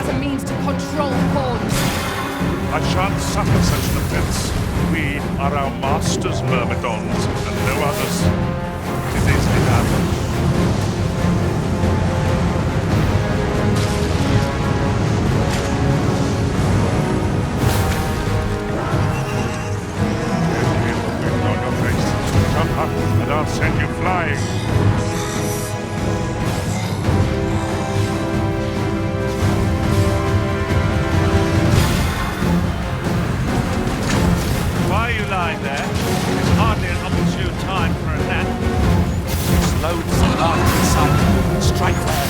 has a means to control pawns. I shan't suffer such an offense. We are our master's myrmidons, and no others. It is easily done. And I'll send you flying. Why are you lying there? It's hardly an opportune time for a nap. There's loads of guards inside. Strike there.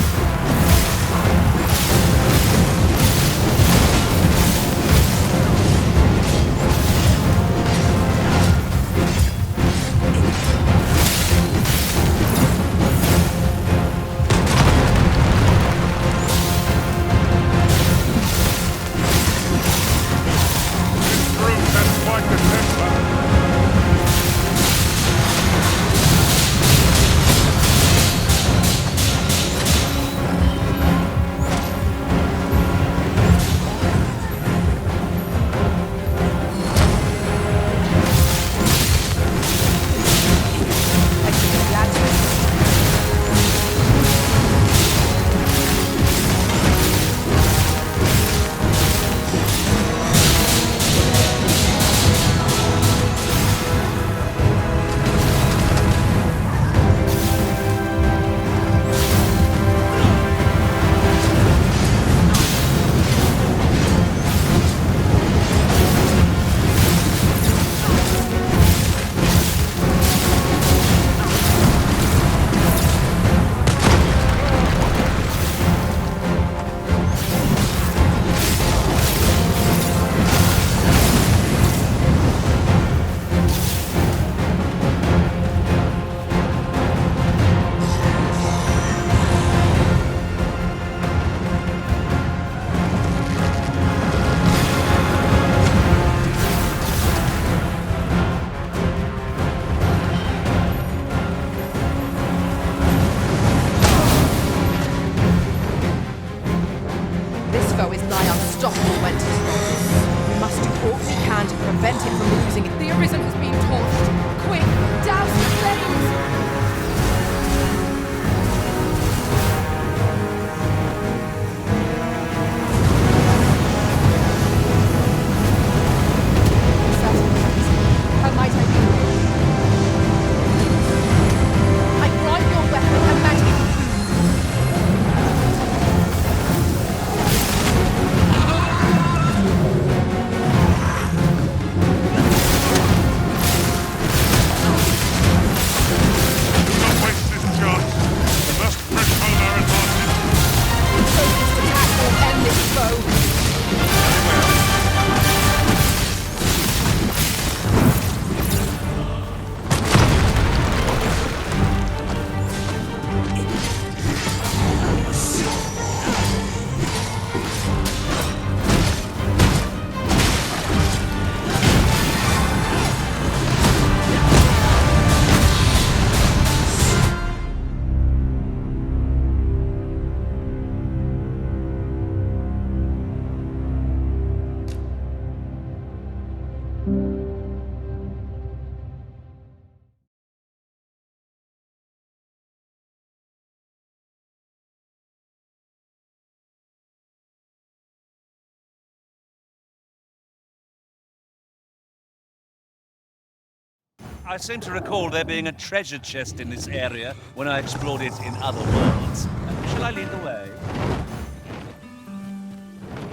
I seem to recall there being a treasure chest in this area when I explored it in other worlds. Shall I lead the way?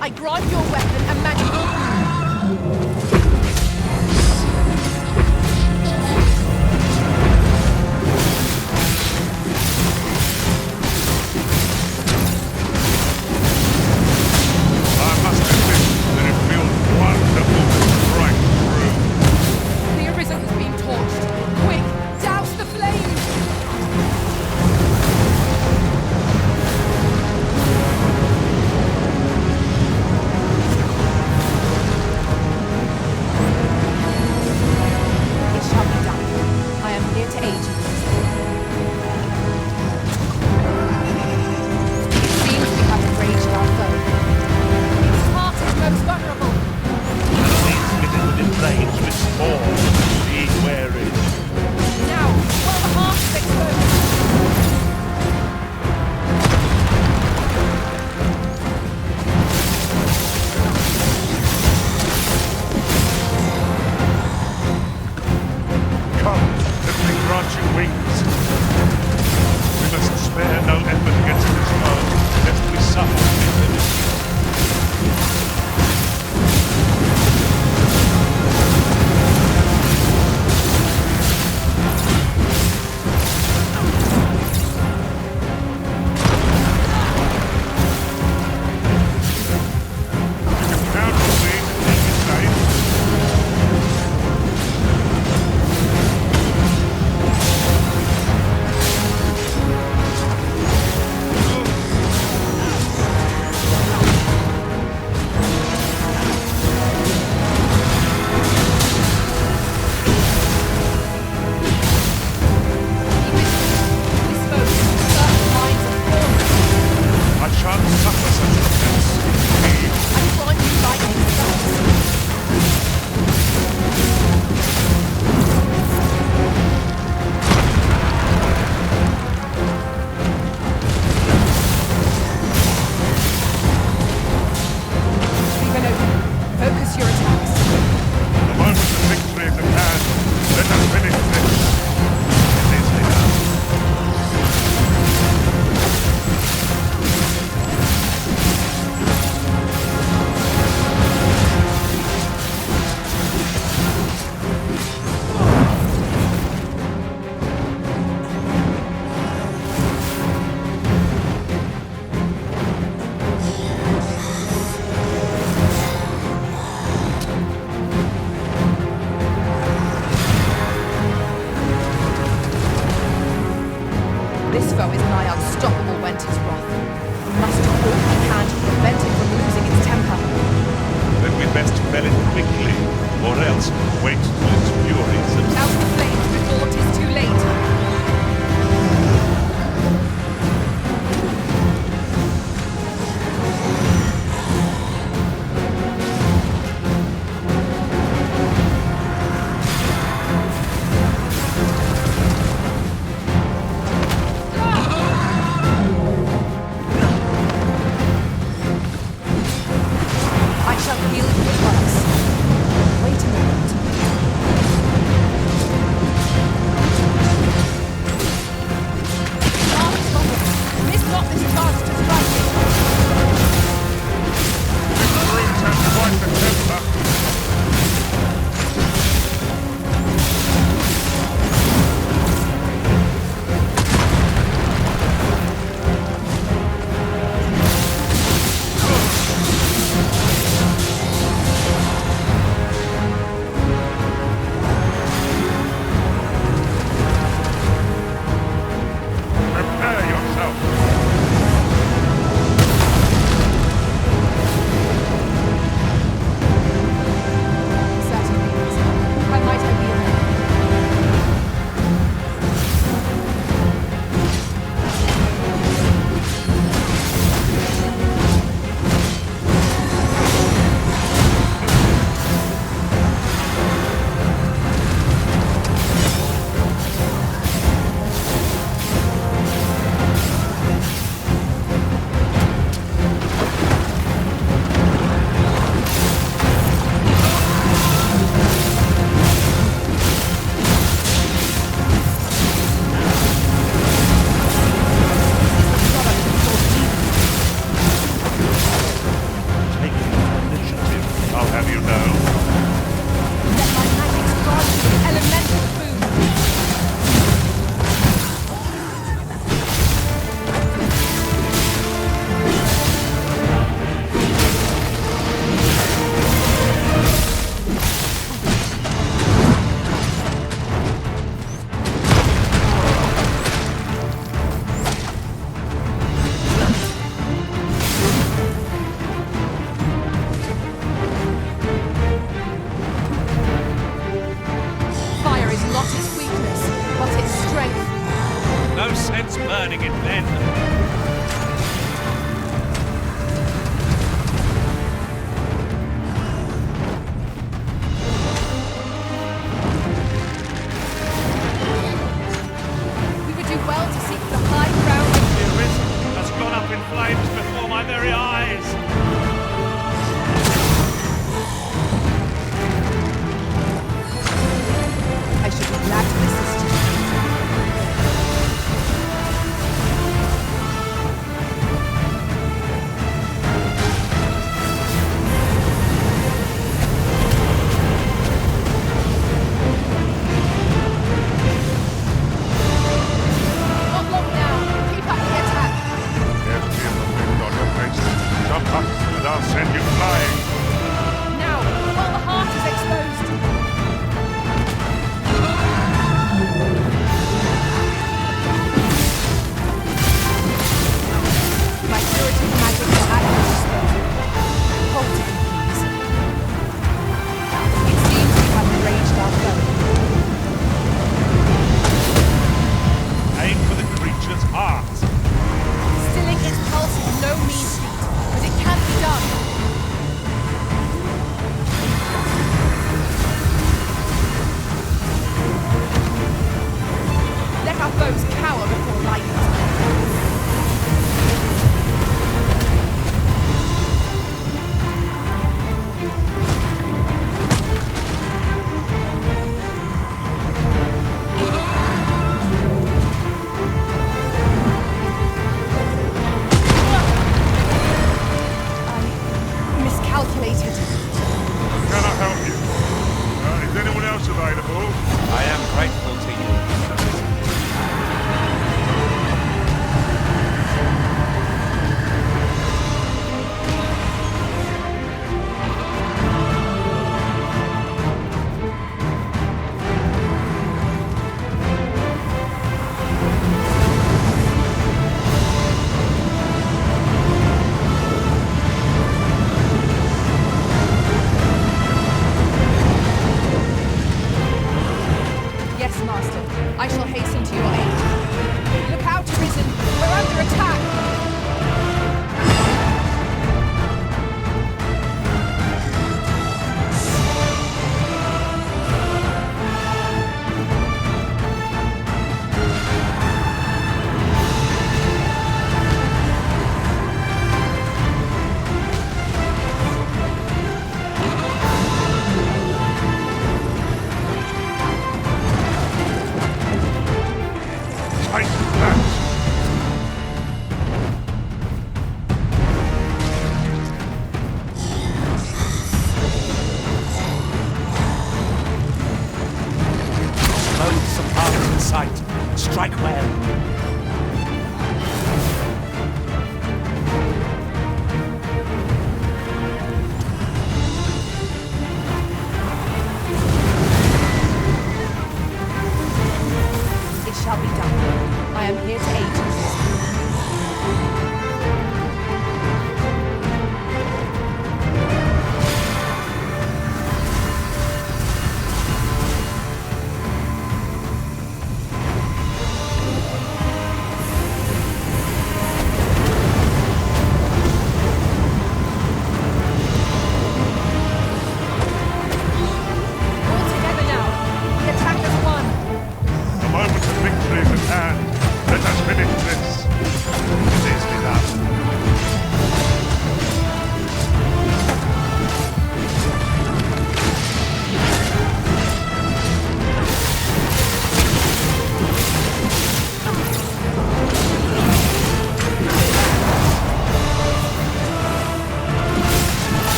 I grant your weapon and magic. unstoppable when 'tis wrath. We must do all we can to prevent it from losing its temper. Then we'd best fell it quickly, or else wait till its fury subsides. Out the flames before 'tis too late. I shall heal you at once. Wait a moment.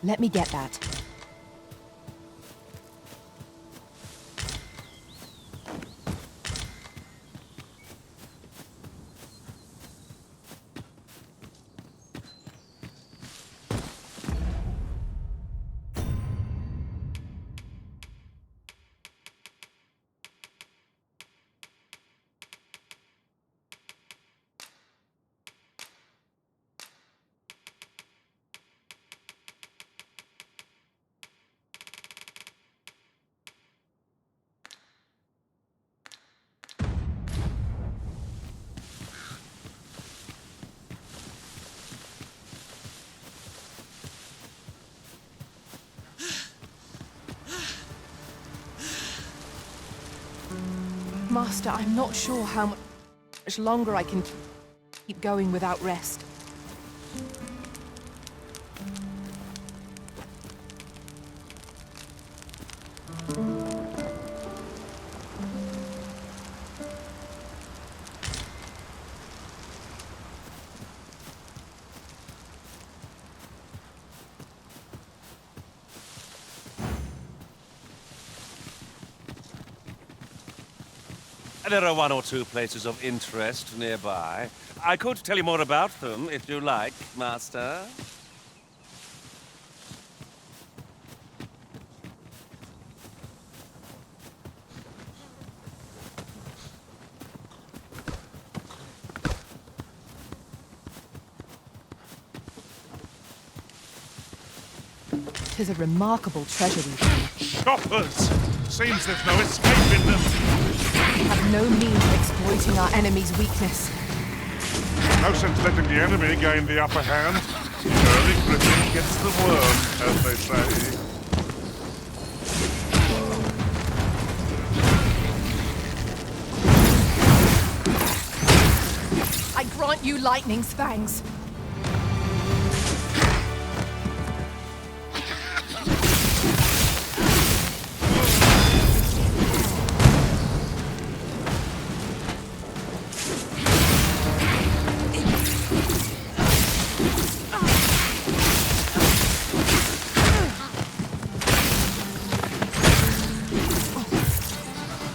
Let me get that. Master, I'm not sure how much longer I can keep going without rest. There are one or two places of interest nearby. I could tell you more about them if you like, Master. Tis a remarkable treasure we found. Shoppers! Seems there's no escaping them. We have no means of exploiting our enemy's weakness. No sense letting the enemy gain the upper hand. Early Britain gets the worm, as they say. I grant you lightning's fangs.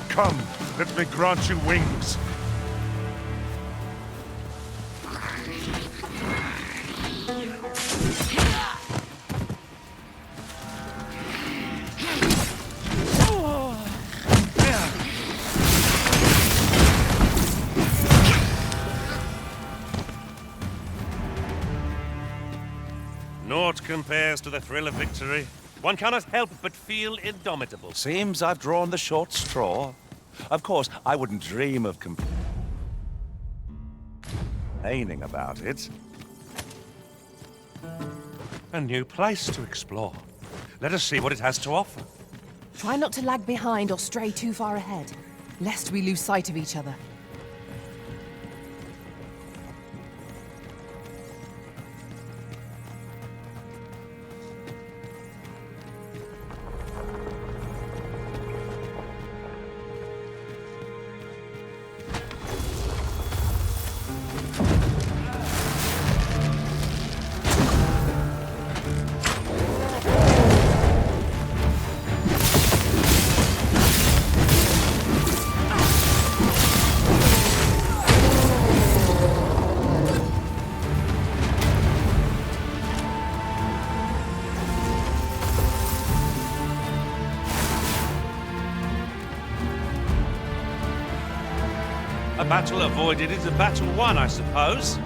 Come, let me grant you wings. Naught compares to the thrill of victory. One cannot help but feel indomitable. Seems I've drawn the short straw. Of course, I wouldn't dream of complaining about it. A new place to explore. Let us see what it has to offer. Try not to lag behind or stray too far ahead, lest we lose sight of each other. A battle avoided is a battle won, I suppose.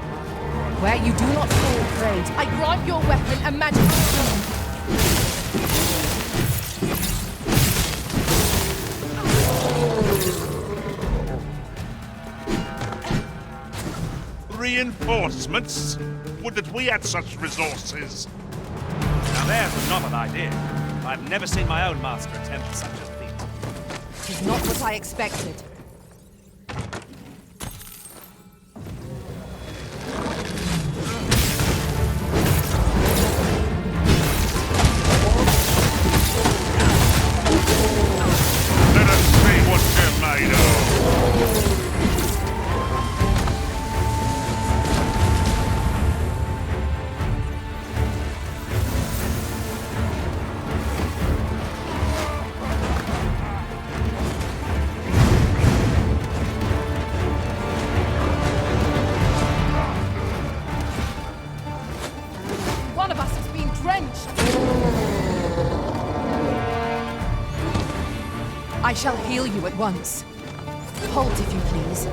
Where you do not fall prey, I grant your weapon a magic stone. Reinforcements? Would that we had such resources. Now there's a novel idea. I've never seen my own master attempt such a feat. Tis not what I expected. Let us see what they're made of. shall heal you at once. Halt, if you please.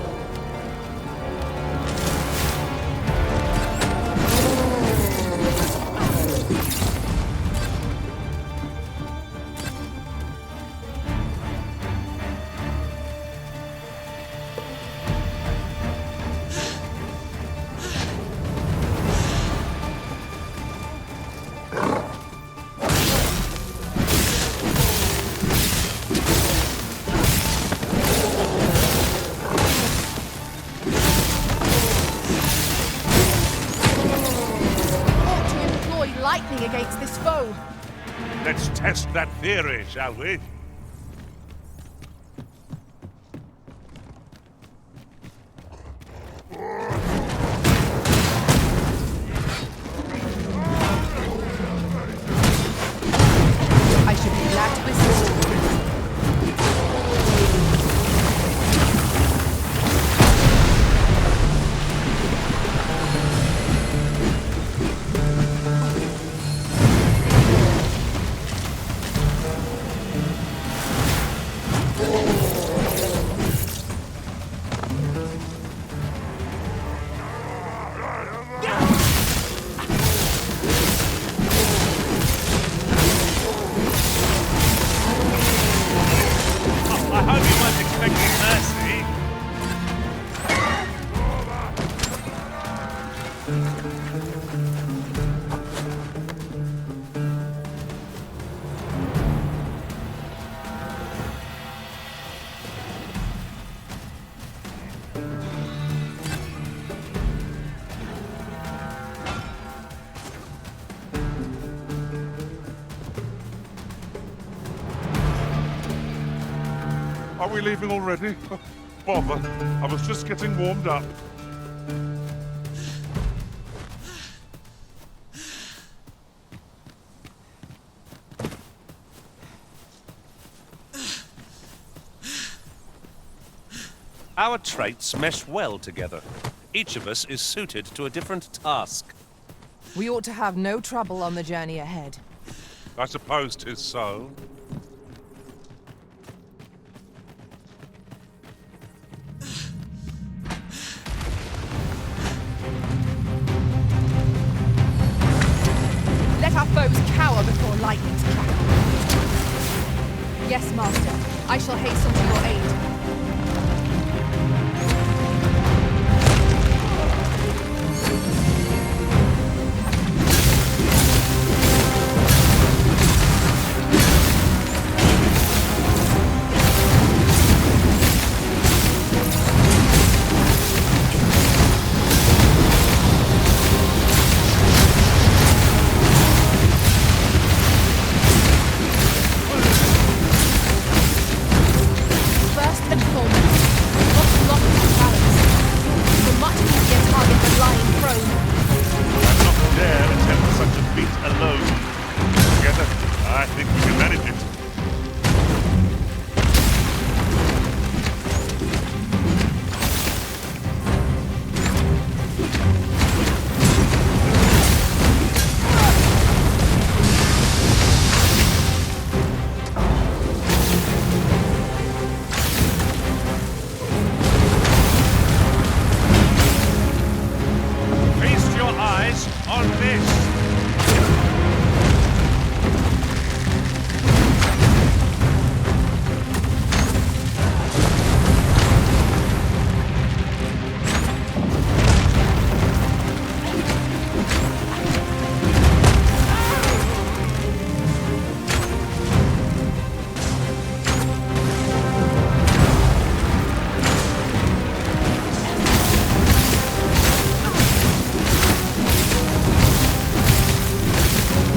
Lightning against this foe. Let's test that theory, shall we? I should be glad to assist you. I hope you weren't expecting mercy. Are we leaving already? Bother. I was just getting warmed up. Our traits mesh well together. Each of us is suited to a different task. We ought to have no trouble on the journey ahead. I suppose 'tis so. Let our foes cower before lightning's crackle. Yes, Master. I shall hasten to your aid. First and foremost, we must lock the balance. It's a much easier target than lying prone. I'd not dare attempt such a feat alone. Together, I think we can manage it. Feast your eyes on this.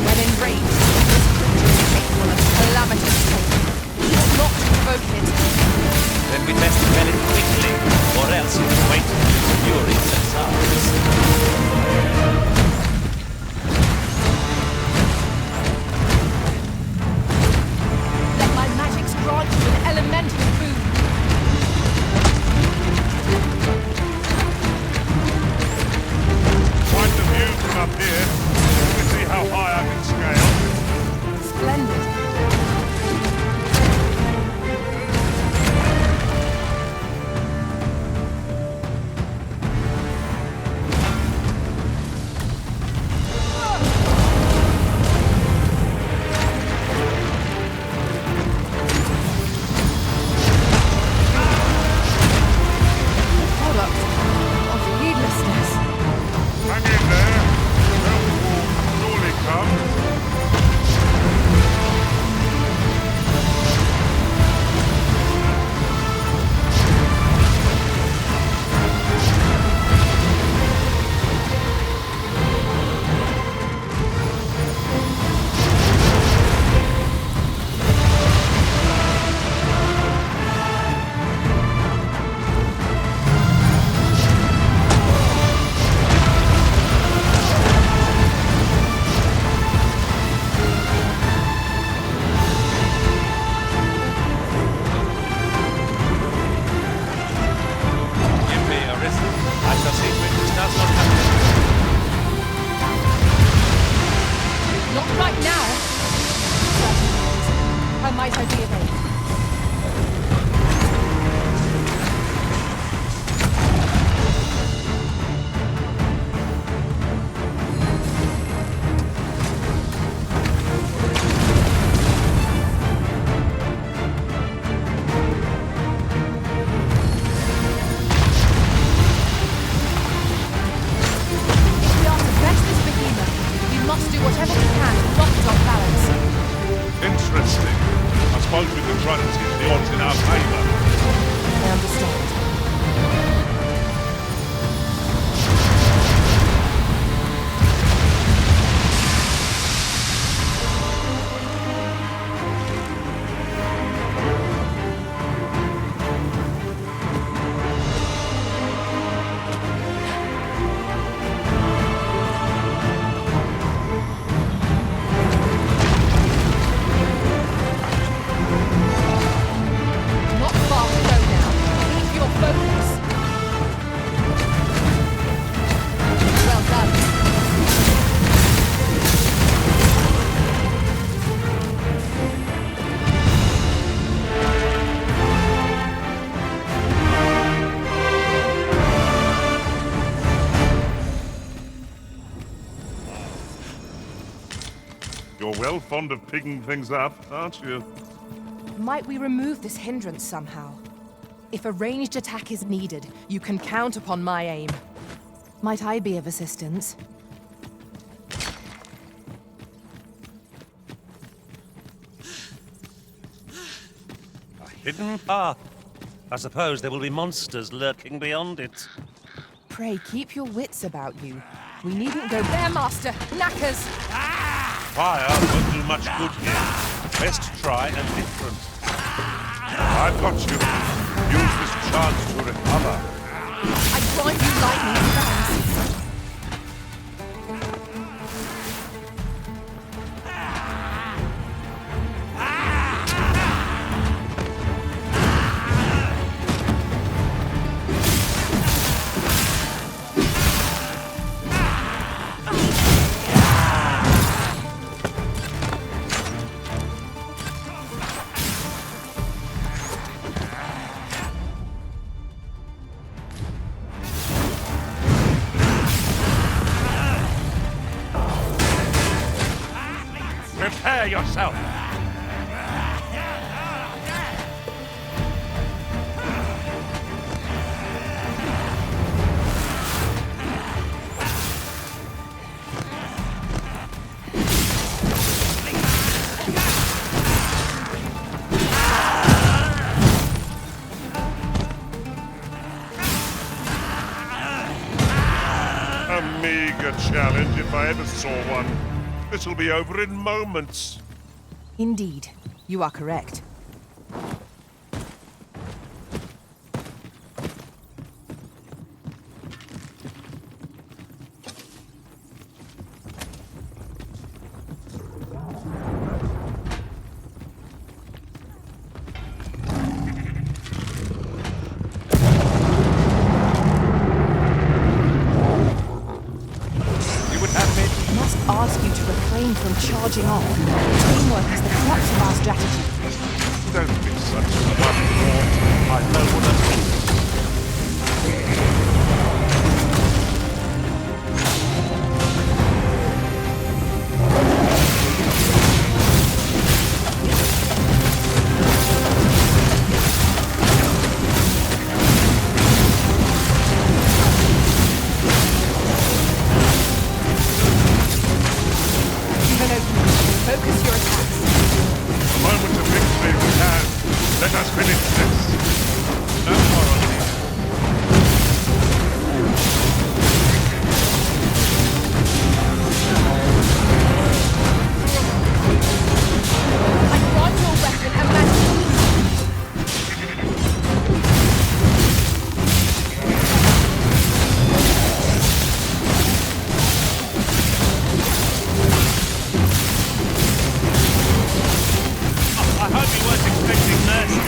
When enraged, this creature is capable of calamitous fate. We ought not to provoke it. Then we best fell it quickly, or else it will wait for fury to ours. Let my magics grant you an elemental boon. Quite the view from up here. You can see how high I can scale. Splendid. You're well fond of picking things up, aren't you? Might we remove this hindrance somehow? If a ranged attack is needed, you can count upon my aim. Might I be of assistance? A hidden path. I suppose there will be monsters lurking beyond it. Pray, keep your wits about you. We needn't go there, Master! Knackers! Fire won't do much good here. Best try a different. I've got you. Use this chance to recover. I grant you lightning fans! Prepare yourself! A meager challenge if I ever saw one. This'll be over in moments. Indeed, you are correct. Must ask you to refrain from charging off. Teamwork is the crux of our strategy. Don't be such a one-thought. I know what I mean. Focus your attacks. A moment of victory we have. Let us finish this. No quarreling. I want your weapon and magic. I hope you weren't expecting mercy.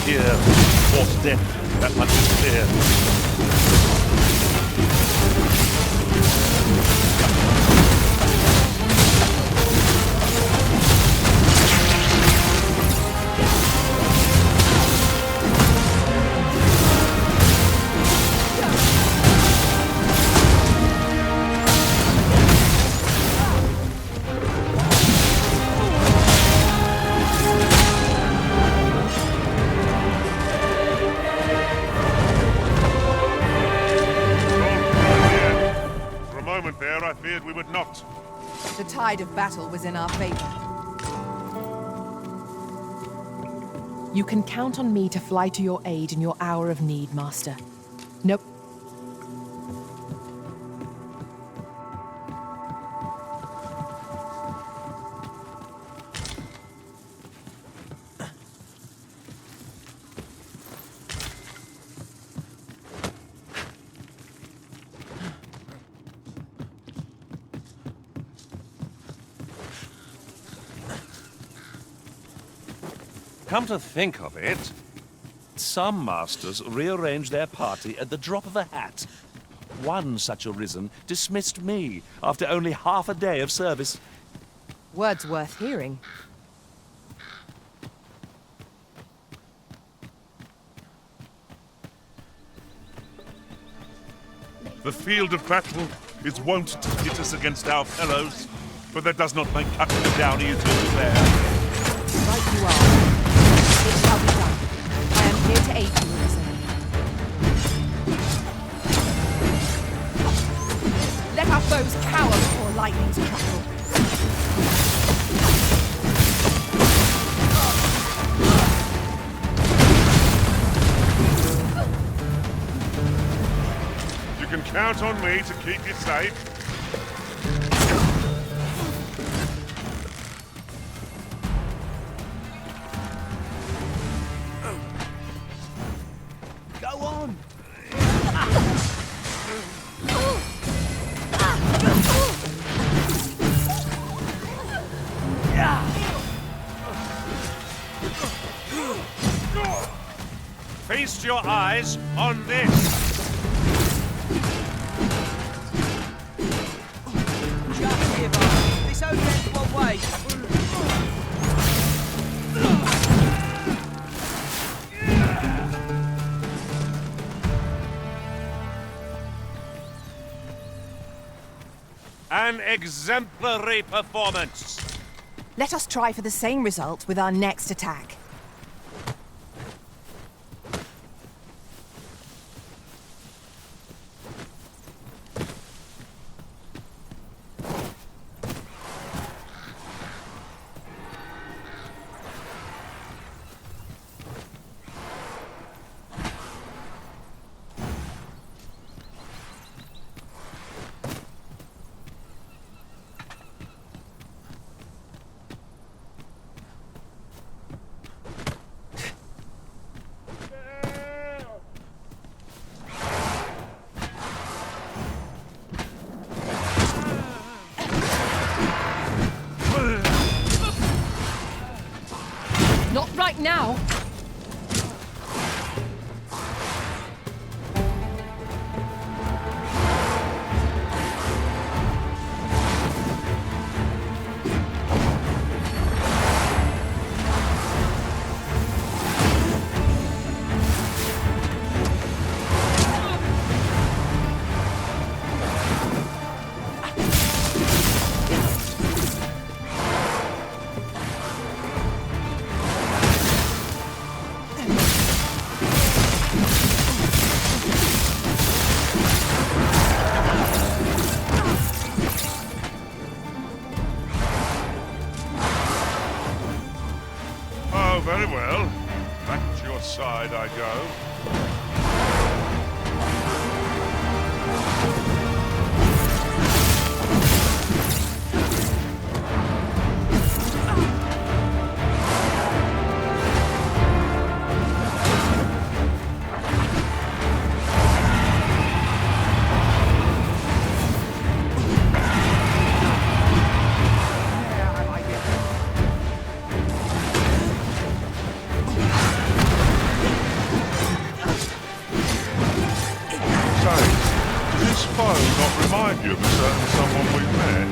Here, forced death, that much is clear. For a moment there, I feared we would not. The tide of battle was in our favor. You can count on me to fly to your aid in your hour of need, Master. Nope. Come to think of it, some masters rearrange their party at the drop of a hat. One such arisen dismissed me after only half a day of service. Words worth hearing. The field of battle is wont to pit us against our fellows, but that does not make cutting them down easier to bear. Right you are. It shall be done. I am here to aid you, Arisen. Let our foes cower before lightning's crackle. You can count on me to keep you safe. Go on! Feast your eyes on this. Just give up. This only ends one way. An exemplary performance. Let us try for the same result with our next attack. Not right now! Oh, very well. Back to your side I go. Does this foe not remind you of a certain someone we've met?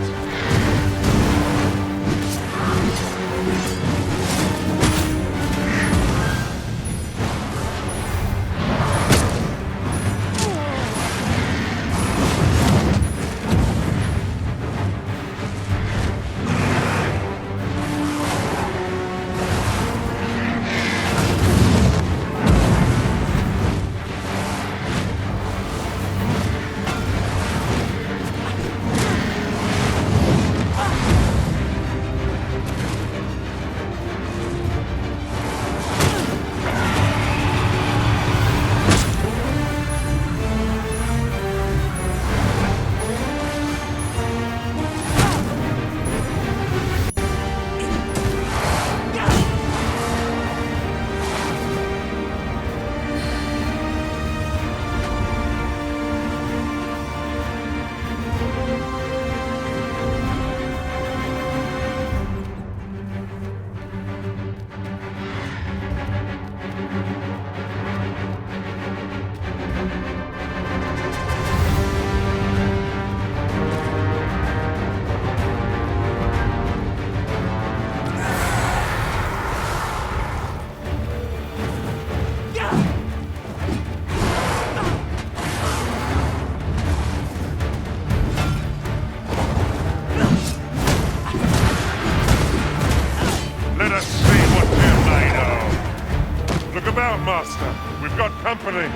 We've got company.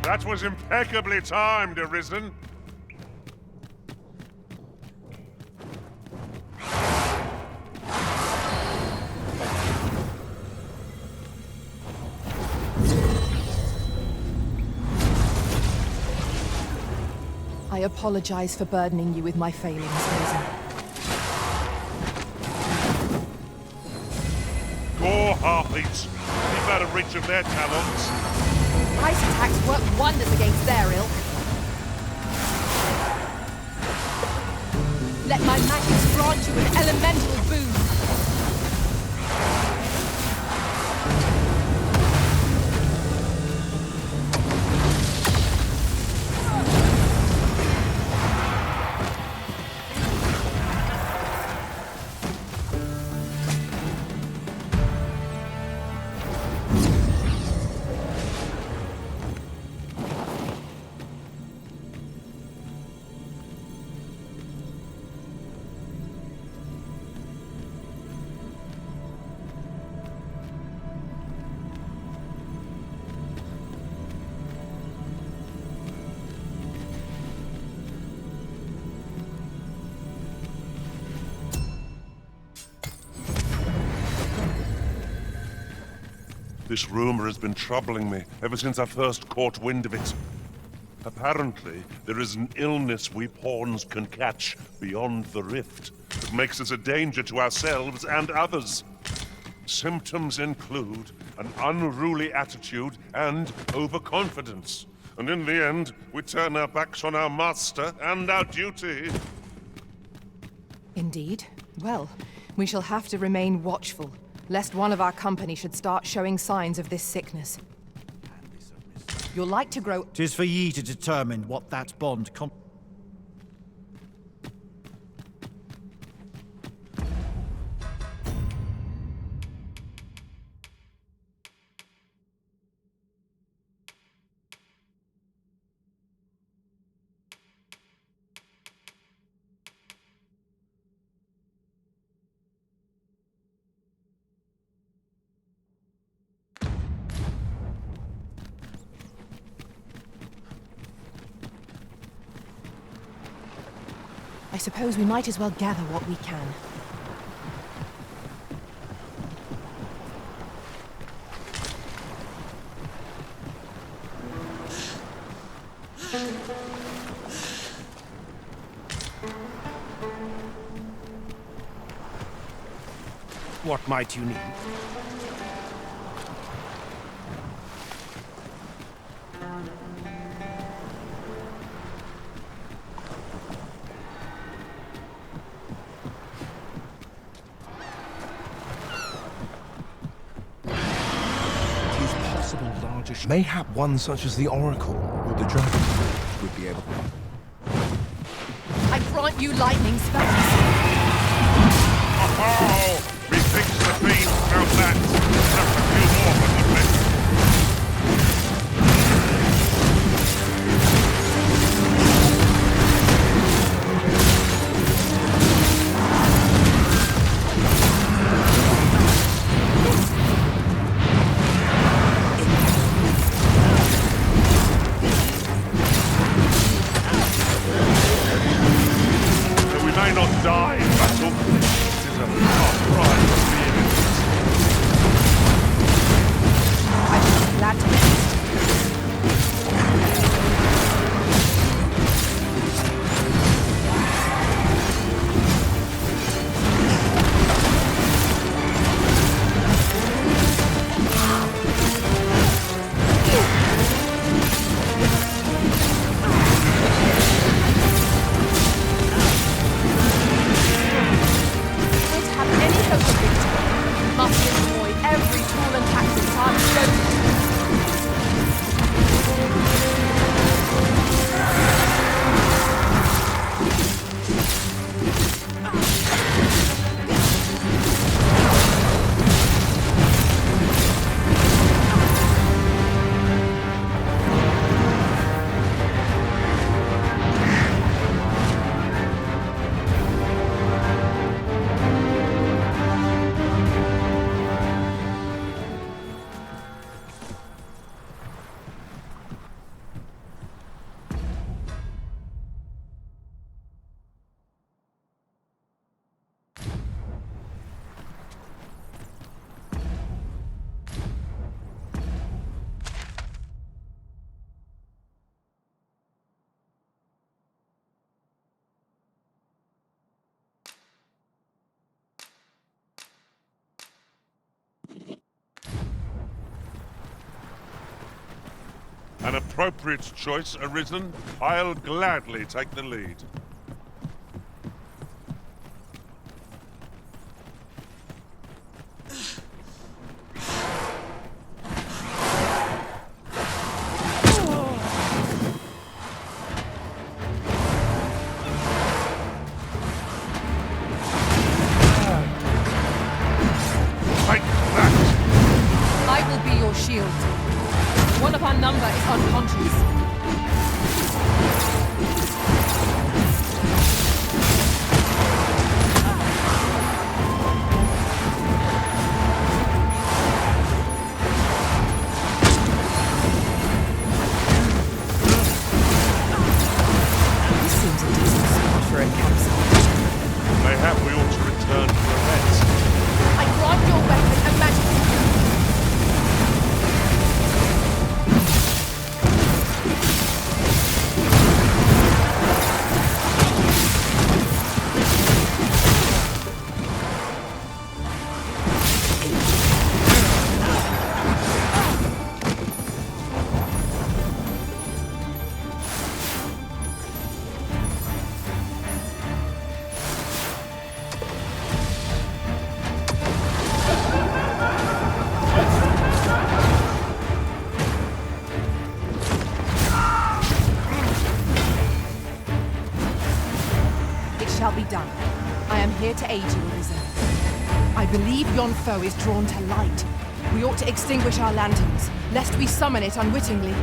That was impeccably timed, Arisen. I apologize for burdening you with my failings, Arisen. Gore half-eats. Keep out of reach of their talons. Ice attacks work wonders against their ilk. Let my magic grant you an elemental boon. This rumor has been troubling me ever since I first caught wind of it. Apparently, there is an illness we pawns can catch beyond the rift that makes us a danger to ourselves and others. Symptoms include an unruly attitude and overconfidence. And in the end, we turn our backs on our master and our duty. Indeed. Well, we shall have to remain watchful, lest one of our company should start showing signs of this sickness. You're like to grow... 'Tis for ye to determine what that bond I suppose we might as well gather what we can. What might you need? Mayhap one such as the Oracle or the Dragon would be able. I grant you lightning spells. Oh, methinks the fiend found that. Just a few more for goodness. Die in battle. It is a far cry from being in An appropriate choice arisen. I'll gladly take the lead. Take that! I will be your shield. One of our number is unconscious. This seems a decent spot for a campsite. Mayhap we ought to return to the rest. I grant your weapon and magic. Shall be done. I am here to aid you, Arisen. I believe yon foe is drawn to light. We ought to extinguish our lanterns, lest we summon it unwittingly.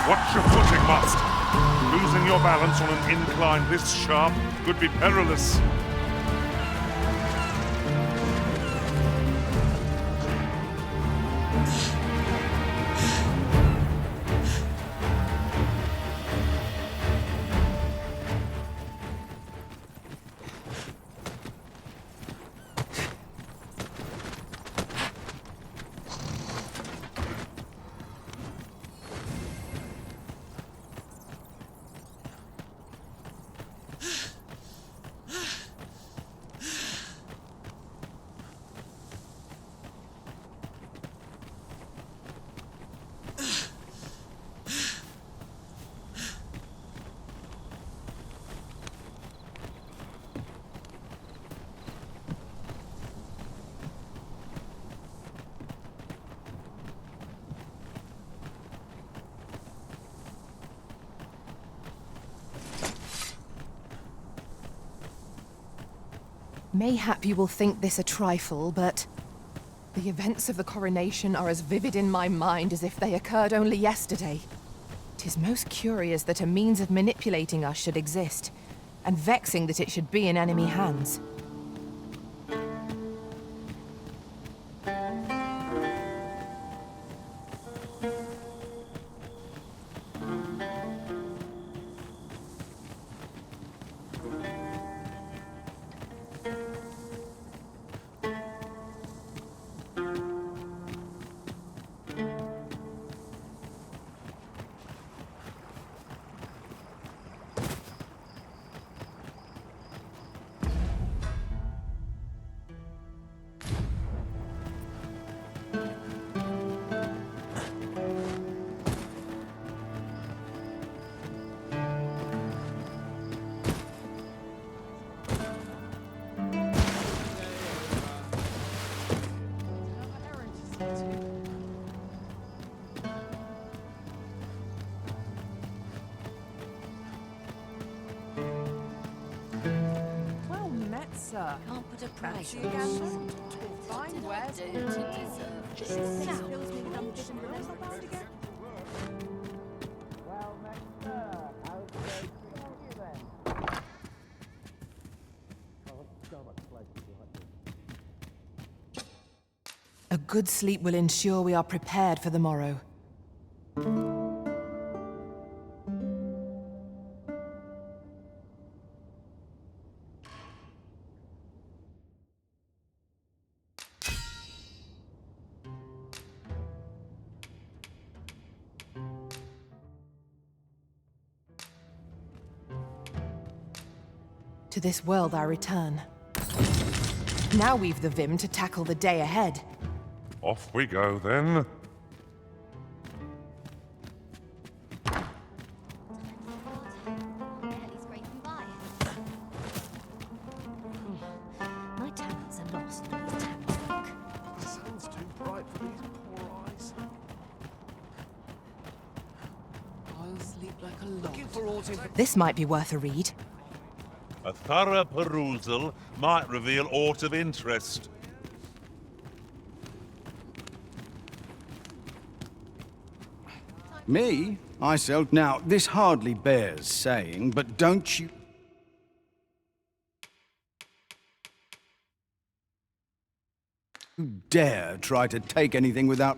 Watch your footing, Master. Losing your balance on an incline this sharp could be perilous. Mayhap you will think this a trifle, but the events of the coronation are as vivid in my mind as if they occurred only yesterday. 'Tis most curious that a means of manipulating us should exist, and vexing that it should be in enemy hands. Can't put a price See on again? it. Fine, What where's did I do to deserve Just this? now. Feels me with ambition, but that's not bad again. A good sleep will ensure we are prepared for the morrow. To this world I return. Now we've the vim to tackle the day ahead. Off we go, then. Barely scraping by. My talents are lost for these townsfolk. The sun's too bright for these poor eyes. I'll sleep like a log. Looking for aught in This might be worth a read. A thorough perusal might reveal aught of interest. Me? I sell. Now, this hardly bears saying, but don't you dare try to take anything without...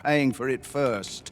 paying for it first.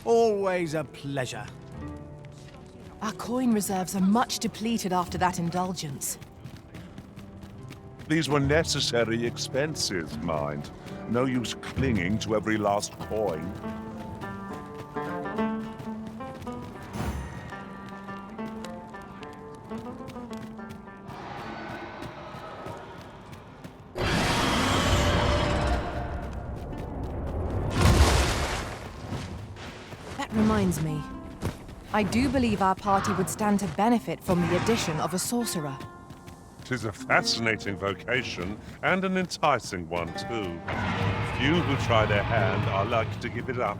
Always a pleasure. Our coin reserves are much depleted after that indulgence. These were necessary expenses, mind. No use clinging to every last coin. That reminds me. I do believe our party would stand to benefit from the addition of a sorcerer. 'Tis a fascinating vocation, and an enticing one, too. Few who try their hand are like to give it up.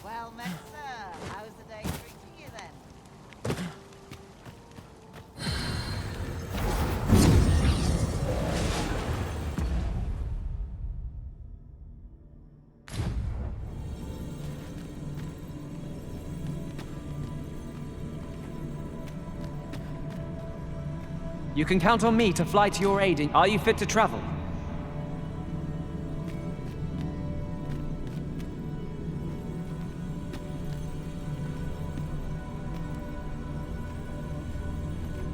Well met, sir. How's the day treating you then? You can count on me to fly to your aid. Are you fit to travel?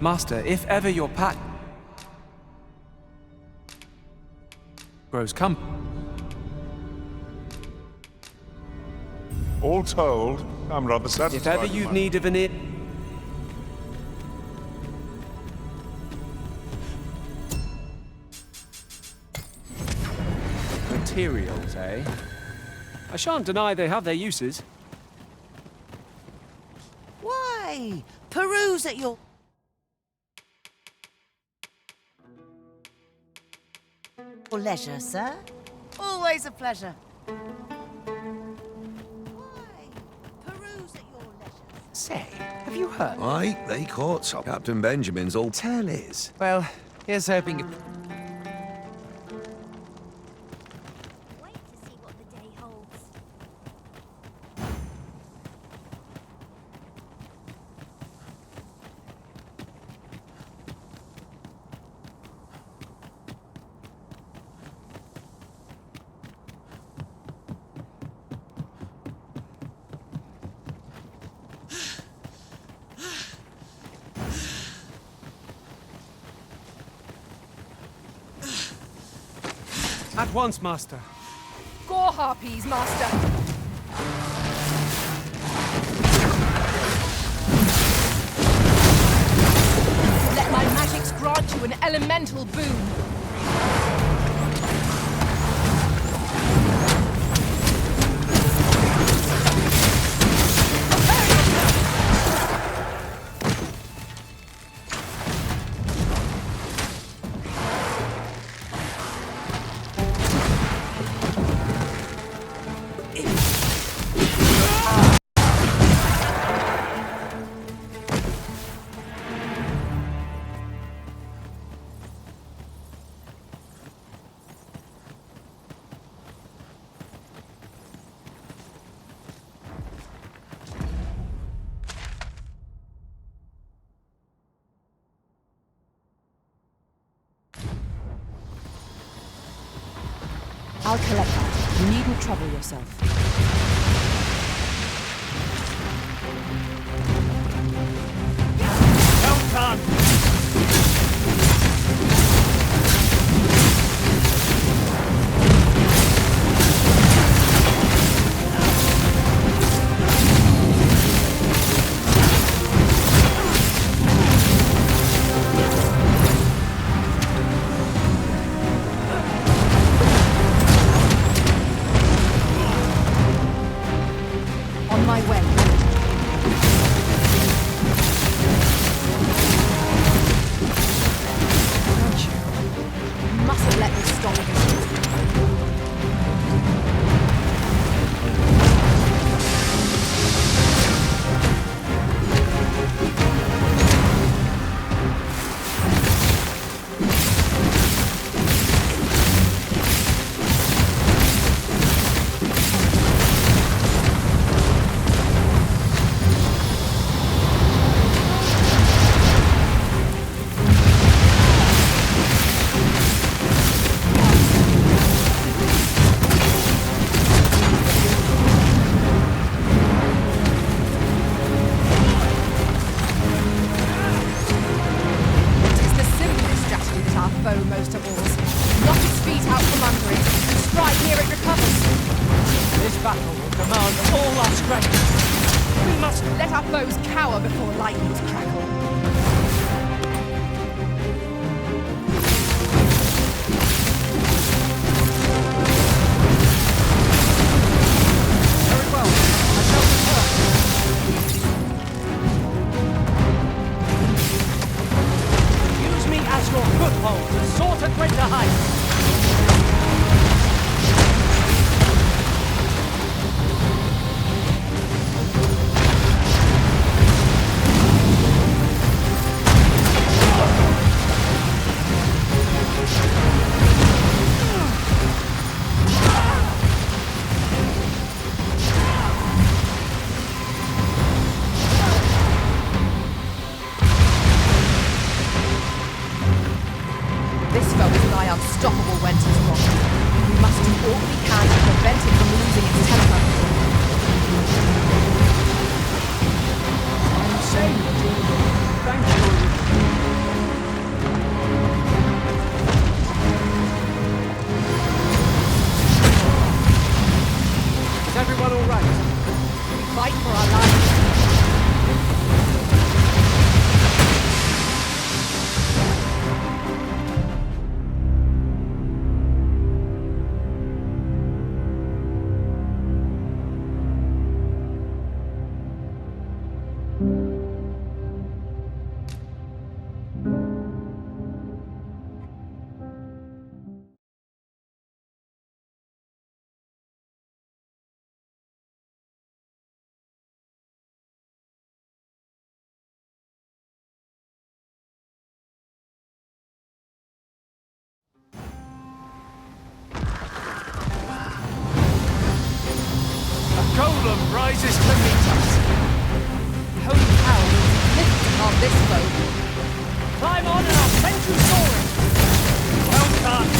Master, if ever your pack grows All told, I'm rather satisfied. if ever with you've my- need of an it. Materials, eh? I shan't deny they have their uses. Why? Peruse at your leisure, sir. Always a pleasure. Why? Peruse at your leisure. Say, have you heard? Aye, they caught some. Captain Benjamin's old Tell is. Well, here's hoping. Wait to see what the day holds. At once, Master. Gore harpies, Master! Let my magics grant you an elemental boon. I'll collect that. You needn't trouble yourself. Well done! On my way. battle will demand all our strength. We must let our foes cower before lightnings crackle. Very well. I shall return. Use me as your foothold to soar to greater heights. This foe is nigh unstoppable when 'tis wrong. We must do all we can to prevent it from losing its temper. I'm saved. Thank you. Is everyone all right? We fight for our lives. A golem rises to meet us. Holy power will be lifted on this foe. Climb on and I'll send you soaring. Well done.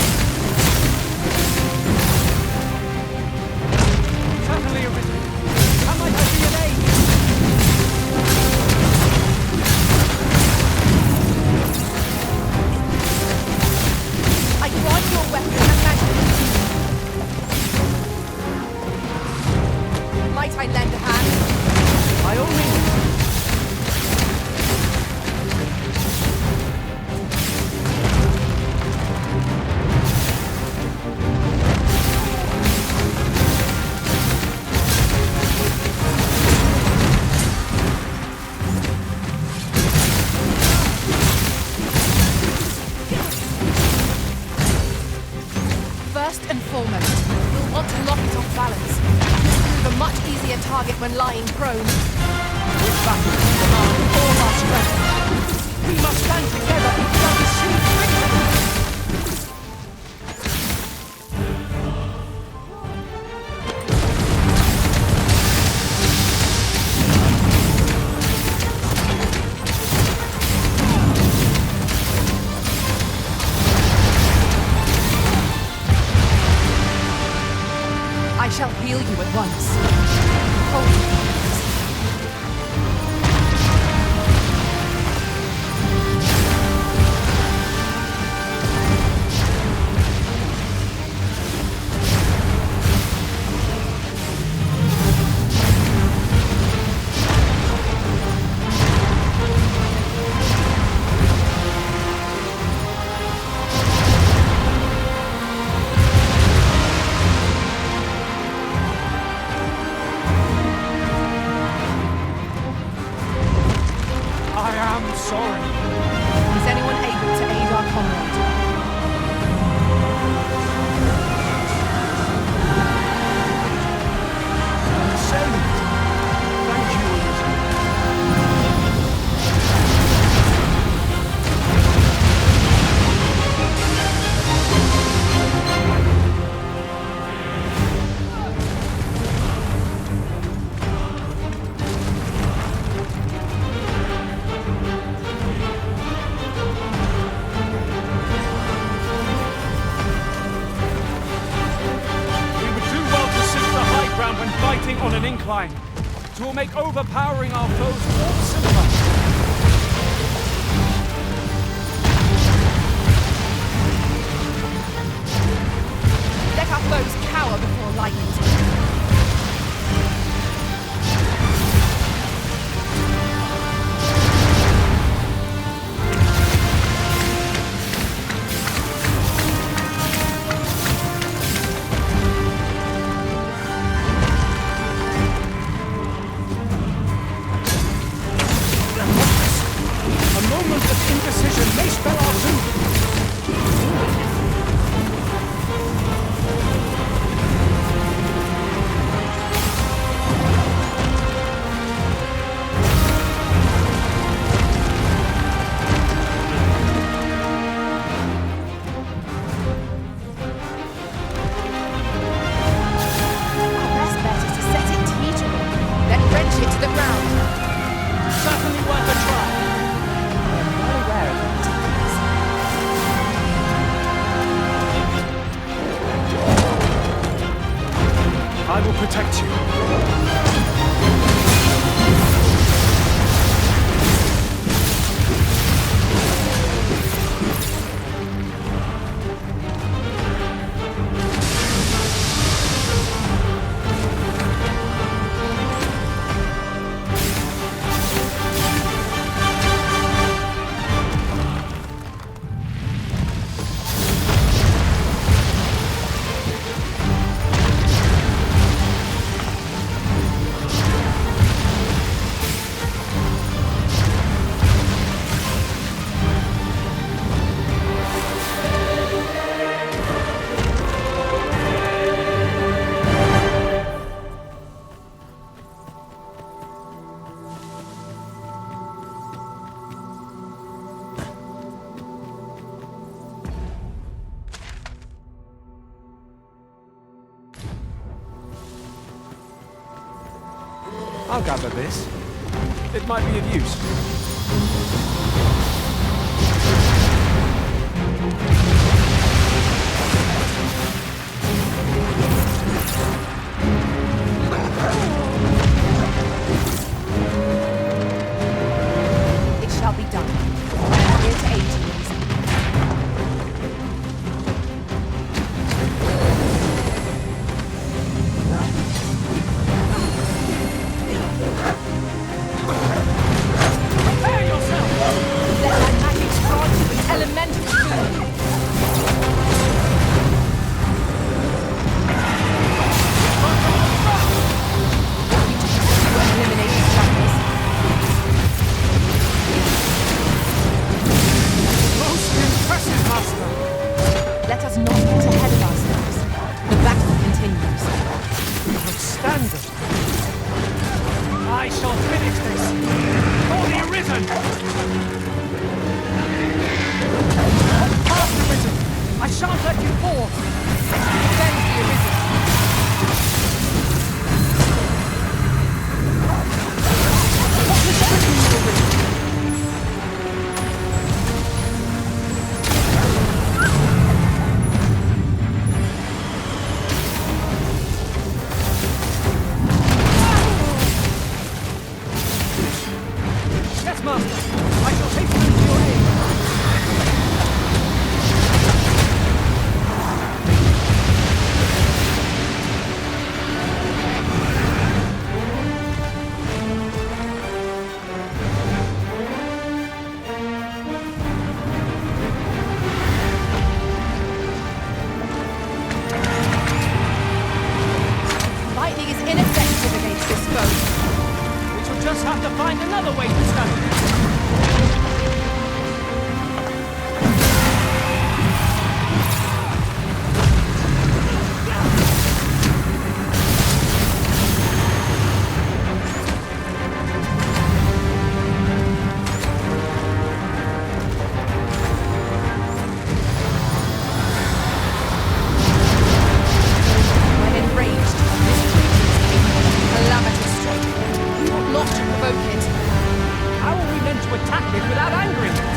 Certainly arisen. How might I be of aid? I grant your weapon and magic. Might I lend a hand? By all means. First and foremost, we'll want to lock it off balance. This prove a much easier target when lying prone. This battle will demand all our strength. We must stand together if we are to achieve victory. I shall heal you at once. Hold me. Sorry. Is anyone able to aid our comrade? I'm saved. Thank you, Elizabeth. When fighting on an incline, it will make overpowering our foes all simpler. Let our foes cower before lightning. I will protect you. I'll gather this. It might be of use. It shall be done. I am here to aid you, Lisa. Prepare yourself! Let my magic grant you an elemental food. If you took us to eliminate the darkness, Most impressive, Master! let us not get ahead of ourselves. The battle continues. Outstanding! I shall finish this! For the Arisen! Past Arisen! I shan't let you fall! Defend the Arisen. What was happening to the Arisen? Yes, Master! I shall hasten to your aid! Lightning is ineffective against this foe. We shall just have to find another way to stand. When enraged, this creature is capable of calamitous strength. We ought not to provoke it. How are we meant to attack it without angering it?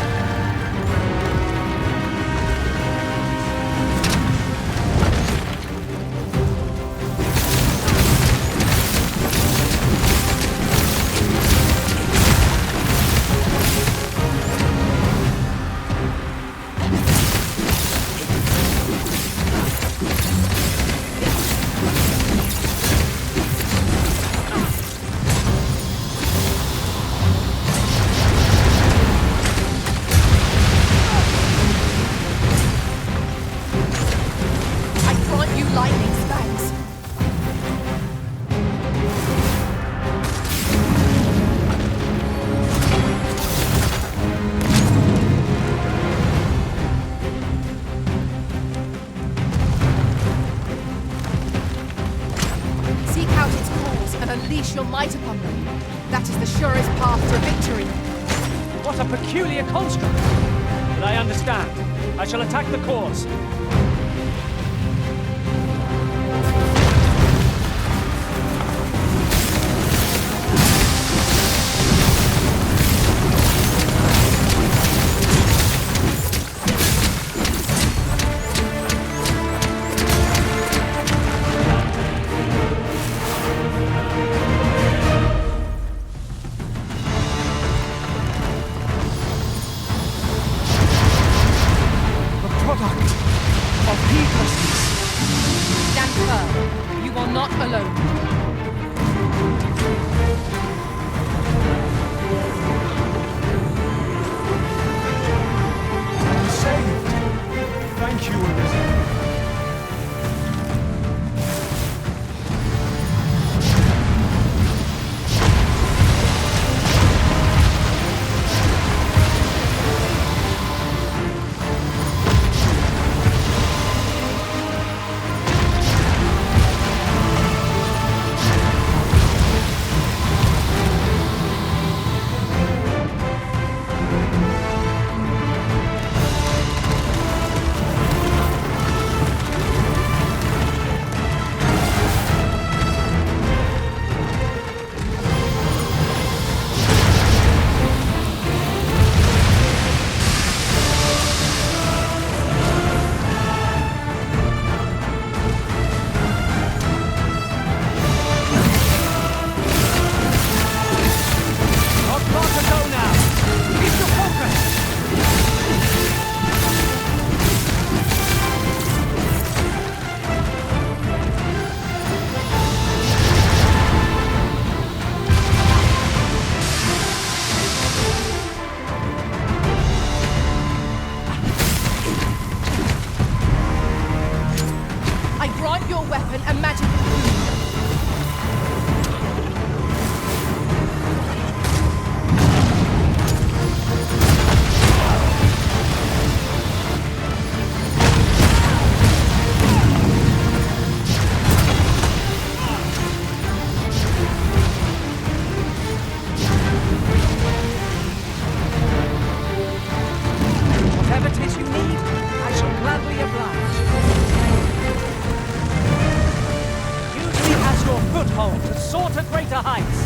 I grant you lightning spells. Seek out its cause and unleash your might upon them. That is the surest path to victory. What a peculiar construct! But I understand. I shall attack the cause. You are not alone. Saved! Thank you, Arisen. Your weapon a magical boon. Whatever it is you need, I shall gladly oblige. As your foothold to soar to greater heights.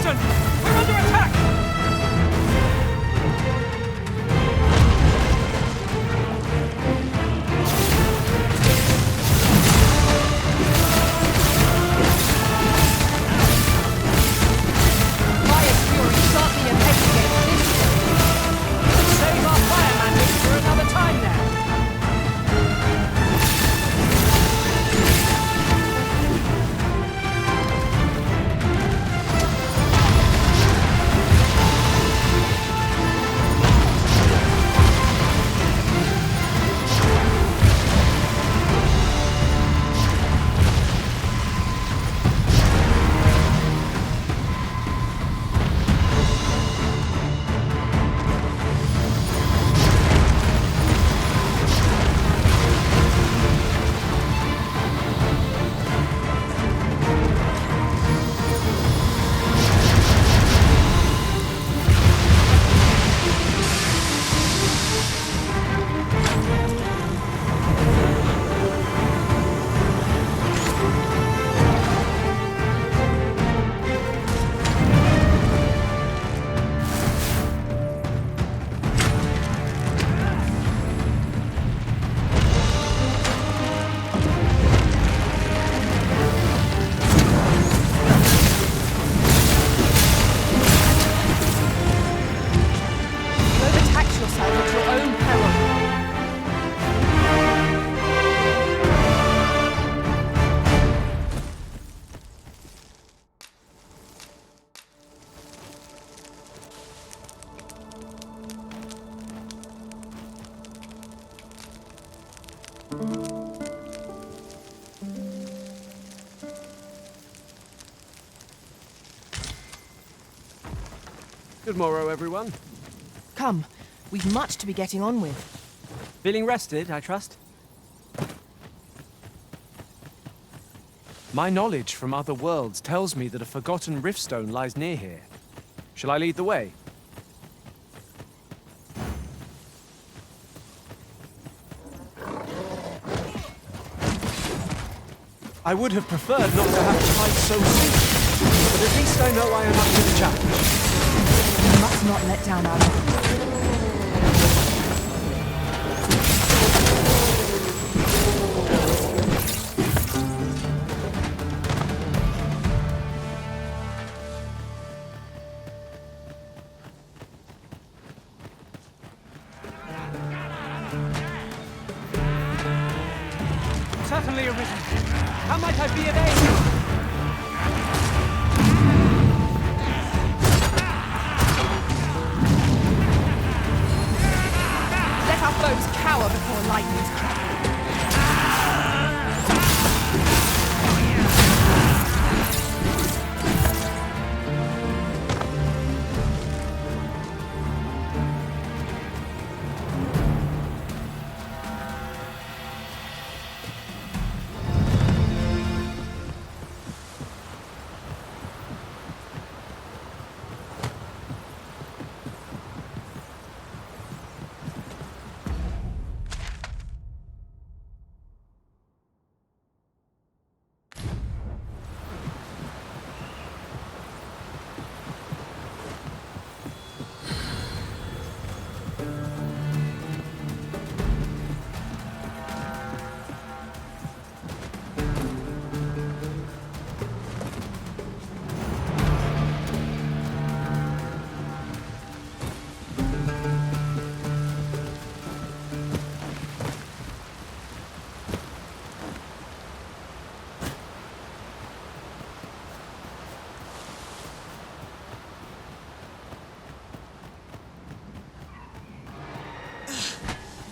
We're under attack! Fire's fury sharply impeded against this stone. Save our fire magic for another time now. Good morrow, everyone. Come, we've much to be getting on with. Feeling rested, I trust? My knowledge from other worlds tells me that a forgotten riftstone lies near here. Shall I lead the way? I would have preferred not to have to fight so soon. But at least I know I am up to the challenge. We must not let down our guard. Certainly arisen. How might I be of aid? Let our foes cower before lightning's crack.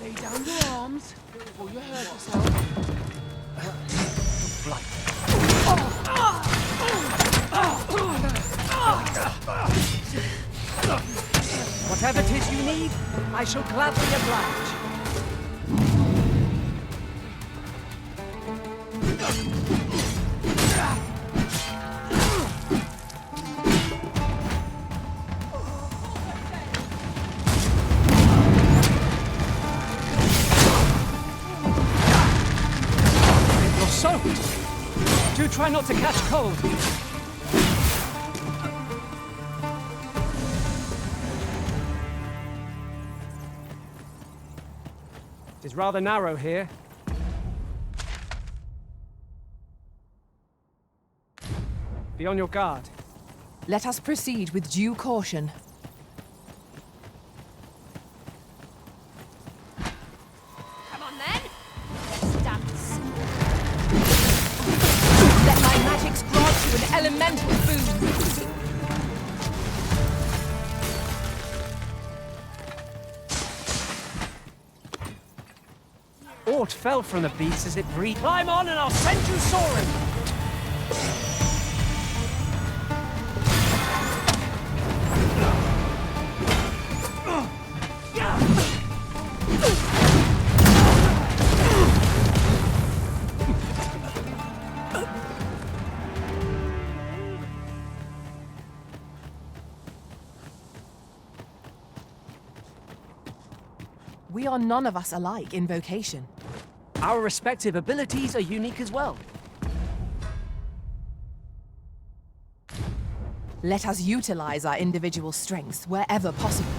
Lay down your arms before you hurt yourself. Whatever 'tis you need, I shall gladly oblige. You're soaked. Do try not to catch cold. It is rather narrow here. Be on your guard. Let us proceed with due caution. Come on then. Let's dance. Let my magics grant you an elemental boon. Aught fell from the beast as it breathed. Climb on and I'll send you soaring! We are none of us alike in vocation. Our respective abilities are unique as well. Let us utilize our individual strengths wherever possible.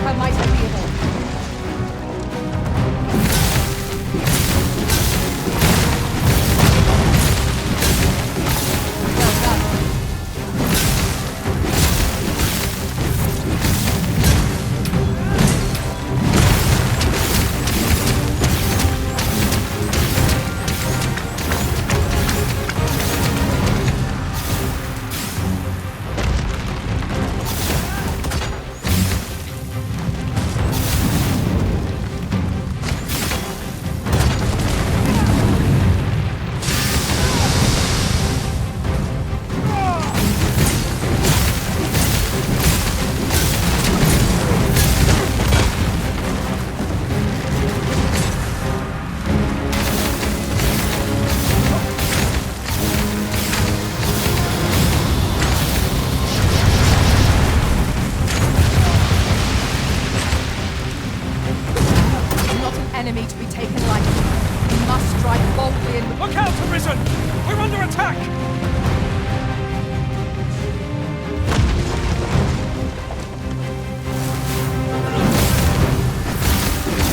How might I be of aid? enemy to be taken lightly. We must strike boldly and... Look out, Arisen! We're under attack!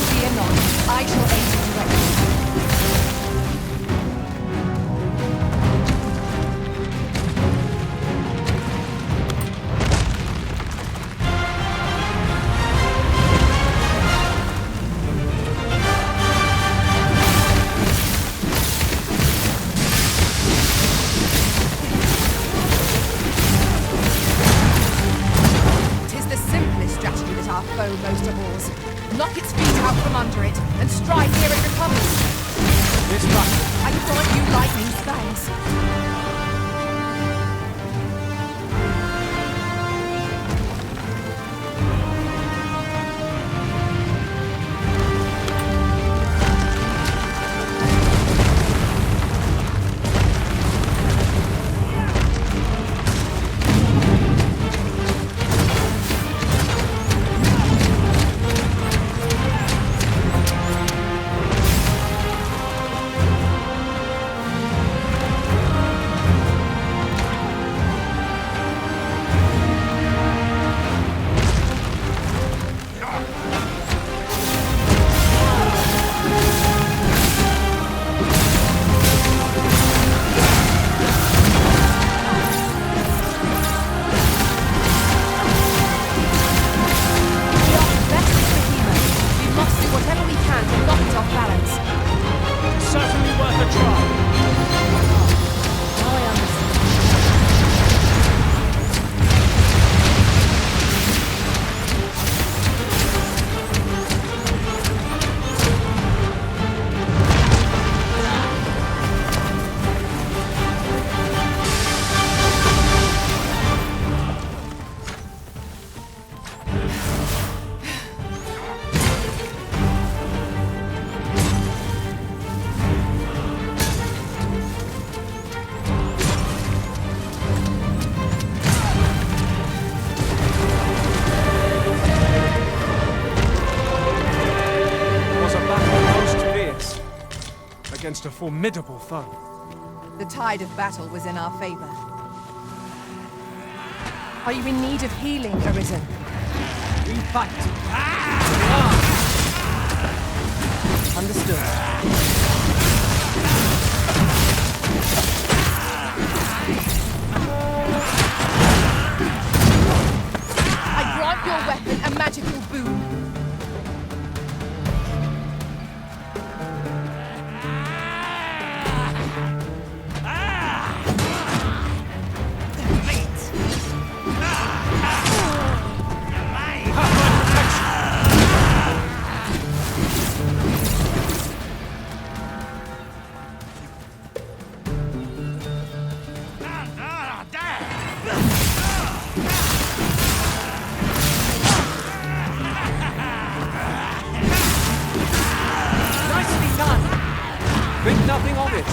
Fear not. I shall aid you directly. Foe most abhors. Knock its feet out from under it, and strike ere it recovers. This battle. I grant you lightning's thanks. Against a formidable foe. The tide of battle was in our favor. Are you in need of healing, Arisen? We fight. Understood. I grant your weapon a magical boon. Think nothing of it.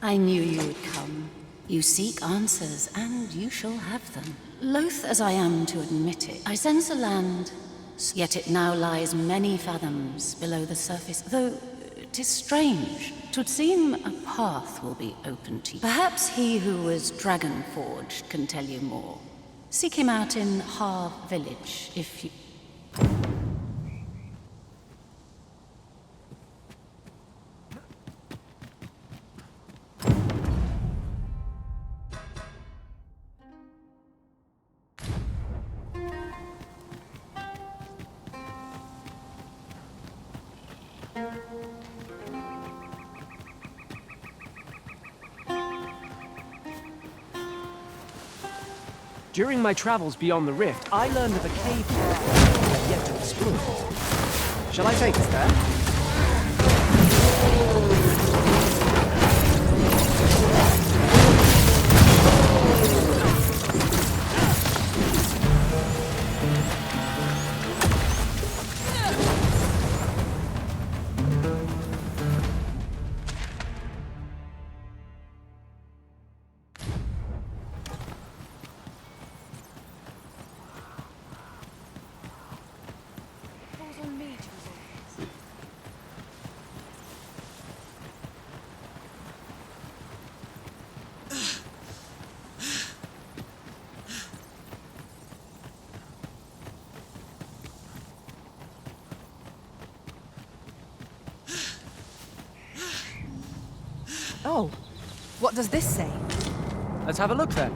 I knew you would come. You seek answers, and you shall have them. Loath as I am to admit it, I sense a land, yet it now lies many fathoms below the surface, though 'tis strange. 'Twould seem a path will be open to you. Perhaps he who was dragon-forged can tell you more. Seek him out in Har village, if you... During my travels beyond the rift, I learned of a cave I have yet to explore. Shall I take us there? Oh, what does this say? Let's have a look then.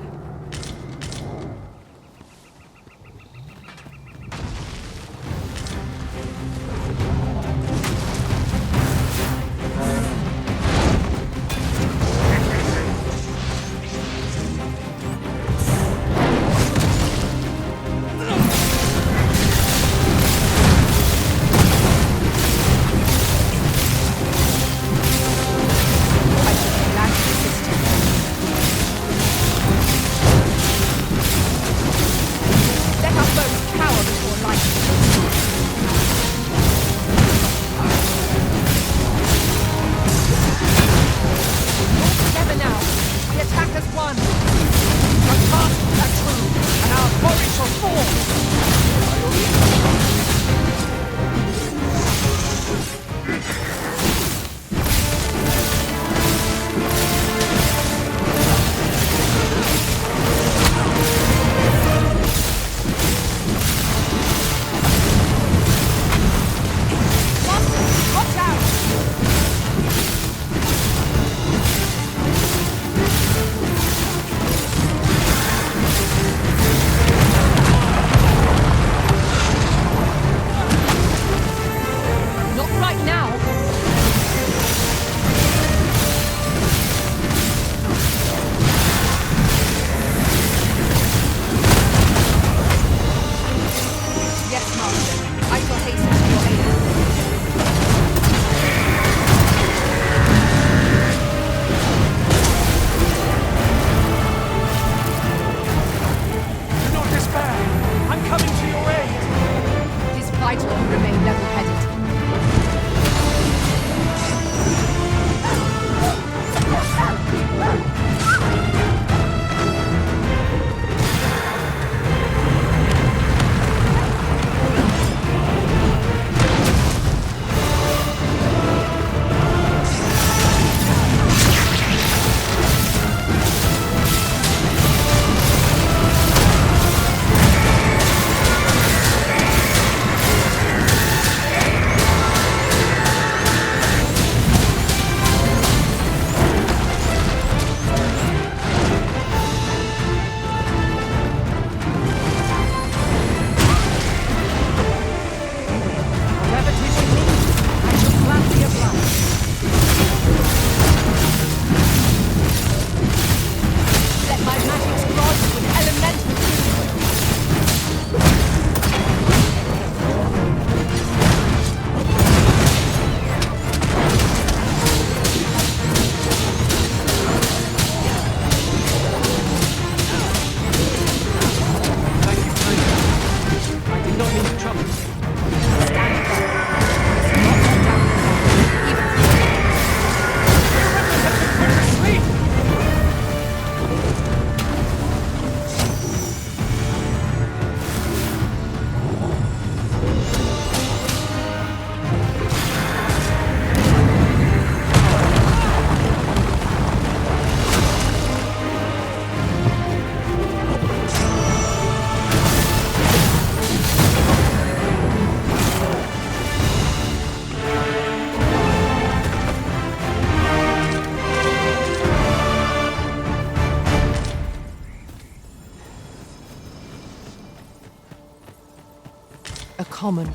Common.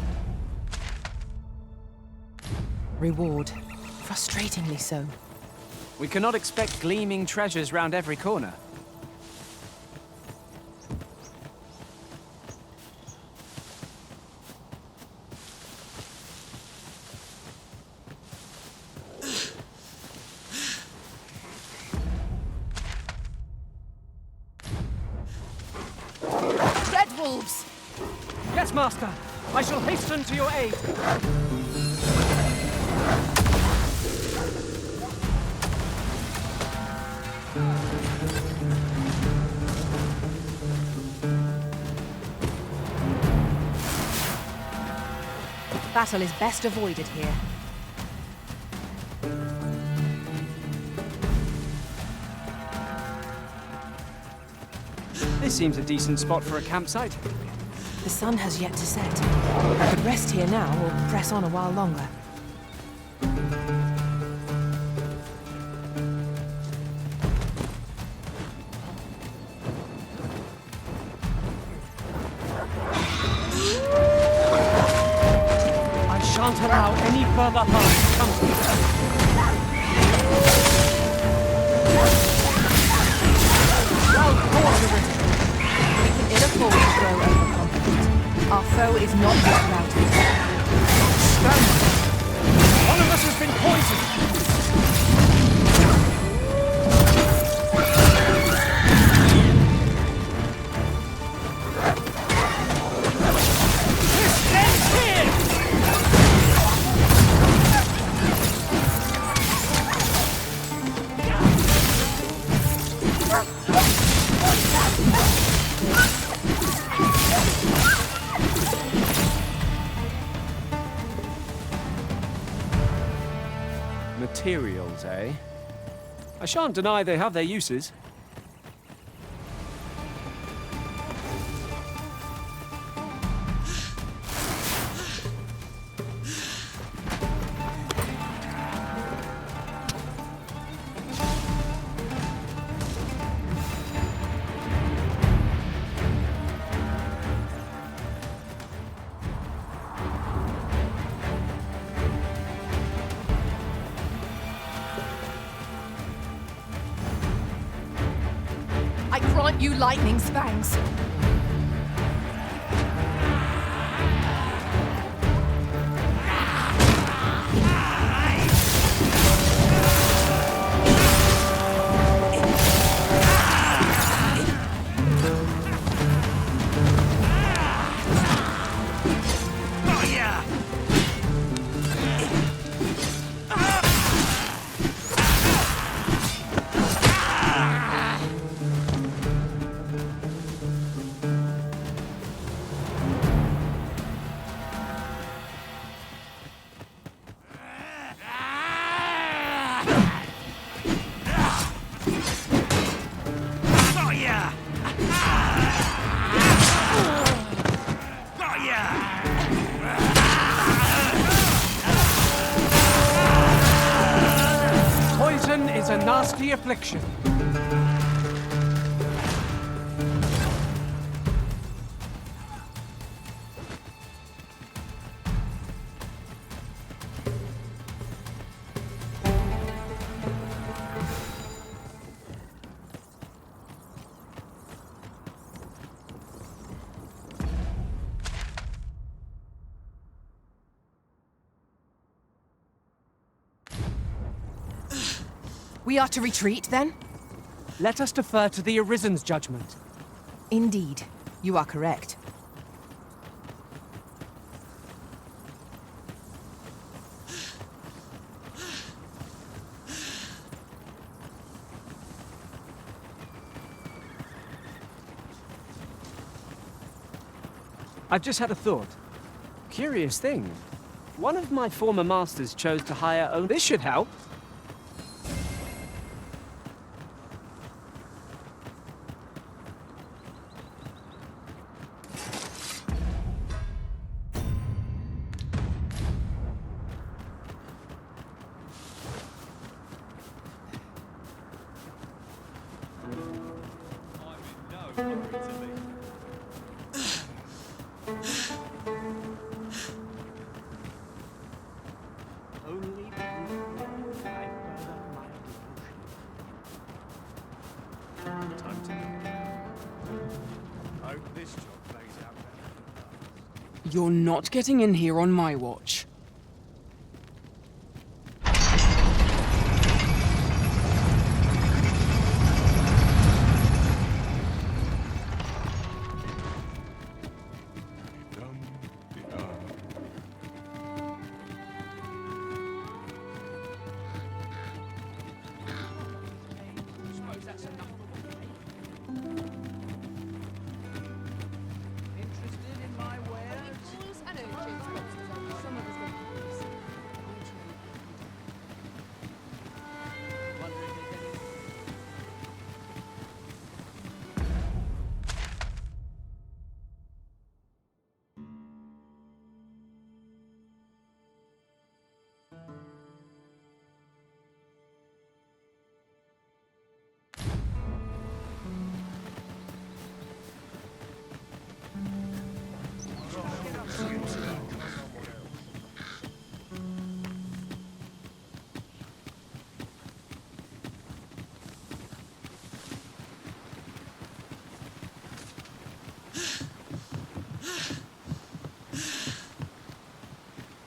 Reward. Frustratingly so. We cannot expect gleaming treasures round every corner. wolves! Yes, Master. I shall hasten to your aid. Battle is best avoided here. This seems a decent spot for a campsite. The sun has yet to set. I could rest here now or press on a while longer. I shan't allow any further harm to come to me. Well, cause of it. We can ill afford to grow overconfident. Our foe is not yet routed. Stand back. One of us has been poisoned. This ends here! Materials, eh? I shan't deny they have their uses. I grant you lightning spangs. Poison is a nasty affliction. We are to retreat, then? Let us defer to the Arisen's judgment. Indeed. You are correct. I've just had a thought. Curious thing. One of my former masters chose to hire own... This should help. You're not getting in here on my watch.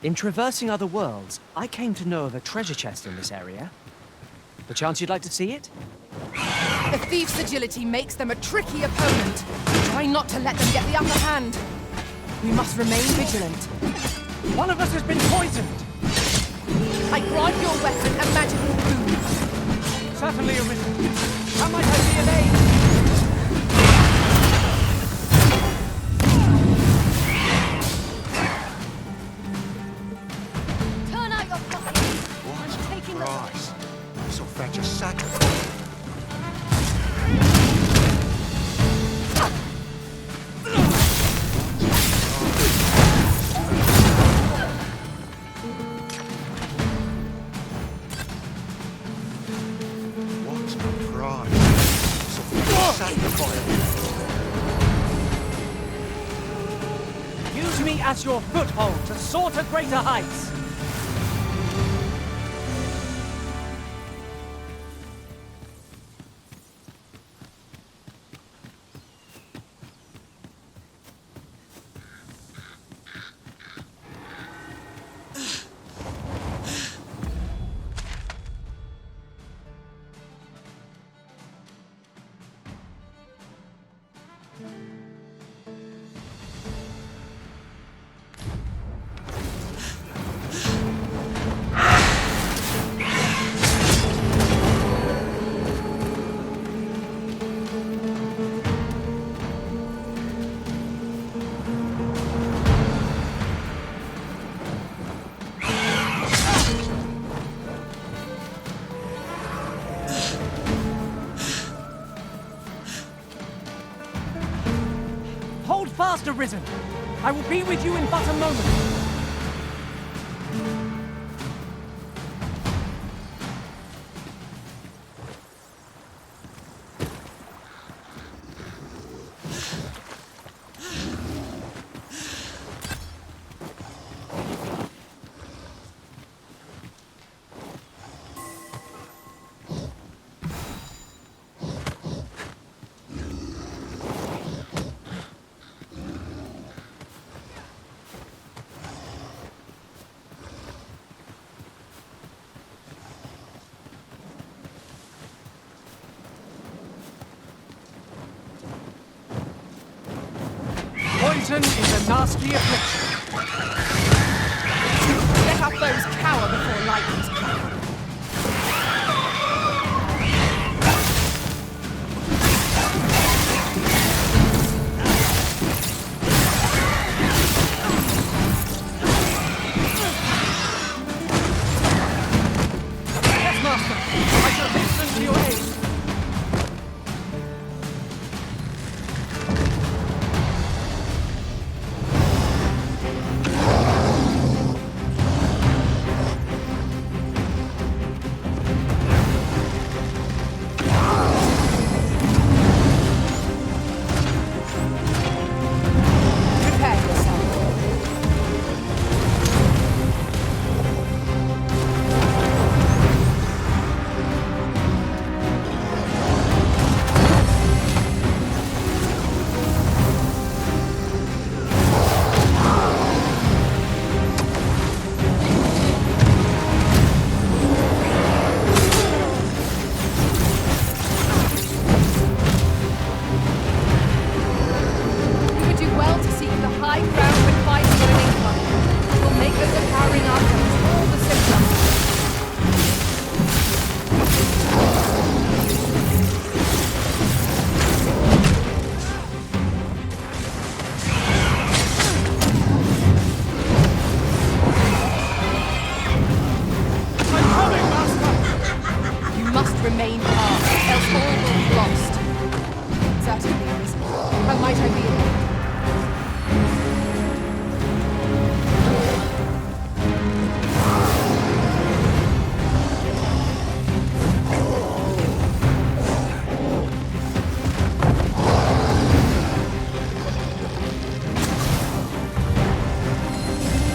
In traversing other worlds, I came to know of a treasure chest in this area. Perchance you'd like to see it? The thief's agility makes them a tricky opponent. Try not to let them get the upper hand. We must remain vigilant. One of us has been poisoned! I grant your weapon a magical boon. Certainly, Arisen. How might I be of aid? Turn out your pockets. I'm taking Christ. This'll fetch a sacrifice. Use me as your foothold to soar to greater heights! Fast, Arisen! I will be with you in but a moment! Poison is a nasty affliction. Let our foes cower before lightning's crackle. Yes, Master. I shall hasten to your aid. Remain calm, else all will be lost. Certainly, Arisen. How might I be of aid?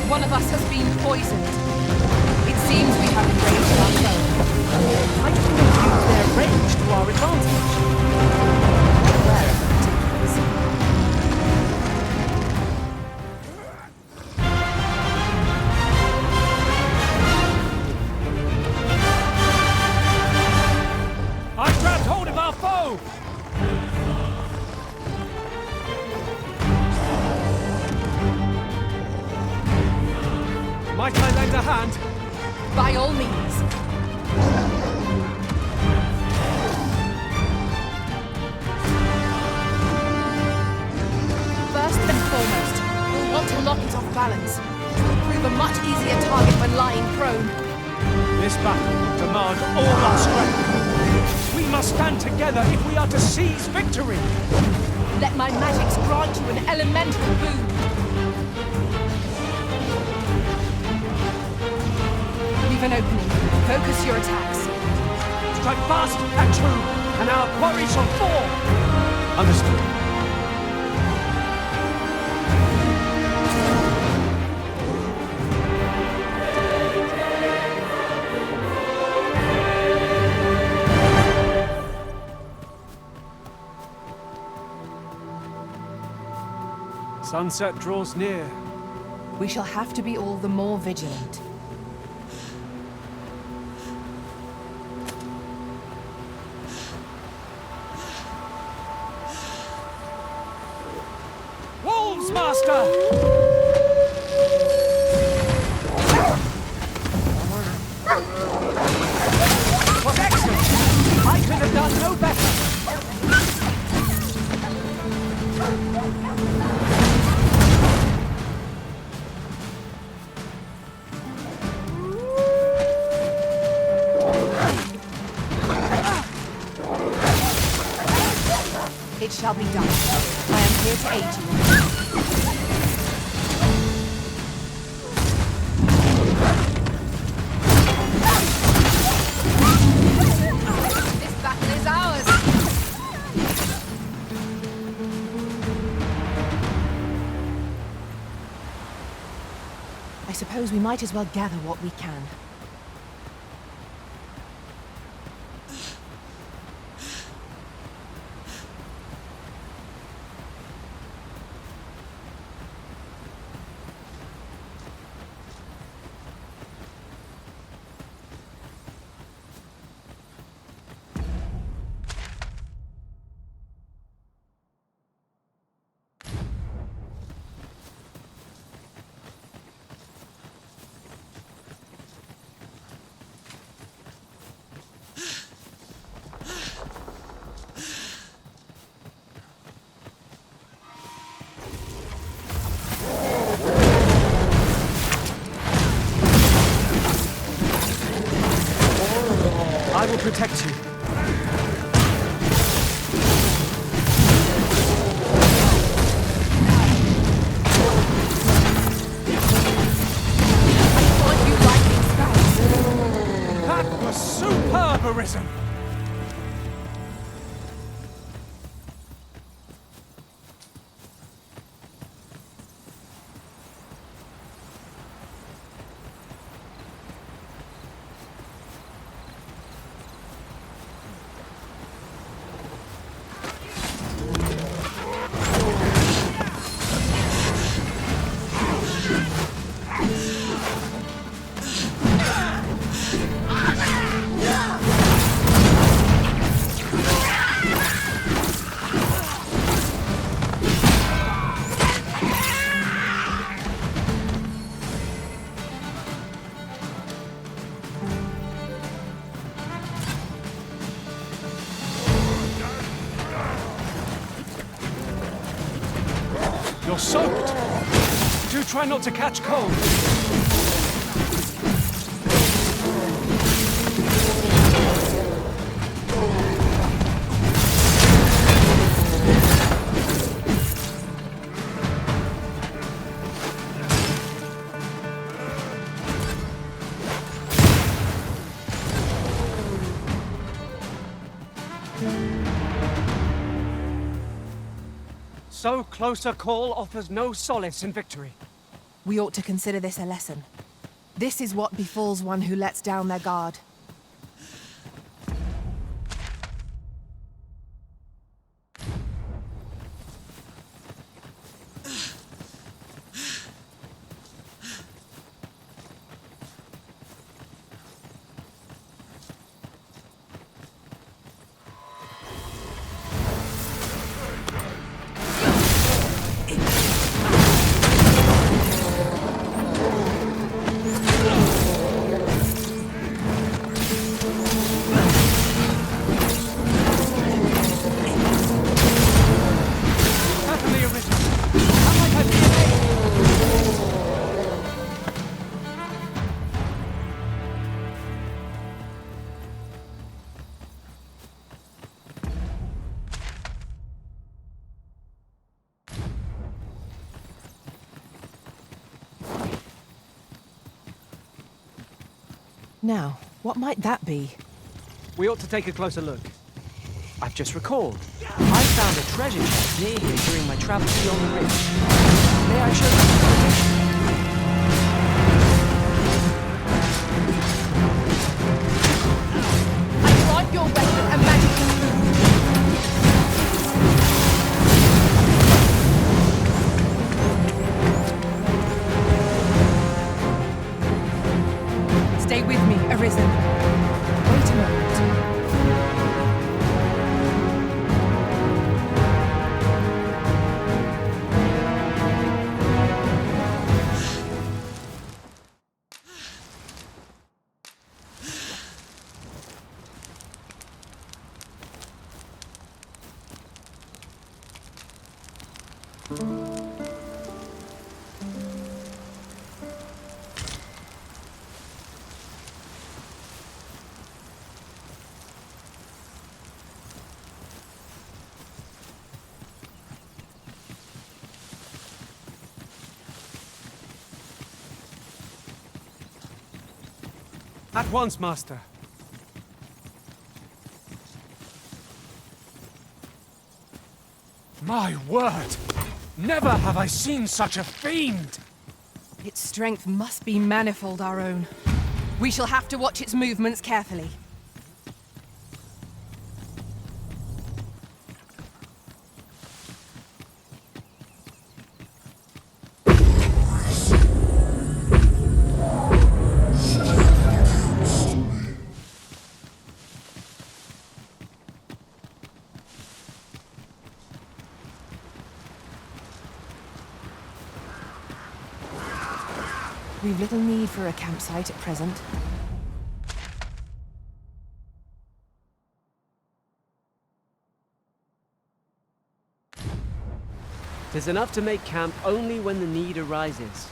One of us has been poisoned. It seems we have enraged our foe. I don't know if use their range to our advantage. Aware of the particulars. This battle will demand all our strength. We must stand together if we are to seize victory. Let my magics grant you an elemental boon. Leave an opening. Focus your attacks. Strike fast and true, and our quarry shall fall. Understood. Sunset draws near. We shall have to be all the more vigilant. Wolves, Master! Was excellent! I could have done no better! It shall be done. I am here to aid you. This battle is ours! I suppose we might as well gather what we can. I will protect you. I thought you lightning spells. That was superb, Arisen! You're soaked! Do try not to catch cold. So close a call offers no solace in victory. We ought to consider this a lesson. This is what befalls one who lets down their guard. Now, what might that be? We ought to take a closer look. I've just recalled. I found a treasure chest near here during my travels beyond the rift. May I show you? I want your weapon and magical food. Stay with me, Arisen. Wait a moment. At once, Master. My word! Never have I seen such a fiend! Its strength must be manifold our own. We shall have to watch its movements carefully. We've little need for a campsite at present. Tis enough to make camp only when the need arises.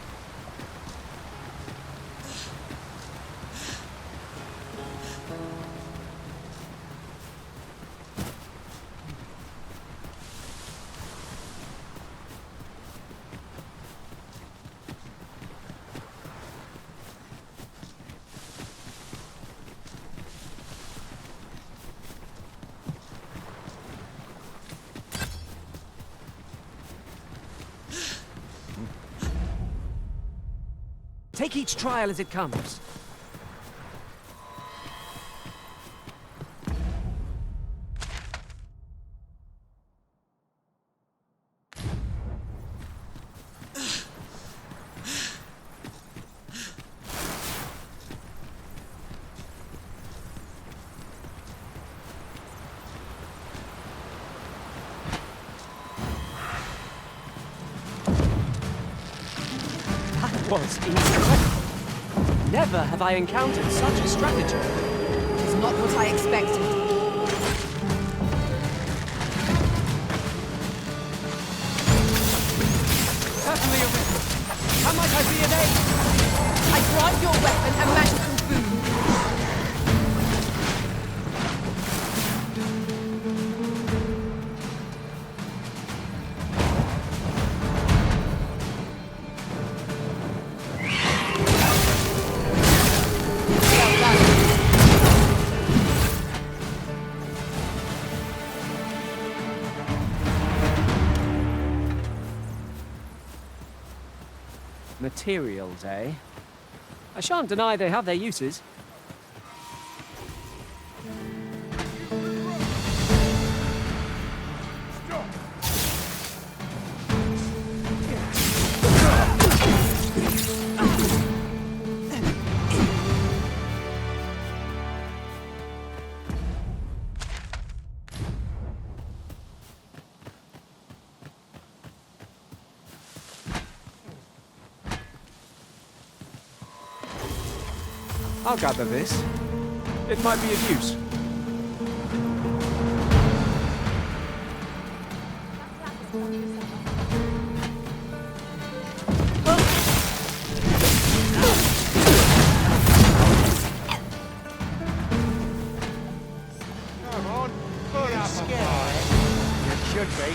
Take each trial as it comes. Was incredible. Never have I encountered such a stratagem. It's not what I expected. Certainly a risk. How might I be of aid? I grant your weapon and magical food. Materials, eh? I shan't deny they have their uses. I'll gather this. It might be of use. Come on, put up a fight. You should be.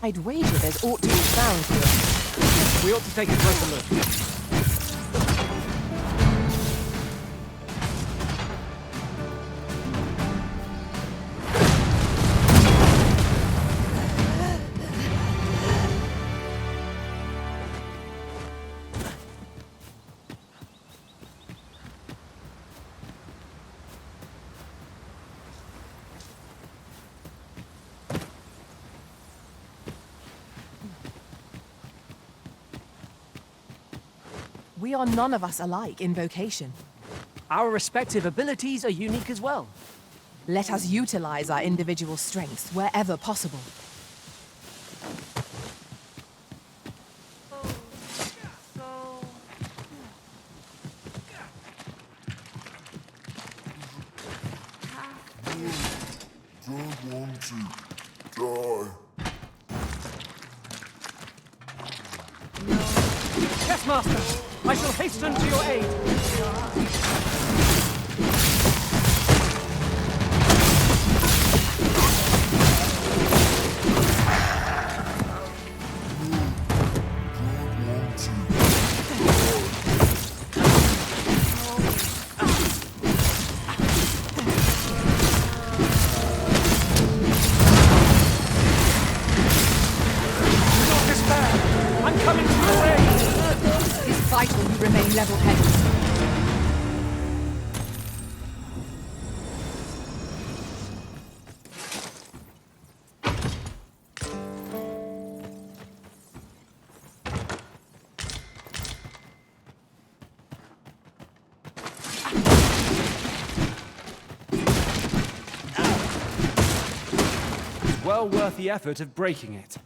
I'd wager there's ought to be found here. We ought to take a closer look. We are none of us alike in vocation. Our respective abilities are unique as well. Let us utilize our individual strengths wherever possible. Don't want to die. Yes, Master! I shall hasten to your aid! Not despair! I'm coming to your aid! It's vital you remain level-headed. Well worth the effort of breaking it.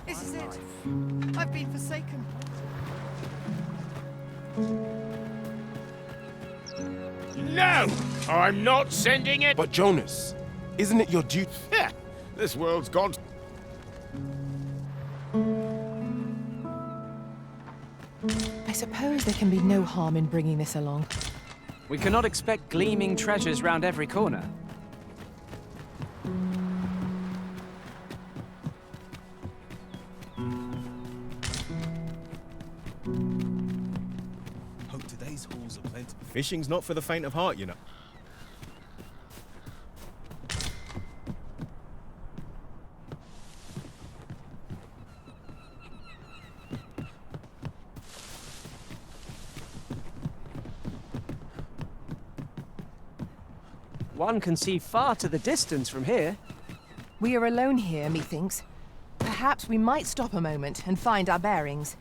This is it. I've been forsaken. No! I'm not sending it! But Jonas, isn't it your duty? This world's gone. I suppose there can be no harm in bringing this along. We cannot expect gleaming treasures round every corner. Hope today's hauls are plenty. Fishing's not for the faint of heart, you know. One can see far to the distance from here. We are alone here, methinks. Perhaps we might stop a moment and find our bearings.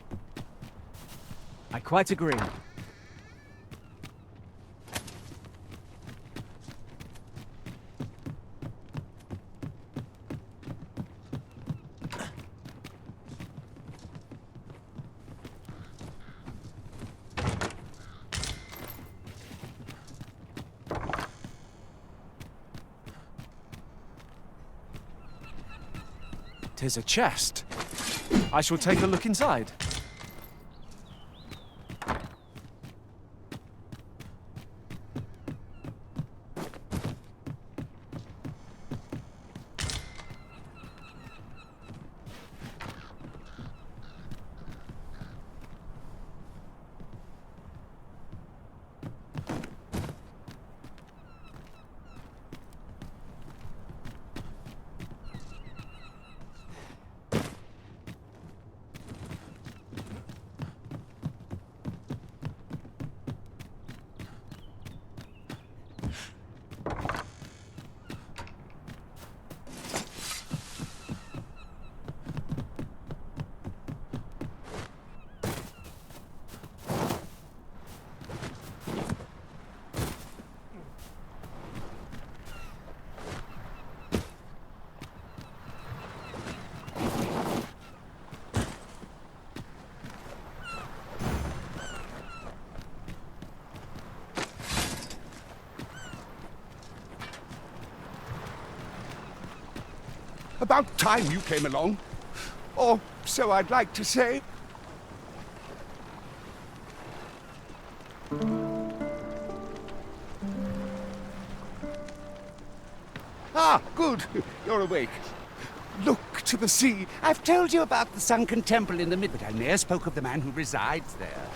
I quite agree. Tis a chest. I shall take a look inside. About time you came along. Or so I'd like to say. Ah, good. You're awake. Look to the sea. I've told you about the sunken temple in the mid, but I ne'er spoke of the man who resides there.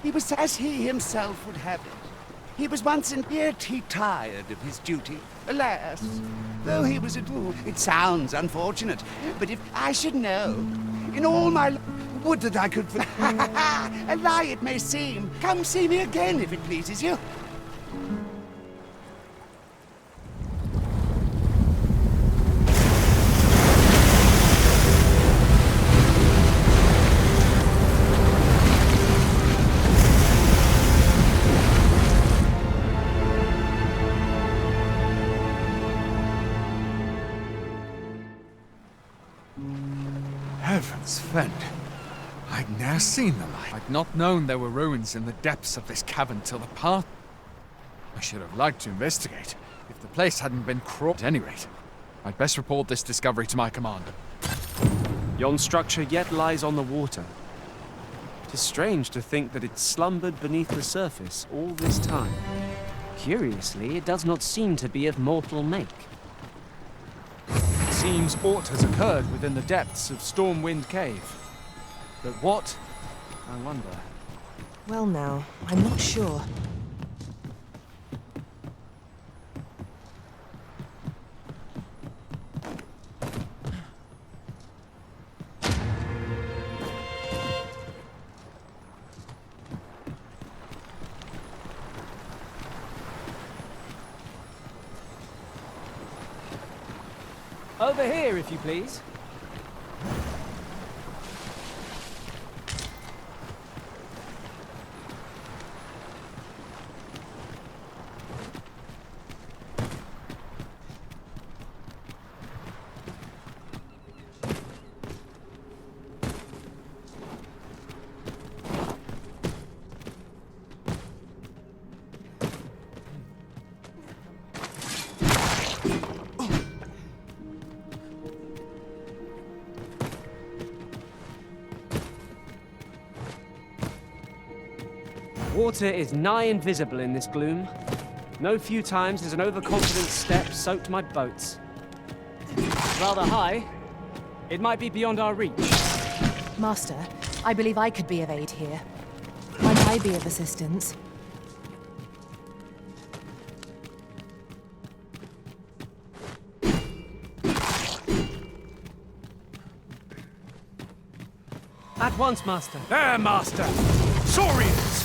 He was as he himself would have it. He was once in yet he tired of his duty. Alas, though he was a fool, it sounds unfortunate, but if I should know, in all my would that I could. A lie it may seem. Come see me again if it pleases you. Heavens fend. I'd ne'er seen the like. I'd not known there were ruins in the depths of this cavern till the path. I should have liked to investigate, if the place hadn't been crawled. At any rate, I'd best report this discovery to my commander. Yon structure yet lies on the water. 'Tis strange to think that it slumbered beneath the surface all this time. Curiously, it does not seem to be of mortal make. It seems aught has occurred within the depths of Stormwind Cave. But what? I wonder. Well now, I'm not sure. Over here, if you please. Water is nigh invisible in this gloom. No few times has an overconfident step soaked my boats. Rather high. It might be beyond our reach. Master, I believe I could be of aid here. Might I be of assistance? At once, Master. There, Master! Saurians!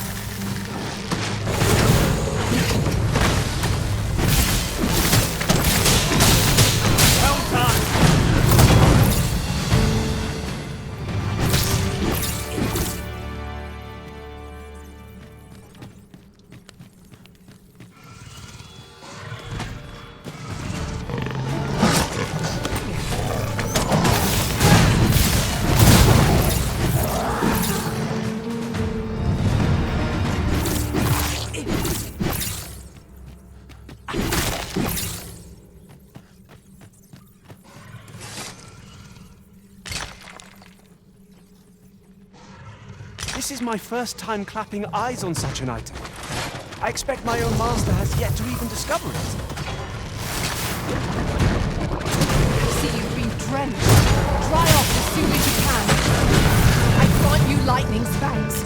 This is my first time clapping eyes on such an item. I expect my own master has yet to even discover it. I see you've been drenched. Dry off as soon as you can. I grant you lightning spanks.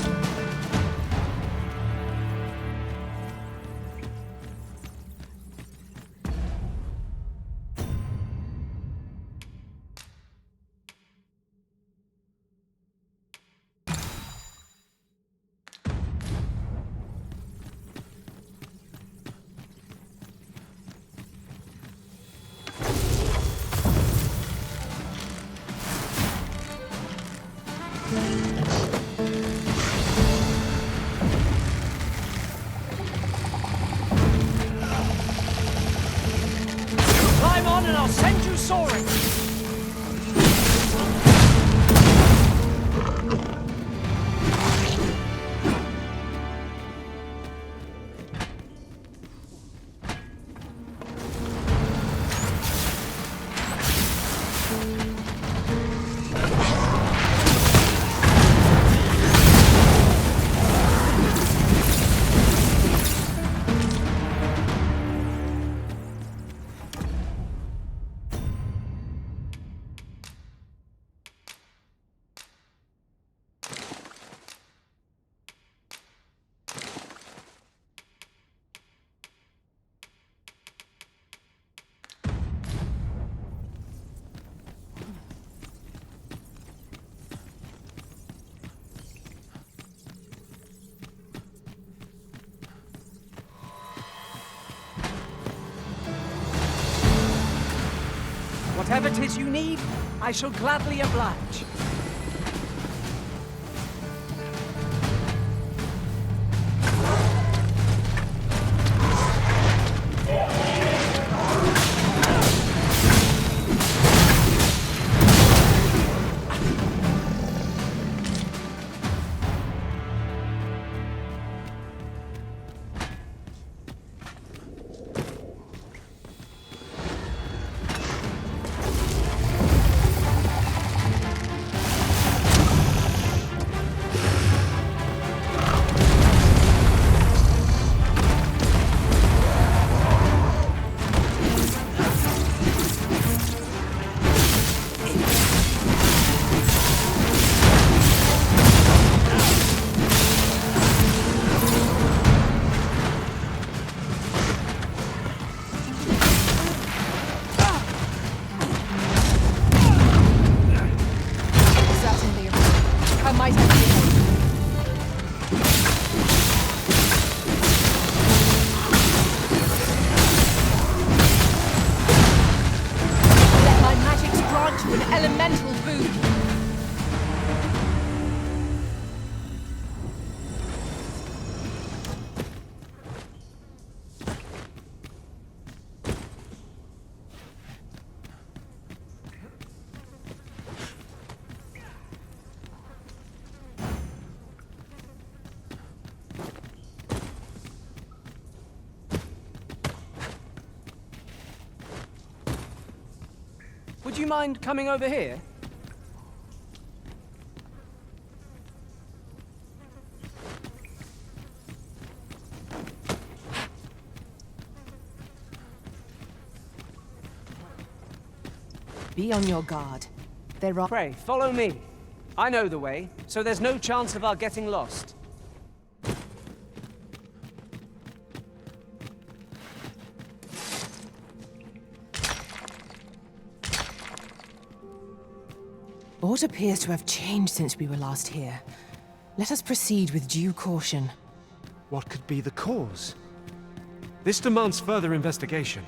Climb on and I'll send you soaring! Whatever 'tis you need, I shall gladly oblige. Would you mind coming over here? Be on your guard. There are... Pray, follow me. I know the way, so there's no chance of our getting lost. Aught appears to have changed since we were last here. Let us proceed with due caution. What could be the cause? This demands further investigation.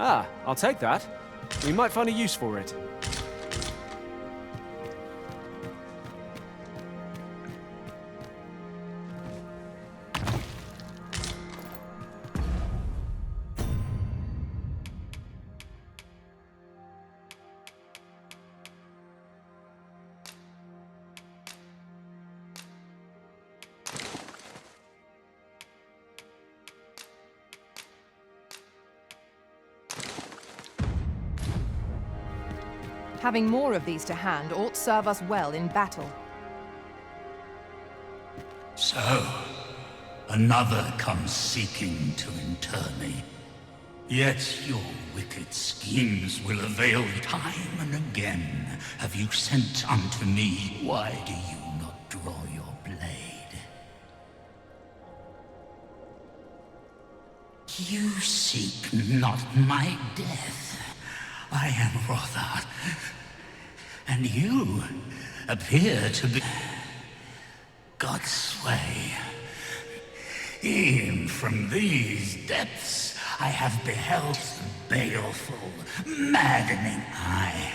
Ah, I'll take that. We might find a use for it. Having more of these to hand ought serve us well in battle. So, another comes seeking to inter me. Yet your wicked schemes will avail time and again. Have you sent unto me? Why do you not draw your blade? You seek not my death. I am Rothar, and you appear to be God's sway. E'en from these depths I have beheld the baleful, maddening eye.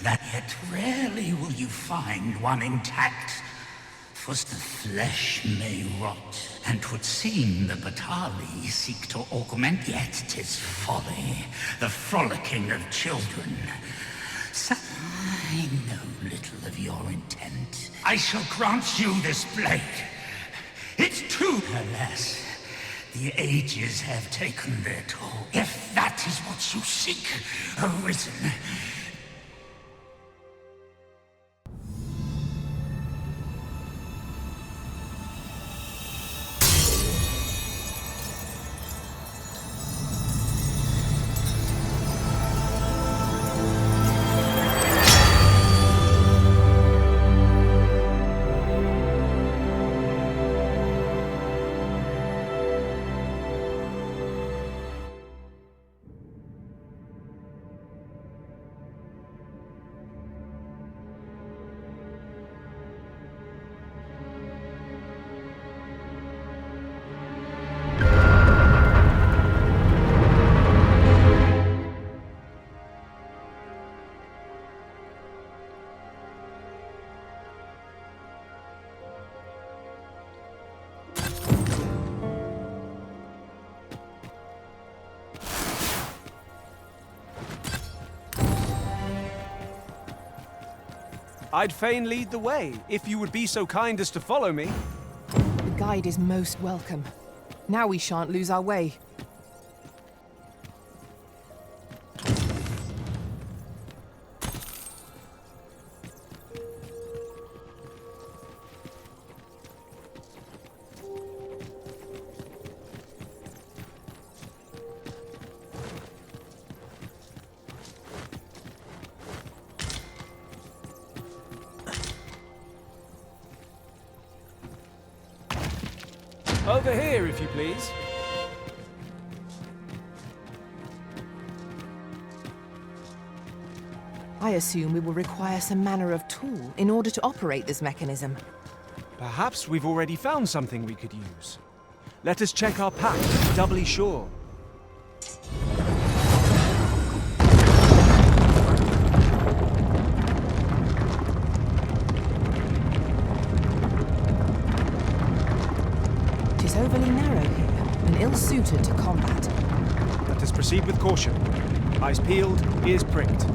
That yet rarely will you find one intact, for the flesh may rot, and 'twould seem the Batali seek to augment, yet 'tis folly, the frolicking of children. So I know little of your intent. I shall grant you this blade. It's too, alas, the ages have taken their toll. If that is what you seek, arisen, I'd fain lead the way, if you would be so kind as to follow me. The guide is most welcome. Now we shan't lose our way. Over here, if you please. I assume we will require some manner of tool in order to operate this mechanism. Perhaps we've already found something we could use. Let us check our pack to be doubly sure. It is overly narrow here, and ill-suited to combat. Let us proceed with caution. Eyes peeled, ears pricked.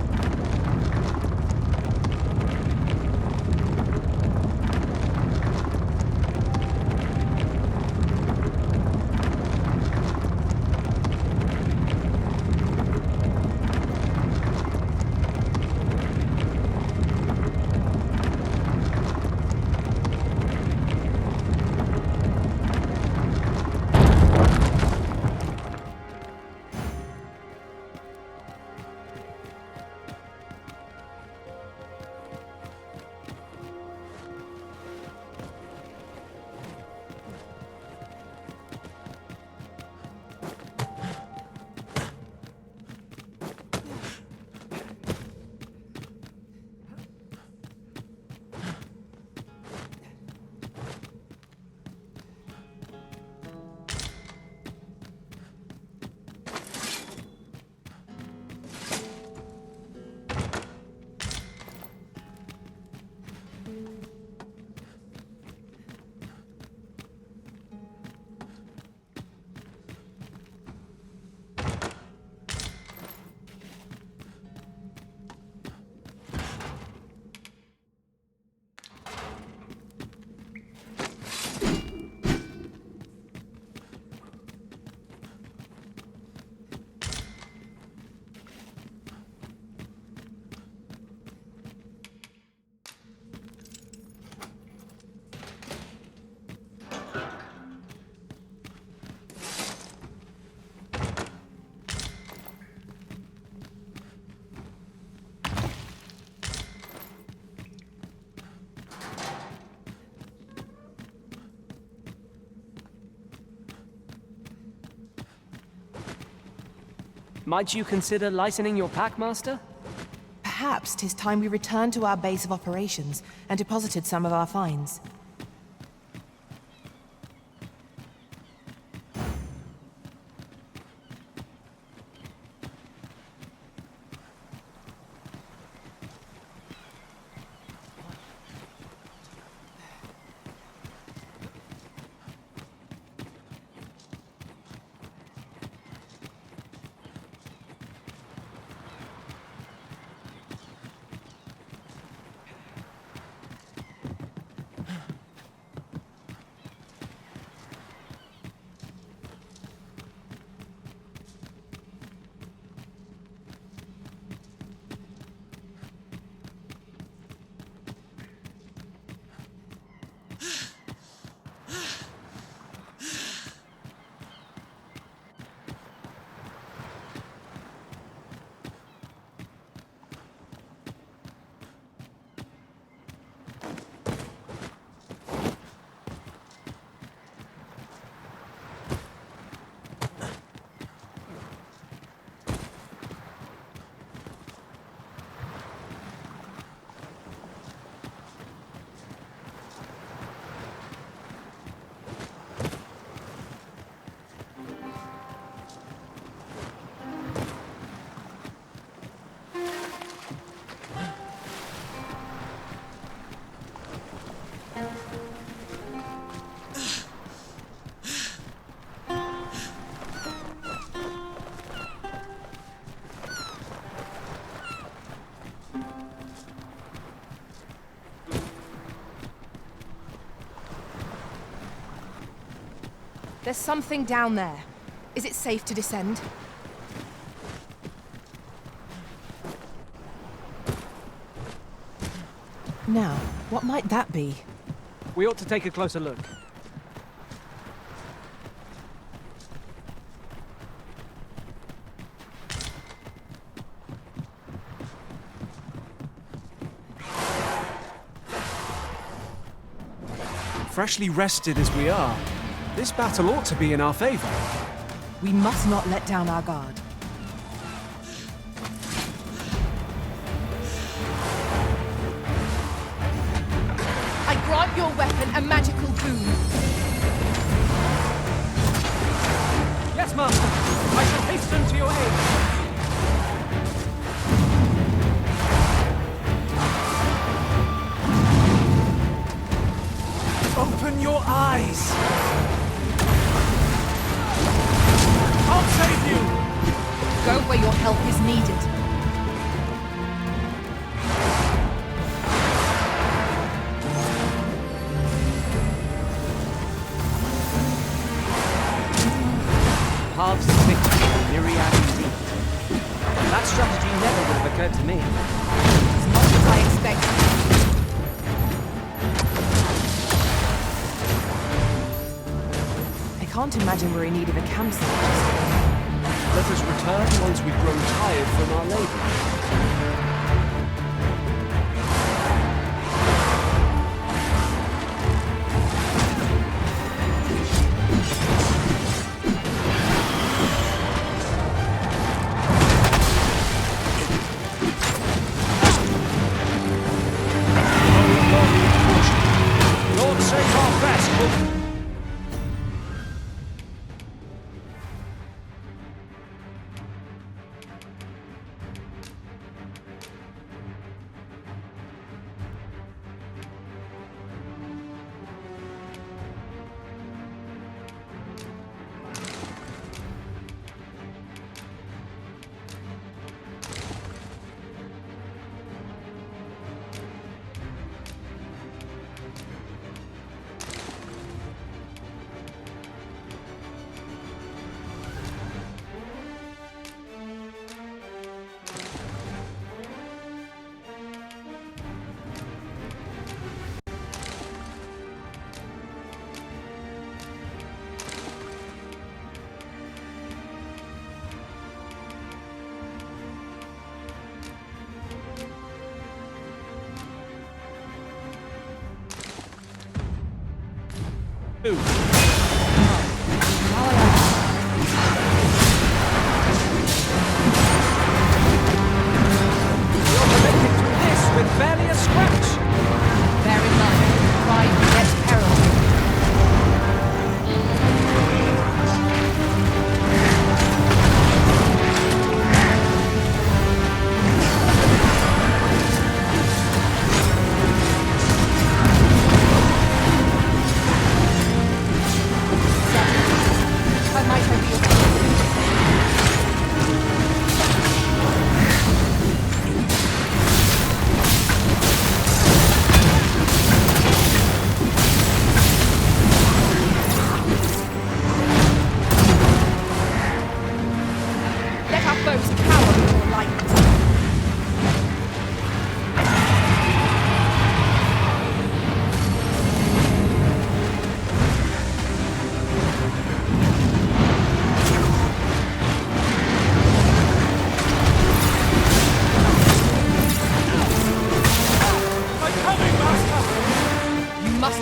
Might you consider lightening your pack, Master? Perhaps 'tis time we returned to our base of operations and deposited some of our finds. There's something down there. Is it safe to descend? Now, what might that be? We ought to take a closer look. Freshly rested as we are, this battle ought to be in our favor. We must not let down our guard. I grant your weapon a magical boon. Yes, Master. I shall hasten to your aid. Open your eyes! I'll save you! Go where your help is needed. Paths of victory, myriad indeed. That strategy never would have occurred to me. It's not what I expected. I can't imagine we're in need of a campsite. Let us return once we've grown tired from our labor. Lord, save our best!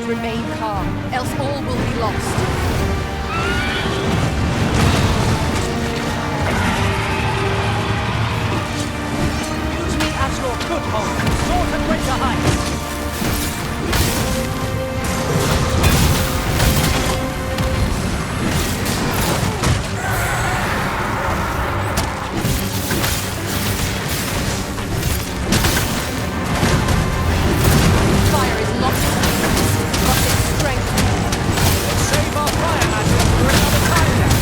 Remain calm, else all will be lost. Use me as your foothold to soar to greater heights. Fire is lost, but its strength. Save our fire magic for another time now.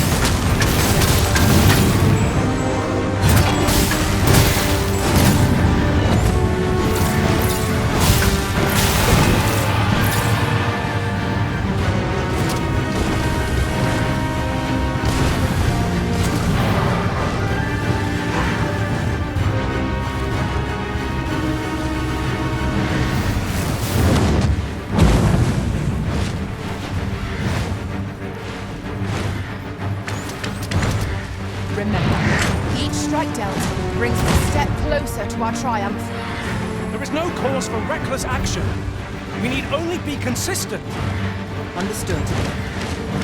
to our triumph. There is no cause for reckless action. We need only be consistent. Understood.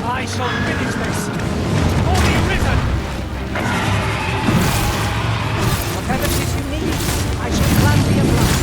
I shall finish this. For the Arisen! Whatever it is you need, I shall gladly oblige.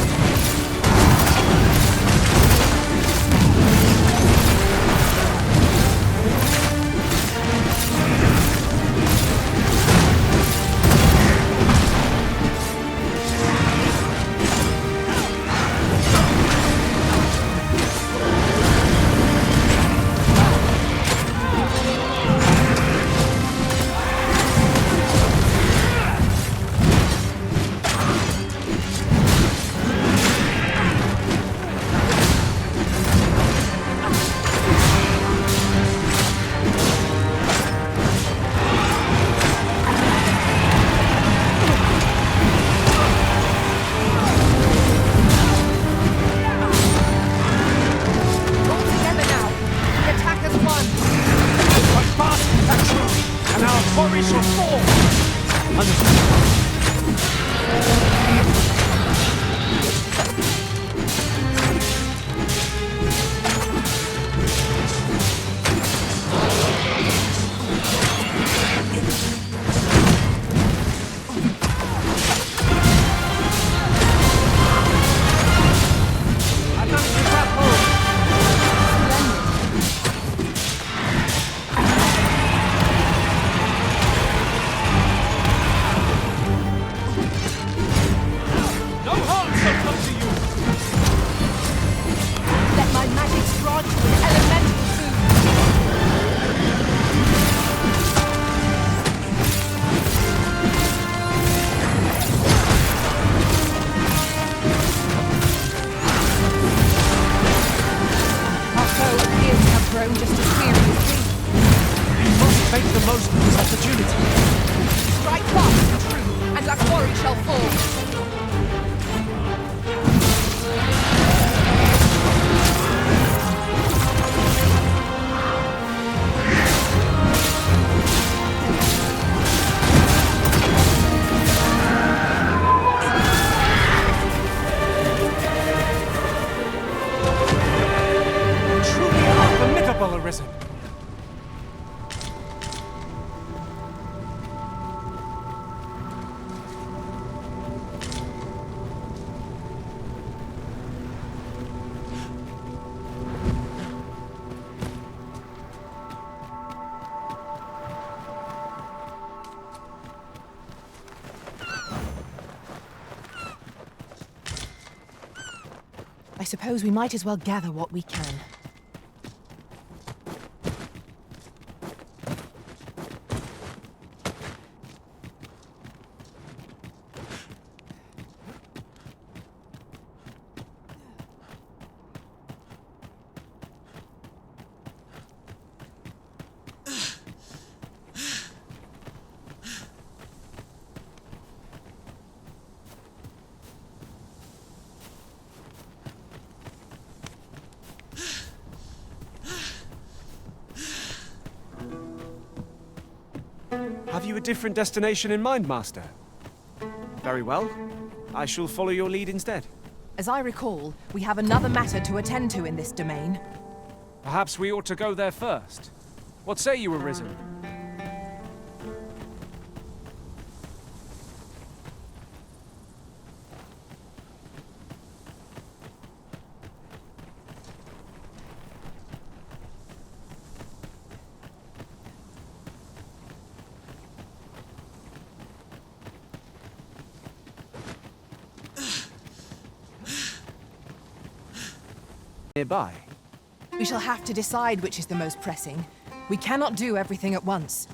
I suppose we might as well gather what we can. Have you a different destination in mind, Master? Very well. I shall follow your lead instead. As I recall, we have another matter to attend to in this domain. Perhaps we ought to go there first. What say you, Arisen? Nearby. We shall have to decide which is the most pressing. We cannot do everything at once.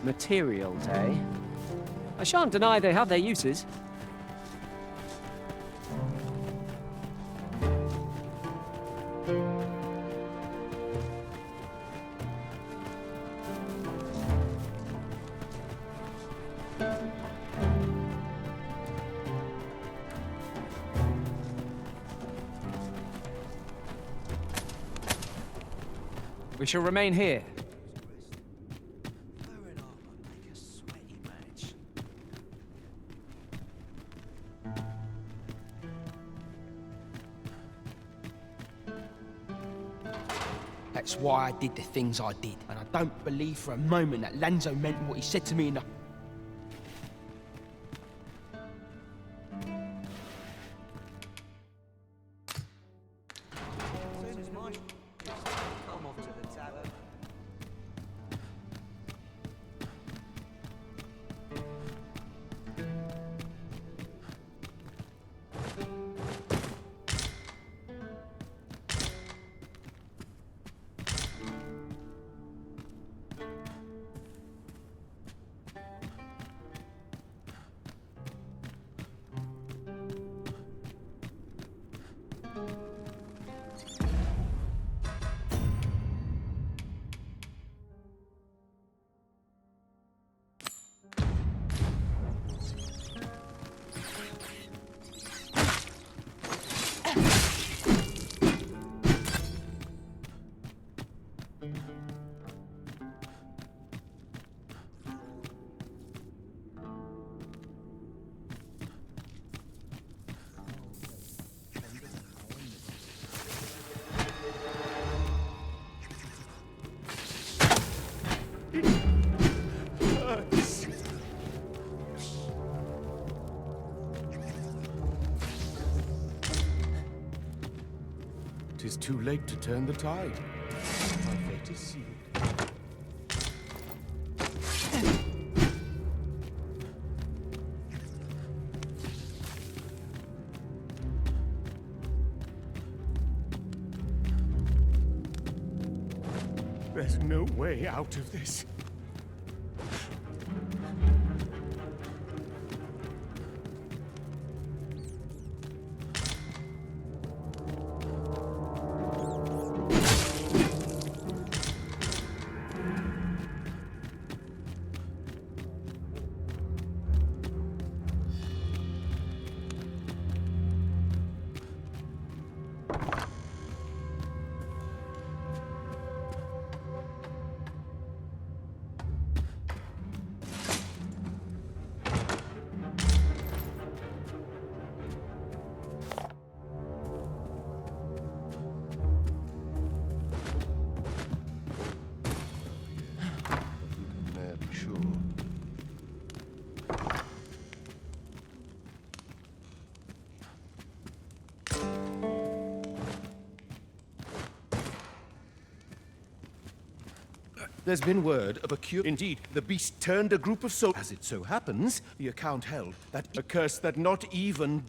Materials, eh? I shan't deny they have their uses. We shall remain here. That's why I did the things I did, and I don't believe for a moment that Lanzo meant what he said to me in the... Tis too late to turn the tide. My fate is sealed. There's no way out of this. There's been word of a cure. Indeed, the beast turned a group of soldiers. As it so happens, the account held that a curse that not even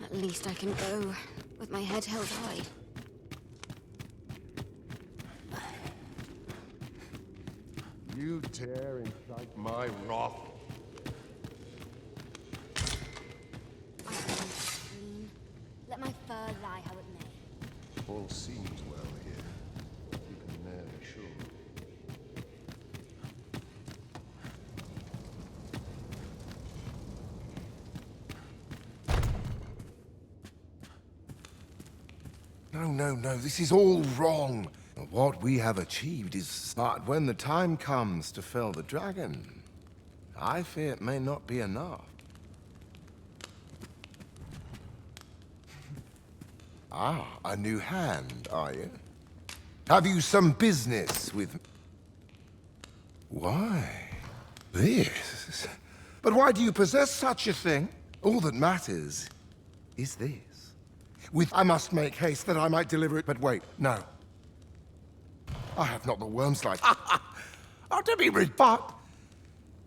At least I can go with my head held high. You dare incite my wrath? I am clean. Let my fur lie how it may. All seems well here. You can ne'er be sure. No, this is all wrong. What we have achieved is that when the time comes to fell the dragon, I fear it may not be enough. Ah, a new hand, are you? Have you some business with... Why? This? But why do you possess such a thing? All that matters is this. I must make haste that I might deliver it, but wait, no. I have not the worm's life. Oh, don't be rude, but...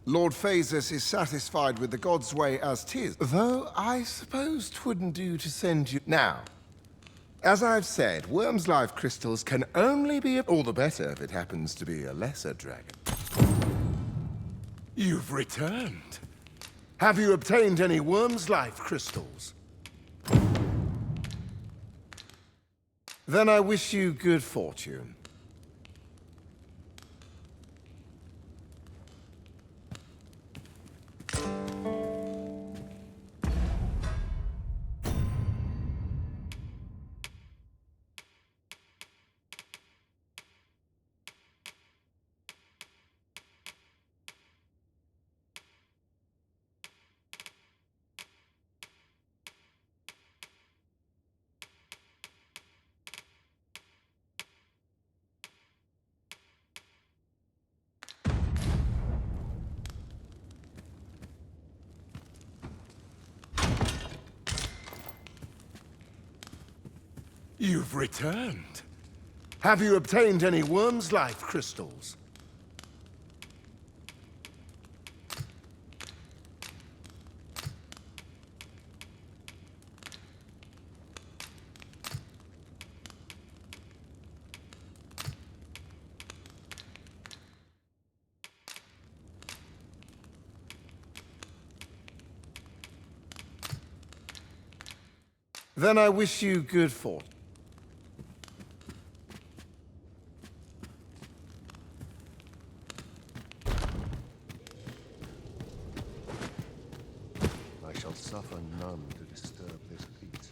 Lord Phasus is satisfied with the god's way as 'tis, though I suppose 'twouldn't do to send you... Now, as I've said, worm's life crystals can only be all the better if it happens to be a lesser dragon. You've returned. Have you obtained any worm's life crystals? Then I wish you good fortune. You've returned. Have you obtained any worm's life crystals? Then I wish you good fortune. I shall suffer none to disturb this peace.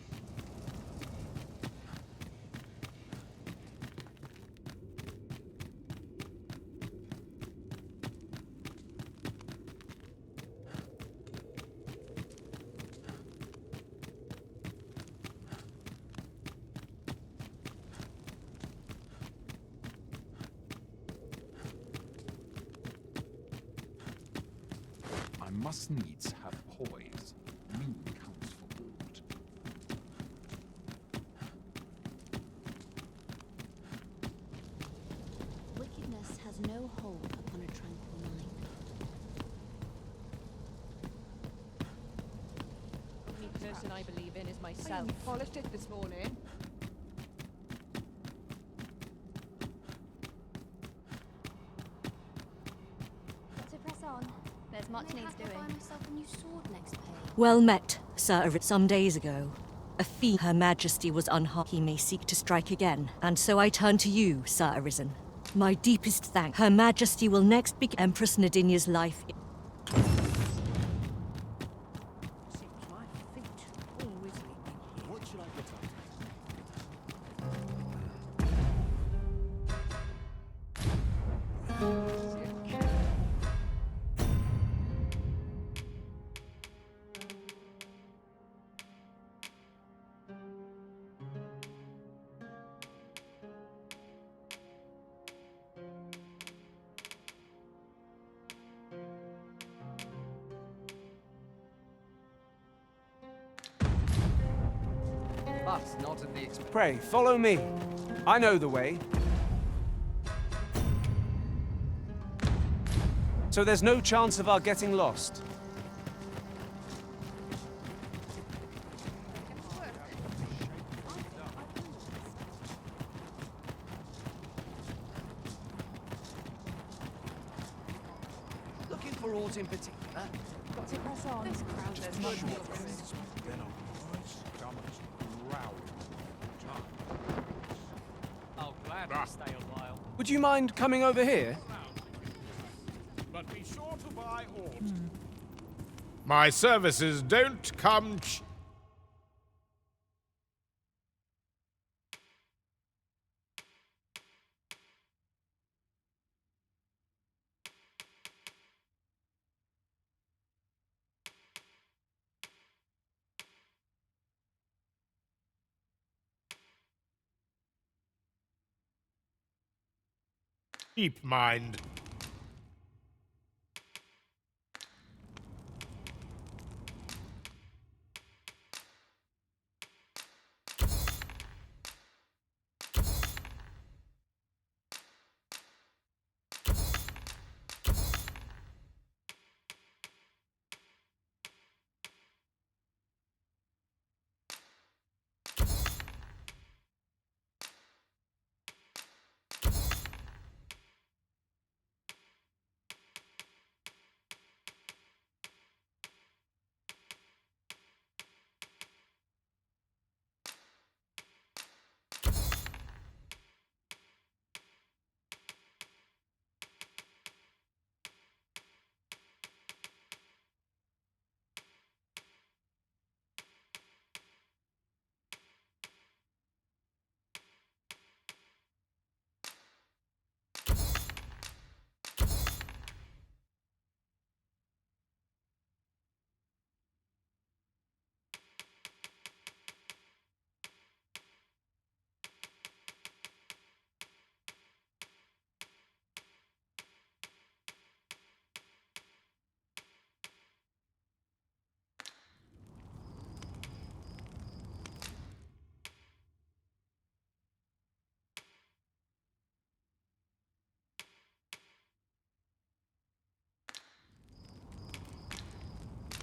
I must needs have poise. Mean comes forward. Wickedness has no hold upon a tranquil mind. The only person I believe in is I myself. only polished it this morning. To press on. There's much needs doing. Buy myself a new sword next page. Well met, Sir. Some days ago, a fee Her Majesty was unharmed. He may seek to strike again, and so I turn to you, Sir Arisen. My deepest thanks. Her Majesty will next begin Empress Nadinia's life. What should I get up? But not at the expense. Pray, follow me. I know the way. So there's no chance of our getting lost. overalls in particular. Got to press on. This crowd, there's not Then a voice comes growling. I'll gladly stay a while. Would you mind coming over here? But be sure to buy aught. My services don't come cheap, mind.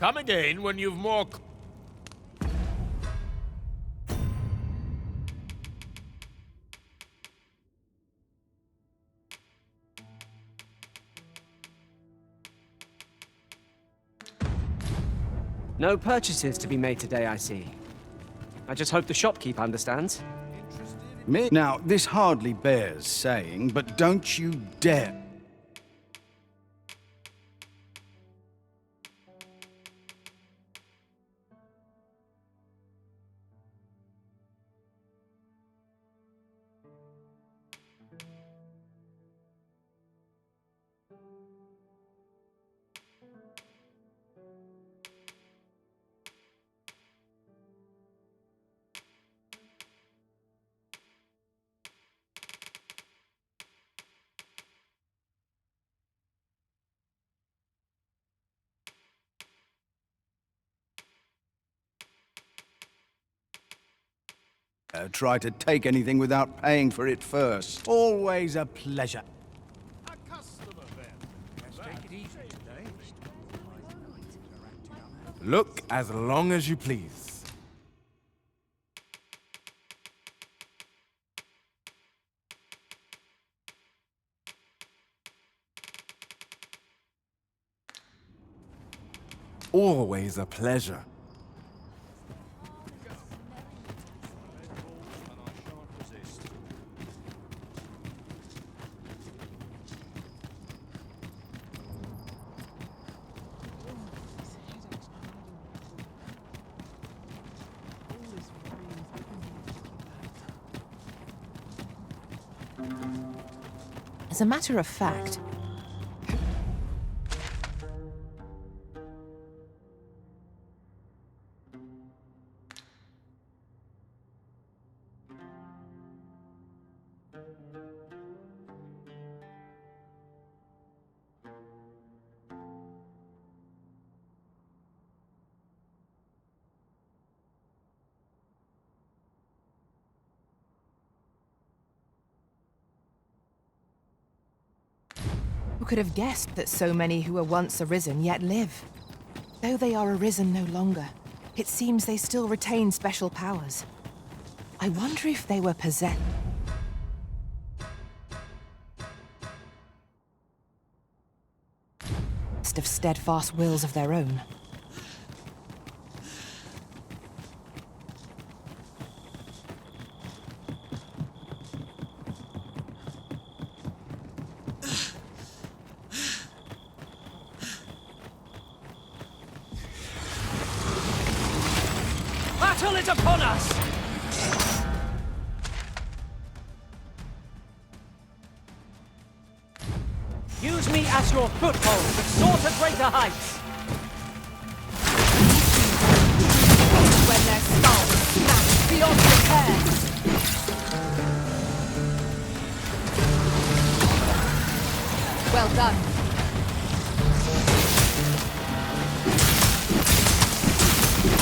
Come again when you've more... No purchases to be made today, I see. I just hope the shopkeep understands. Now, this hardly bears saying, but don't you dare... try to take anything without paying for it first. Always a pleasure. A customer, then. Let's take it easy today. Look as long as you please. Always a pleasure. As a matter of fact, who could have guessed that so many who were once arisen yet live? Though they are arisen no longer, it seems they still retain special powers. I wonder if they were possessed. must have steadfast wills of their own. Battle is upon us! Use me as your foothold to soar to greater heights! When their skulls smash beyond repair! Well done.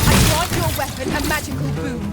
I grant your weapon a magical boon.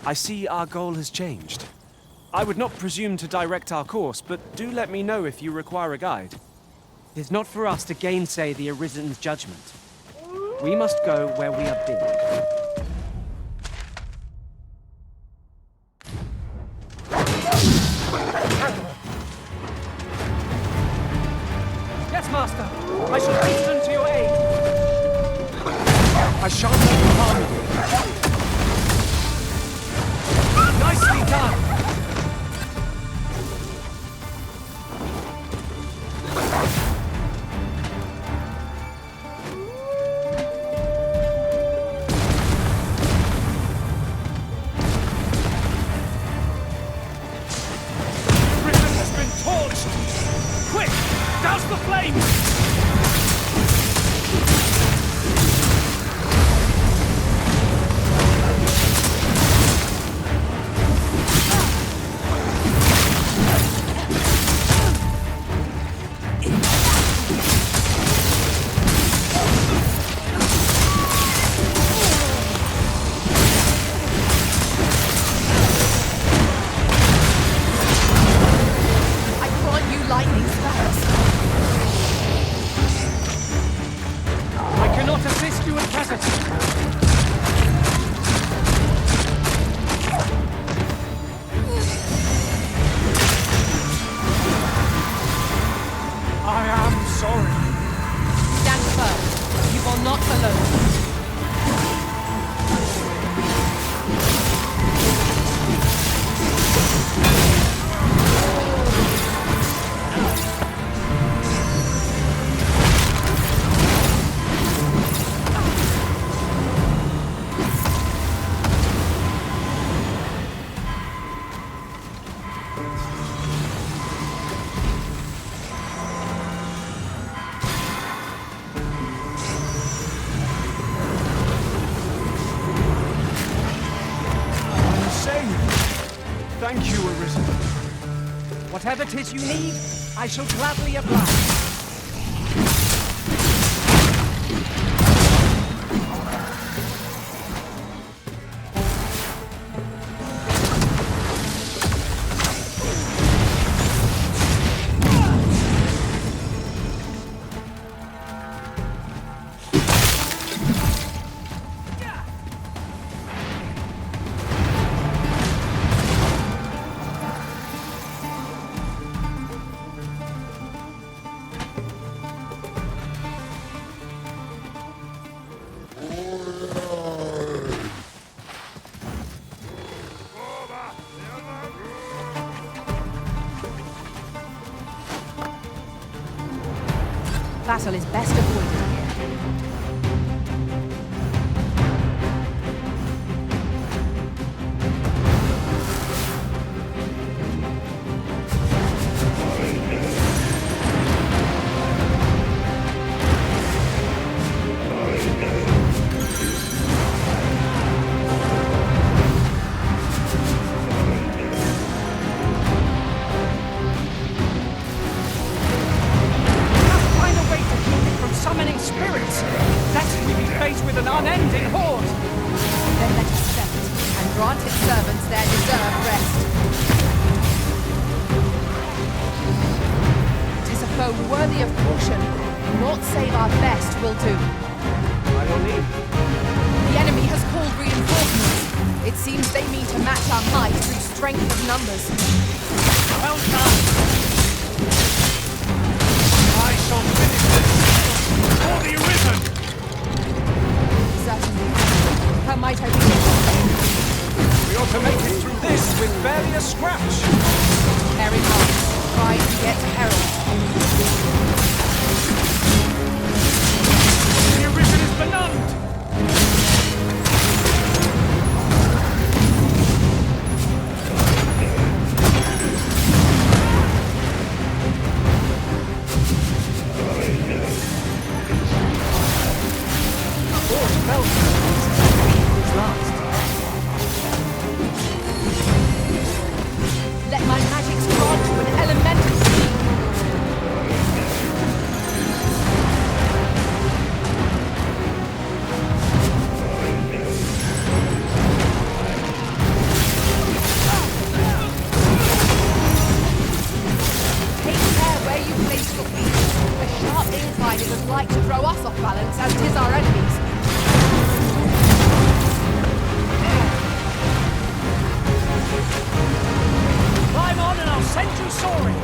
I see our goal has changed. I would not presume to direct our course, but do let me know if you require a guide. It is not for us to gainsay the Arisen's judgment. We must go where we are bidden. Yes, Master! I shall hasten to your aid! I shan't let you harm you. Nicely done! Britain has been torched! Quick! Douse the flames! Thank you, Arisen. Whatever 'tis you need, I shall gladly oblige. battle is best avoided here. Worthy of caution, naught save our best will do. By your leave. The enemy has called reinforcements. It seems they mean to match our might through strength of numbers. Well done! I shall finish this for the Arisen! Certainly. How might I begin? We ought to make it through this with barely a scratch. Carry on. Try to get to Herald. The Arisen is benumbed! Let my magics grant you an elemental speed. Take care where you place your feet. A sharp incline is as like to throw us off balance as 'tis our enemies. Climb on and I'll send you soaring!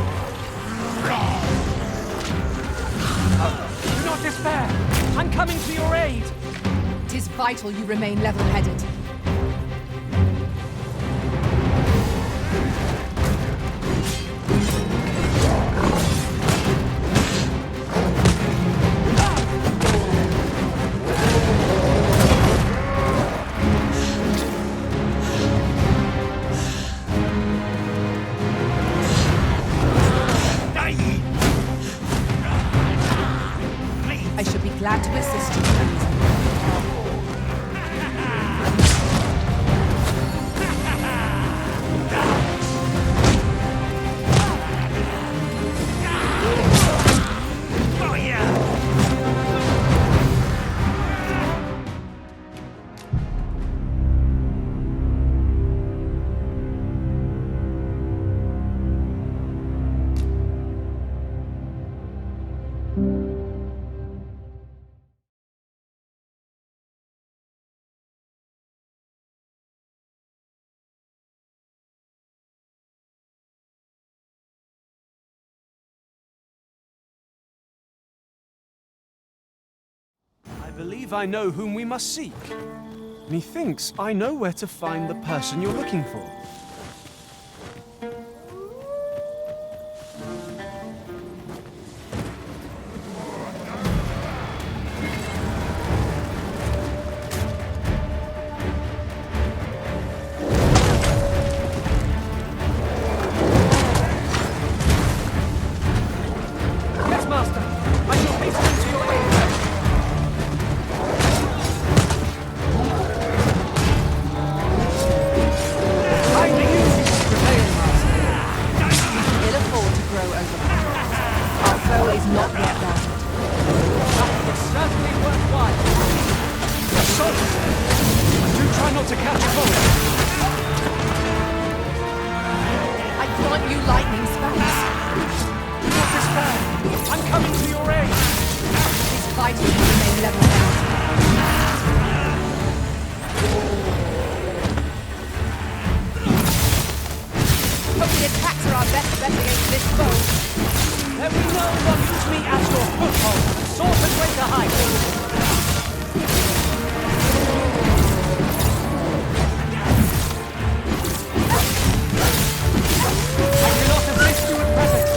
Do not despair! I'm coming to your aid! 'Tis vital you remain level-headed. I should be glad to assist you. I believe I know whom we must seek. Methinks I know where to find the person you're looking for. Yes, Master! I shall hasten to your aid! Kindly use this to prevail, Master. Ill afford to grow overconfident. Our foe is not yet routed. It's certainly worthwhile. Assault! But do try not to catch cold. I grant you lightning spells. Do not despair. I'm coming to your aid. It's vital you remain level-headed. Hope the attacks are our best bet against this foe. Let me know what use me as your foothold and soar to greater heights. I cannot assist you at present.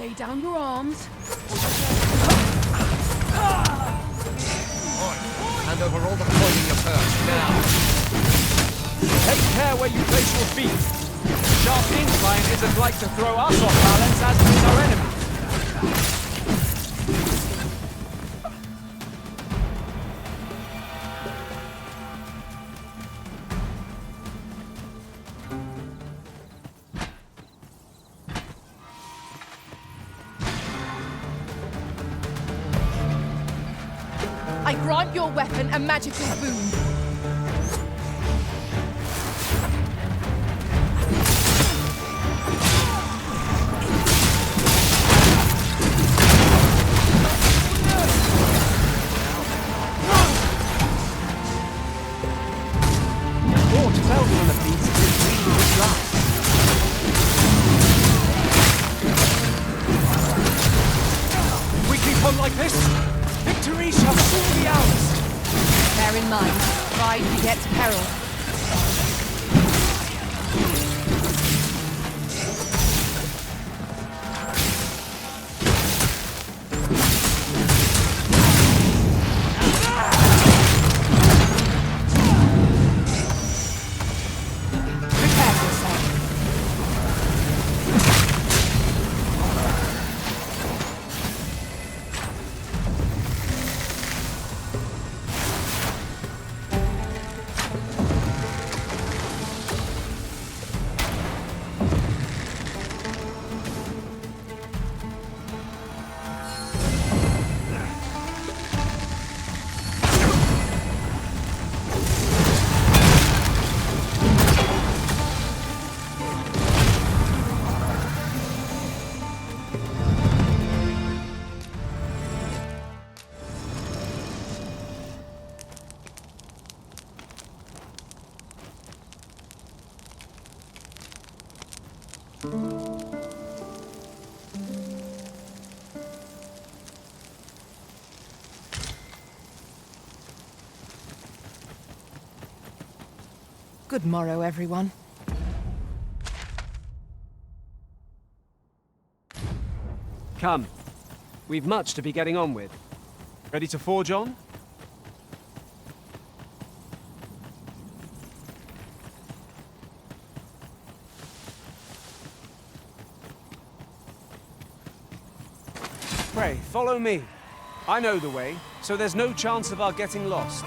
Lay down your arms. Hand over all the coin in your purse, now. Take care where you place your feet. The sharp incline isn't like to throw us off balance as it is our enemy. I grant your weapon a magical boon. Fort fell from the beast as it breathed its last. If we keep on like this, victory shall soon be ours. Bear in mind, pride begets peril. Prepare yourself. Good morrow, everyone. Come. We've much to be getting on with. Ready to forge on? Pray, follow me. I know the way, so there's no chance of our getting lost.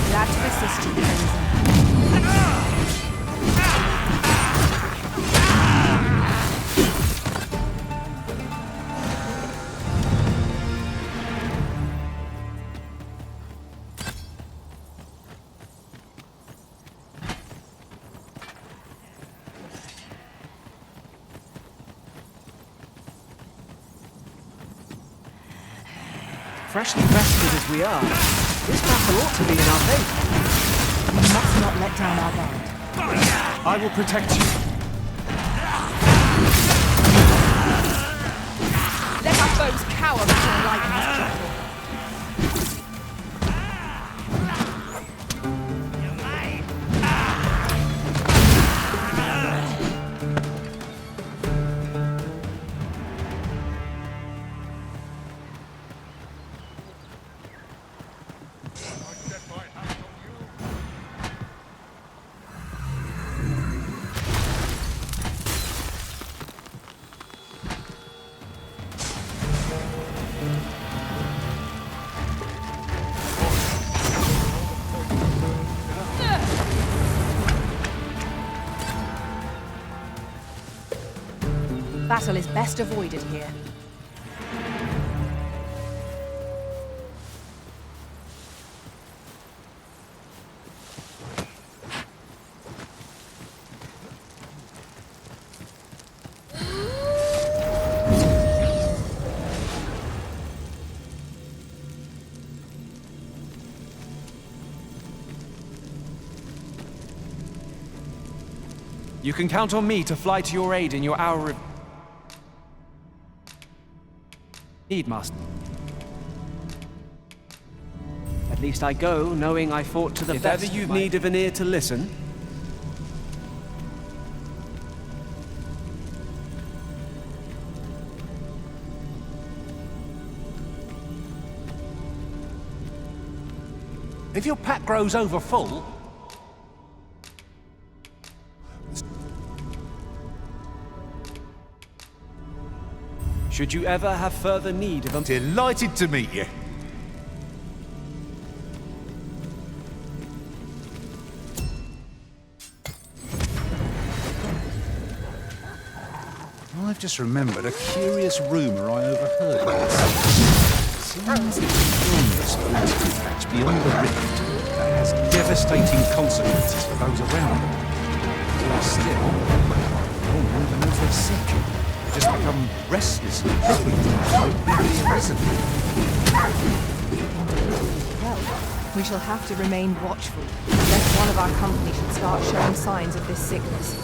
Glad to assist you, Crimson. Freshly rested as we are, this battle ought to be in our favor. We must not let down our guard. I will protect you. Let our foes cower before lightning's trouble. Battle is best avoided here. You can count on me to fly to your aid in your hour of need, Master. At least I go knowing I fought to the best. If ever you've need of an ear to listen, If your pack grows over full, should you ever have further need of a... Delighted to meet you. I've just remembered a curious rumor I overheard once. Seems that an illness brings contacts beyond the rift that has devastating consequences for those around them. Or still, no one even knows they're sick. They just become restless and happy arisen. Well, we shall have to remain watchful, lest one of our company should start showing signs of this sickness.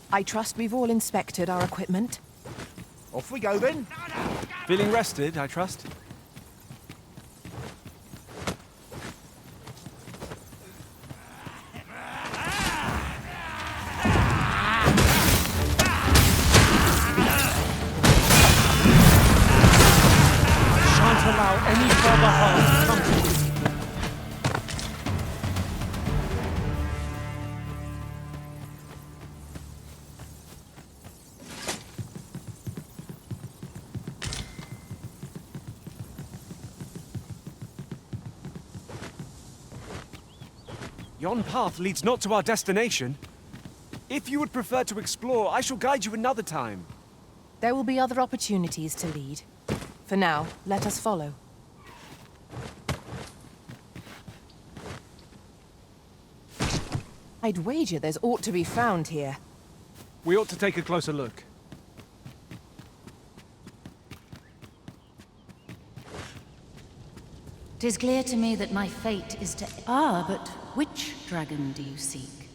I trust we've all inspected our equipment. Off we go then. Feeling rested, I trust? Shan't allow any further harm to come to you. Yon path leads not to our destination. If you would prefer to explore, I shall guide you another time. There will be other opportunities to lead. For now, let us follow. I'd wager there's aught to be found here. We ought to take a closer look. Tis clear to me that my fate is to... Ah, but which dragon do you seek?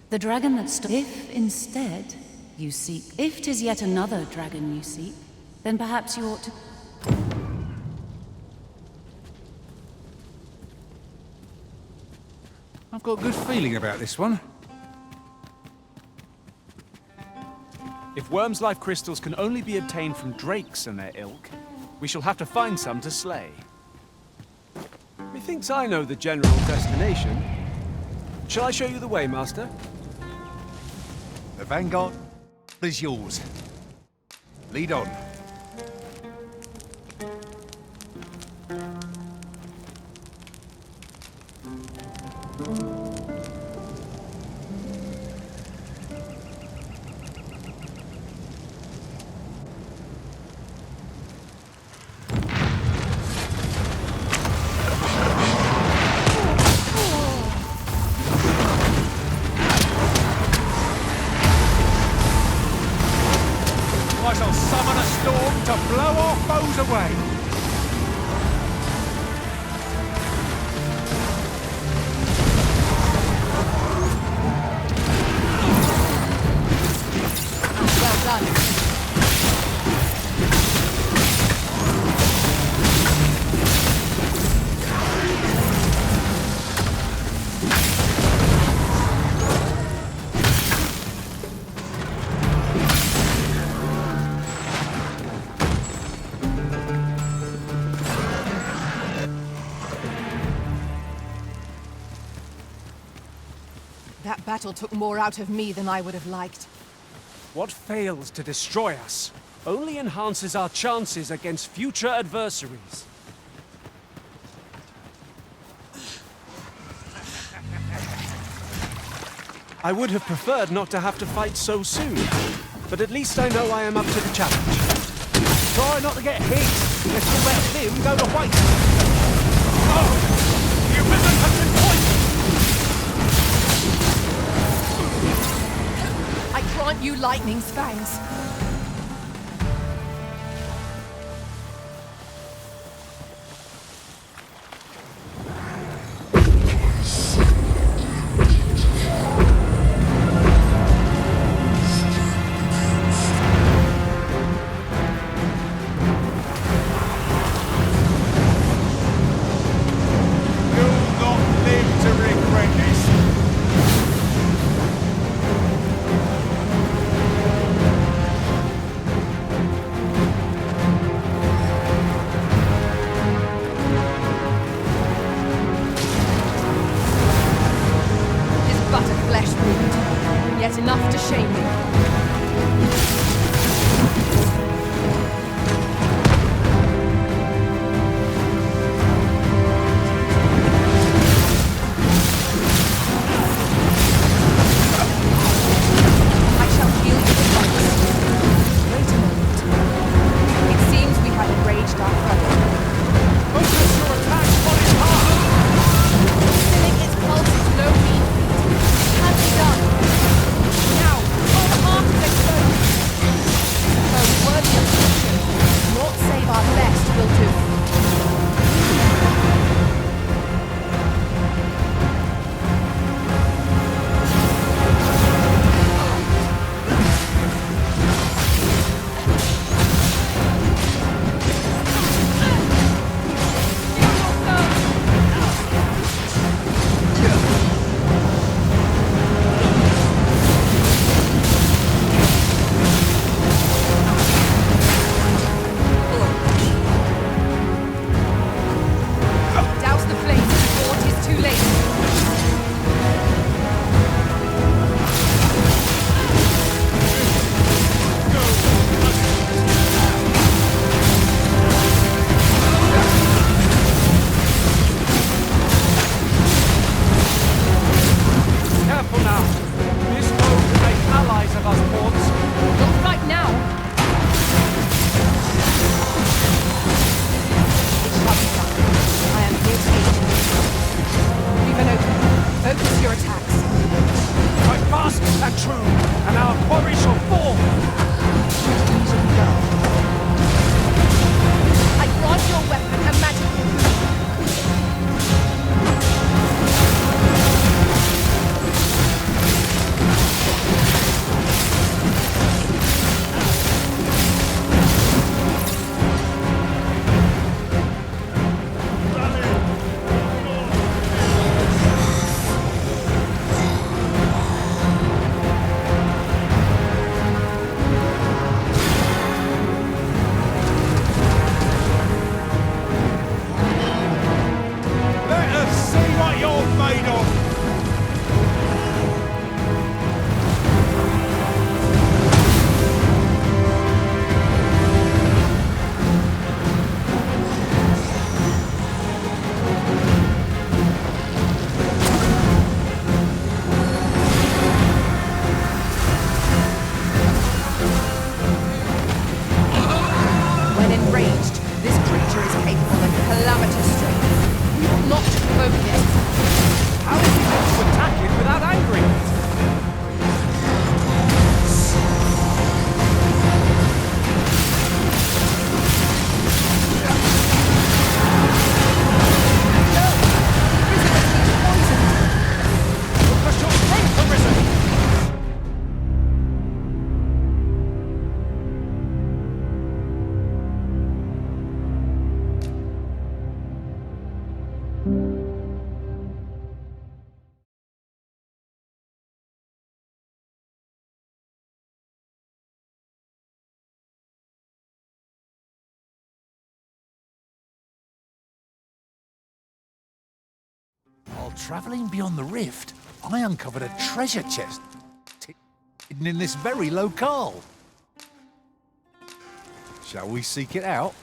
The dragon that If, instead, you seek... If 'tis yet another dragon you seek, then perhaps you ought to... I've got a good feeling about this one. If worm's life crystals can only be obtained from drakes and their ilk, we shall have to find some to slay. Methinks I know the general destination. Shall I show you the way, Master? The vanguard is yours. Lead on. I shall summon a storm to blow our foes away. Well done. That battle took more out of me than I would have liked. What fails to destroy us only enhances our chances against future adversaries. I would have preferred not to have to fight so soon, but at least I know I am up to the challenge. Try not to get hit. Let's all let him go to white. Oh! You wizard has been poisoned! I grant you lightning's fangs. Yet enough to shame me. I shall heal you with once. Wait a moment. It seems we have enraged our foe. Focus your attacks on his heart! Stilling its pulse is no mean feat. It can be done. Now, our heart is exposed. Though worthy of caution, naught save our best will do. Douse the flames before it is too late. Careful now. This foe can make allies of us, Ports. Not right now. It shall be done. I am here to aid you. Leave an open. Focus your attacks. Fight fast and true, and our quarry shall fall. Easily done. I grant your weapon a magical boon. Let us see what you're made of! When enraged, this creature is capable of calamitous strength. We will not provoke it. How is he meant to attack it without angering it? Focus your strength, Arisen! While travelling beyond the rift, I uncovered a treasure chest. hidden in this very locale. Shall we seek it out?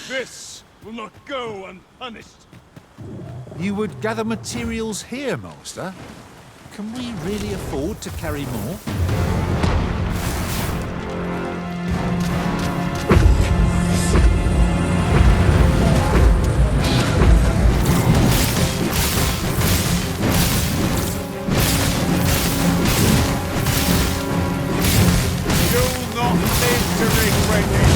This will not go unpunished. You would gather materials here, Master? Can we really afford to carry more? You'll not live to regret it.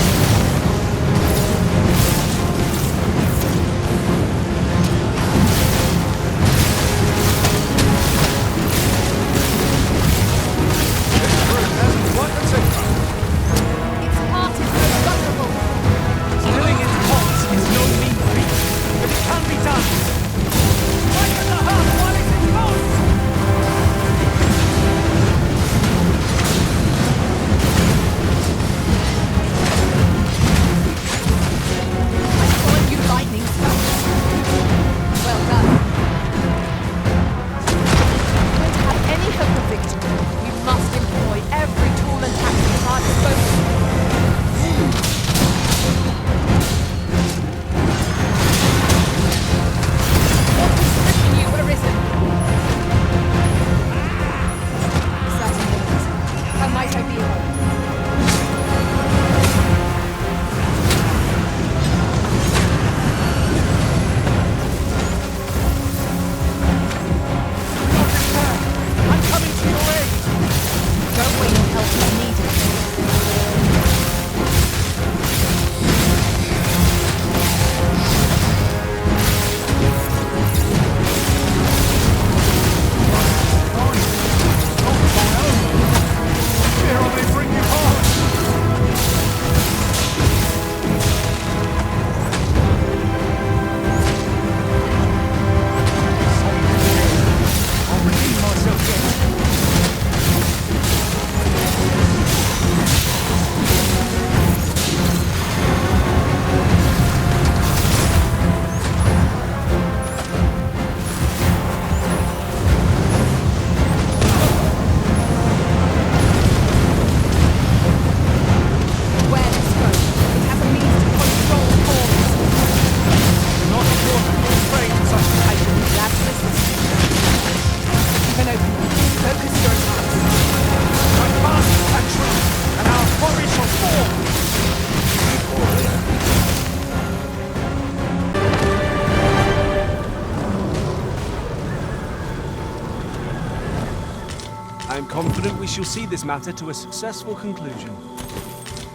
I am confident we shall see this matter to a successful conclusion.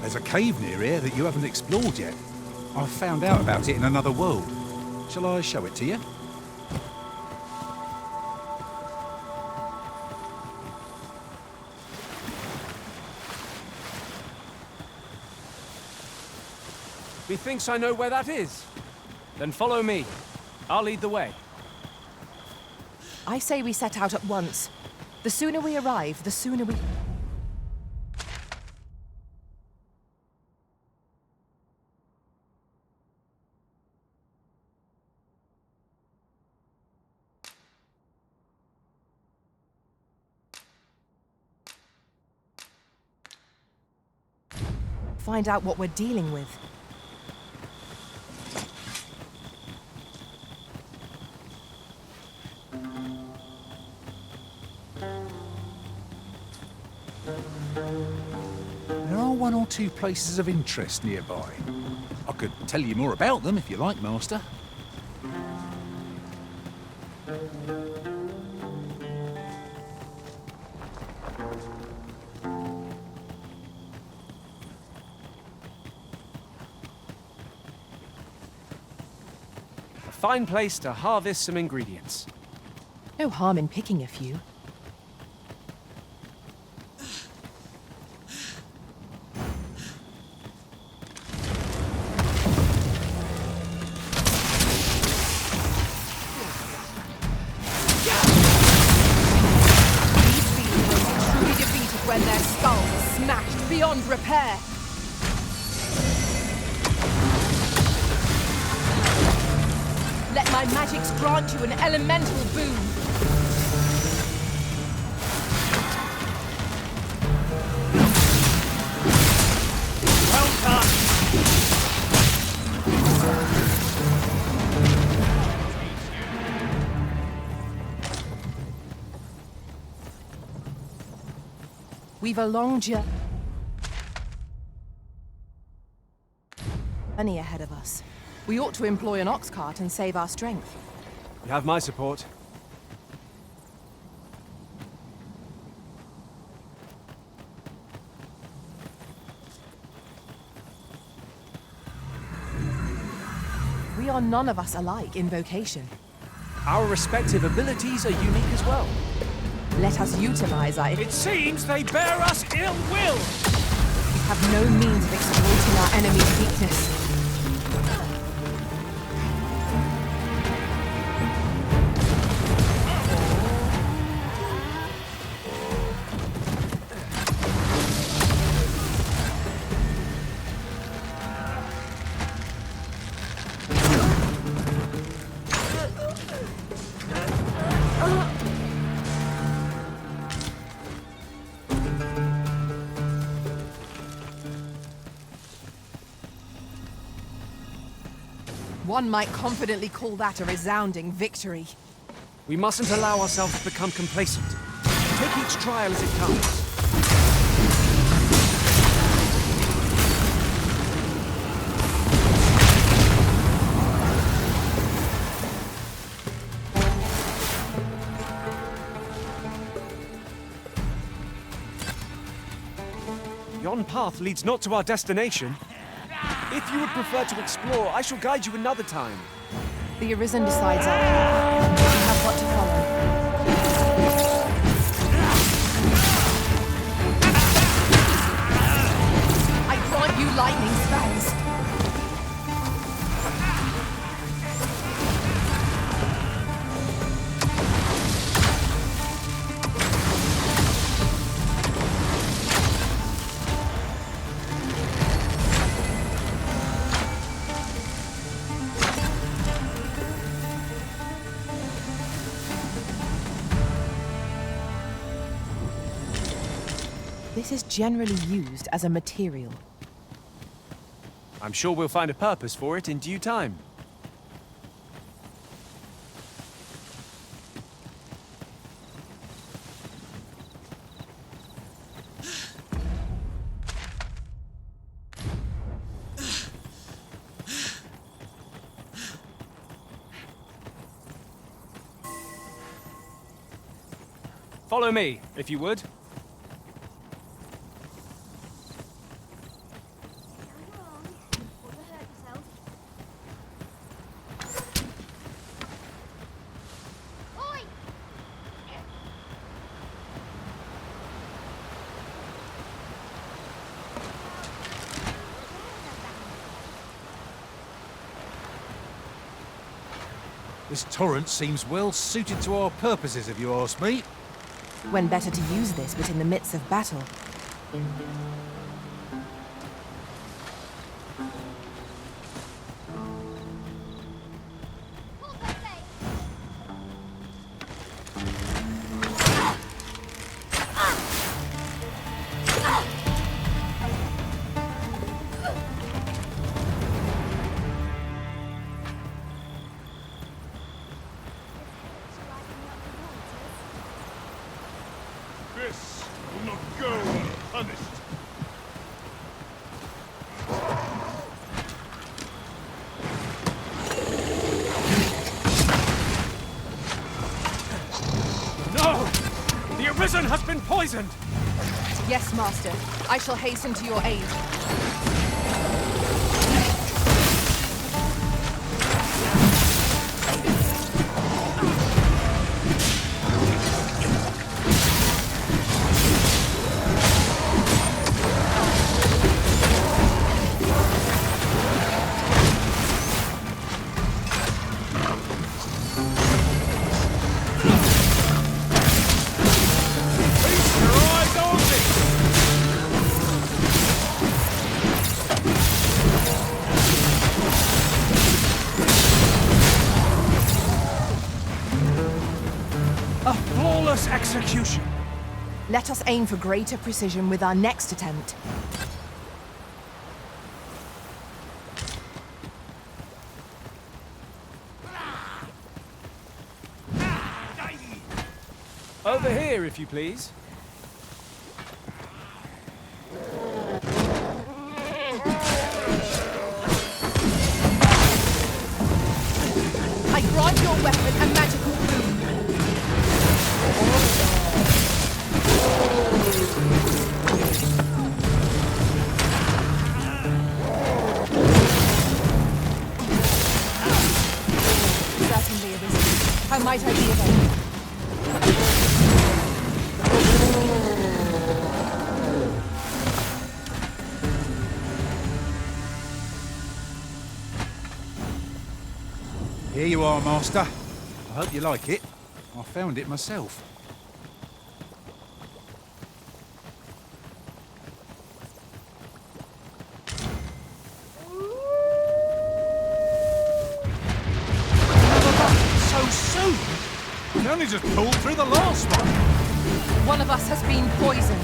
There's a cave near here that you haven't explored yet. I found out about it in another world. Shall I show it to you? Methinks I know where that is. Then follow me. I'll lead the way. I say we set out at once. The sooner we arrive, the sooner we... find out what we're dealing with. There are one or two places of interest nearby. I could tell you more about them if you like, Master. A fine place to harvest some ingredients. No harm in picking a few. beyond repair. Let my magics grant you an elemental boon. Well done! We've a long journey ahead of us. We ought to employ an ox cart and save our strength. You have my support. We are none of us alike in vocation. Our respective abilities are unique as well. Let us utilize our... It seems they bear us ill will! We have no means of exploiting our enemy's weakness. One might confidently call that a resounding victory. We mustn't allow ourselves to become complacent. Take each trial as it comes. Yon path leads not to our destination. If you would prefer to explore, I shall guide you another time. The Arisen decides our path. We have what to follow. I grant you lightning spells. This is generally used as a material. I'm sure we'll find a purpose for it in due time. Follow me, if you would. This torrent seems well suited to our purposes, if you ask me. When better to use this but in the midst of battle? This will not go unpunished. No! The Arisen has been poisoned! Yes, Master. I shall hasten to your aid. A flawless execution. Let us aim for greater precision with our next attempt. Over here, if you please. I grant your weapon a magical boon. Certainly, Arisen. How might I be of aid? Here you are, Master. I hope you like it. I found it myself. So soon! We only just pulled through the last one. One of us has been poisoned.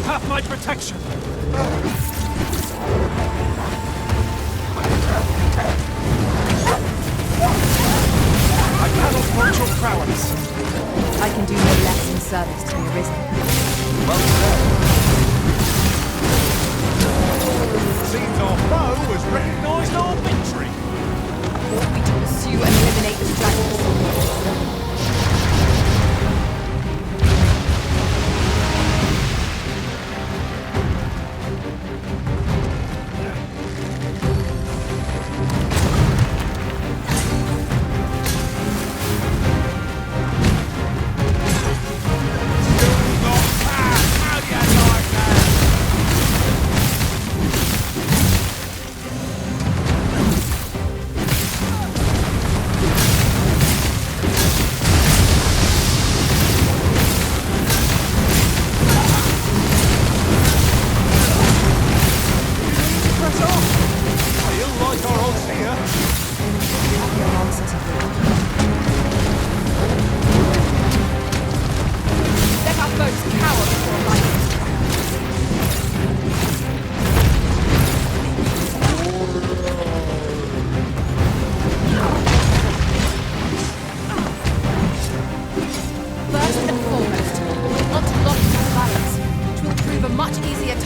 Have my protection! I cannot fault your prowess. I can do no less in service to the Arisen. Well said. Seems our foe has recognized our victory. Ought we to pursue and eliminate the stragglers?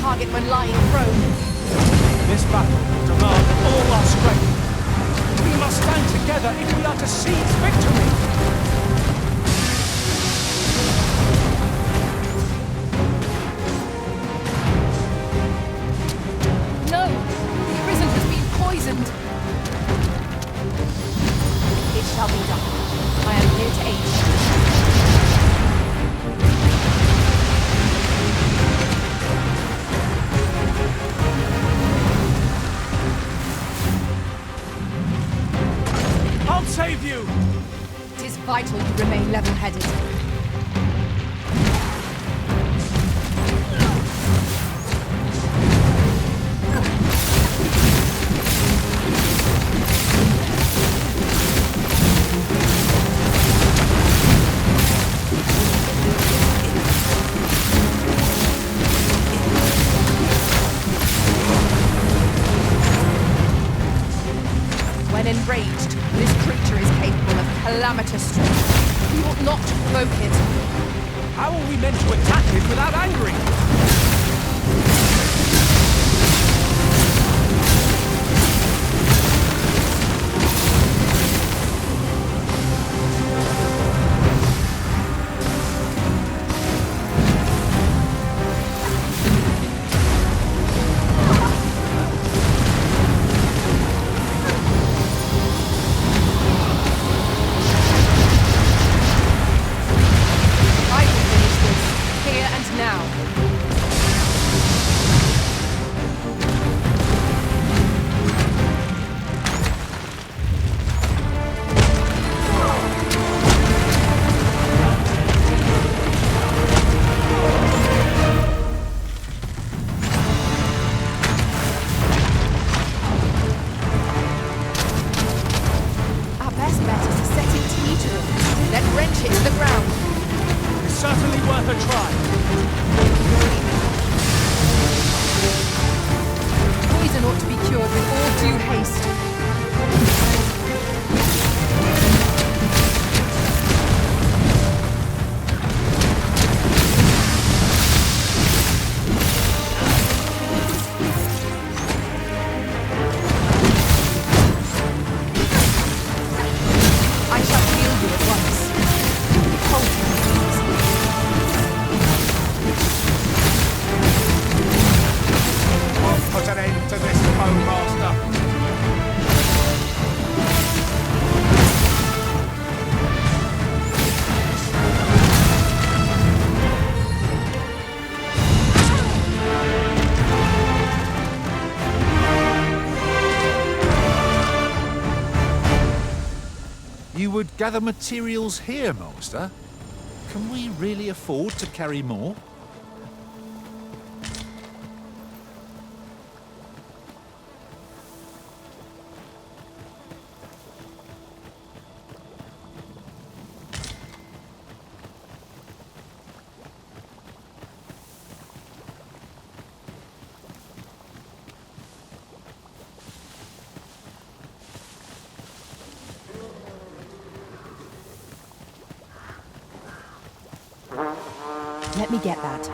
Target when lying prone. This battle will demand all our strength. We must stand together if we are to seize victory. No! The Arisen has been poisoned! It shall be done. I am here to aid you. Save you! It is vital you remain level-headed. When enraged, this creature is capable of calamitous strength. We ought not to provoke it. How are we meant to attack it without angering? would gather materials here, Master. Can we really afford to carry more? Let me get that.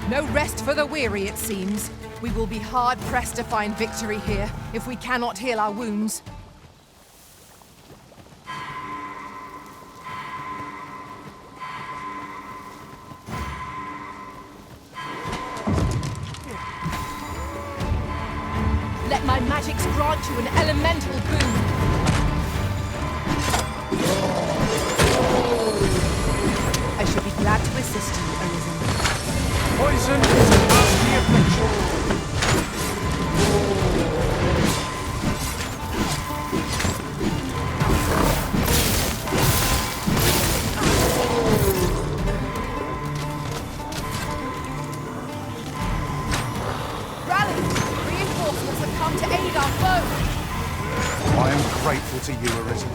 No rest for the weary, it seems. We will be hard-pressed to find victory here if we cannot heal our wounds. Let my magics grant you an elemental boon. I should be glad to assist you, Arisen. Poison is a nasty affliction. Rally! Reinforcements have come to aid our foe! I am grateful to you, Arisen.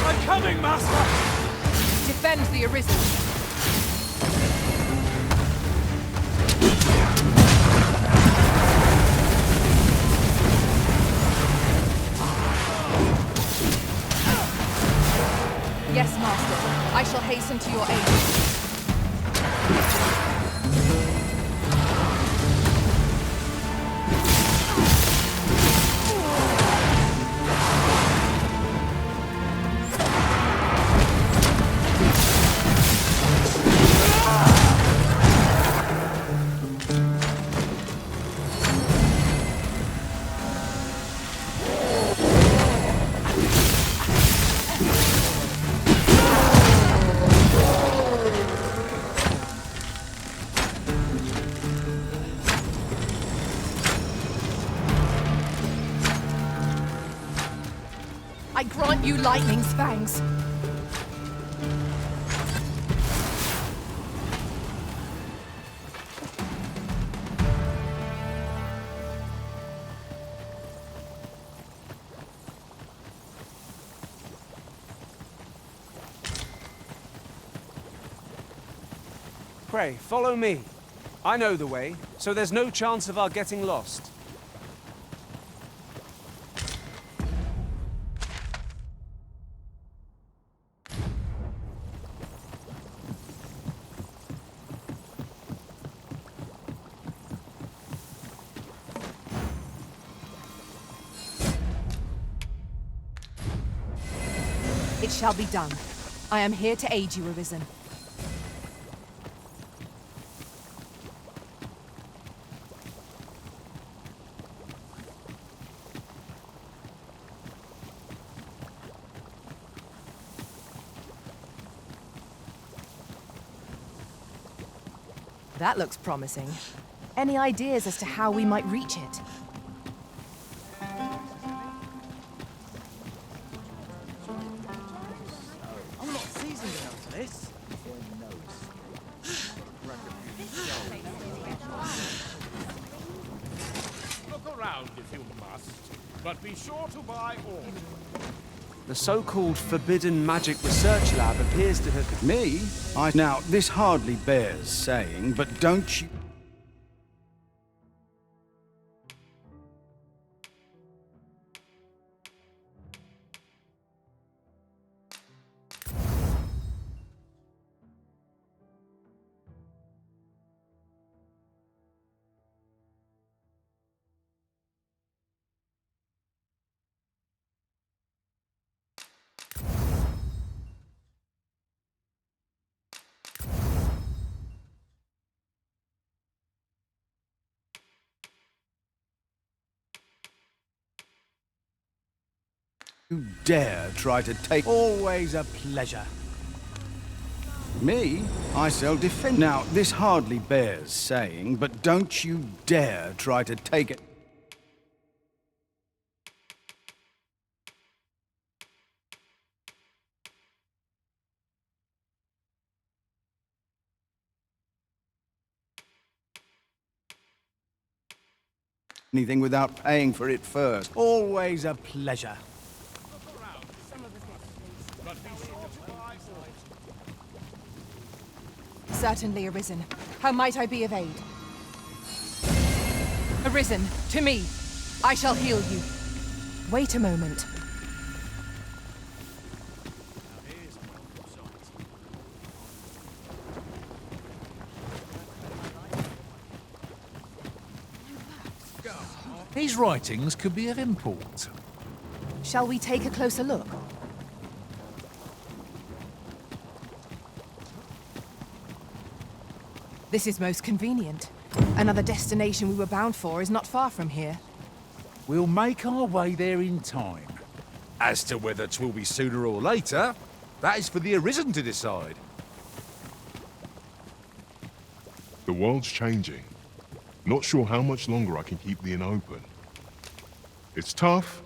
I'm coming, Master! Defend the Arisen. Yes, Master. I shall hasten to your aid. I grant you lightning's fangs. Pray, follow me. I know the way, so there's no chance of our getting lost. It shall be done. I am here to aid you, Arisen. That looks promising. Any ideas as to how we might reach it? I'm not seasoned enough for this. Look around if you must, but be sure to buy all. The so-called Forbidden Magic Research Lab appears to have... Me? Now, this hardly bears saying, but don't you... You dare try to take... Always a pleasure. Me? I shall defend... Now, this hardly bears saying, but don't you dare try to take it... anything without paying for it first. Always a pleasure. Certainly, Arisen. How might I be of aid? Arisen, to me. I shall heal you. Wait a moment. These writings could be of import. Shall we take a closer look? This is most convenient. Another destination we were bound for is not far from here. We'll make our way there in time. As to whether 'twill be sooner or later, that is for the Arisen to decide. The world's changing. Not sure how much longer I can keep the inn open. It's tough.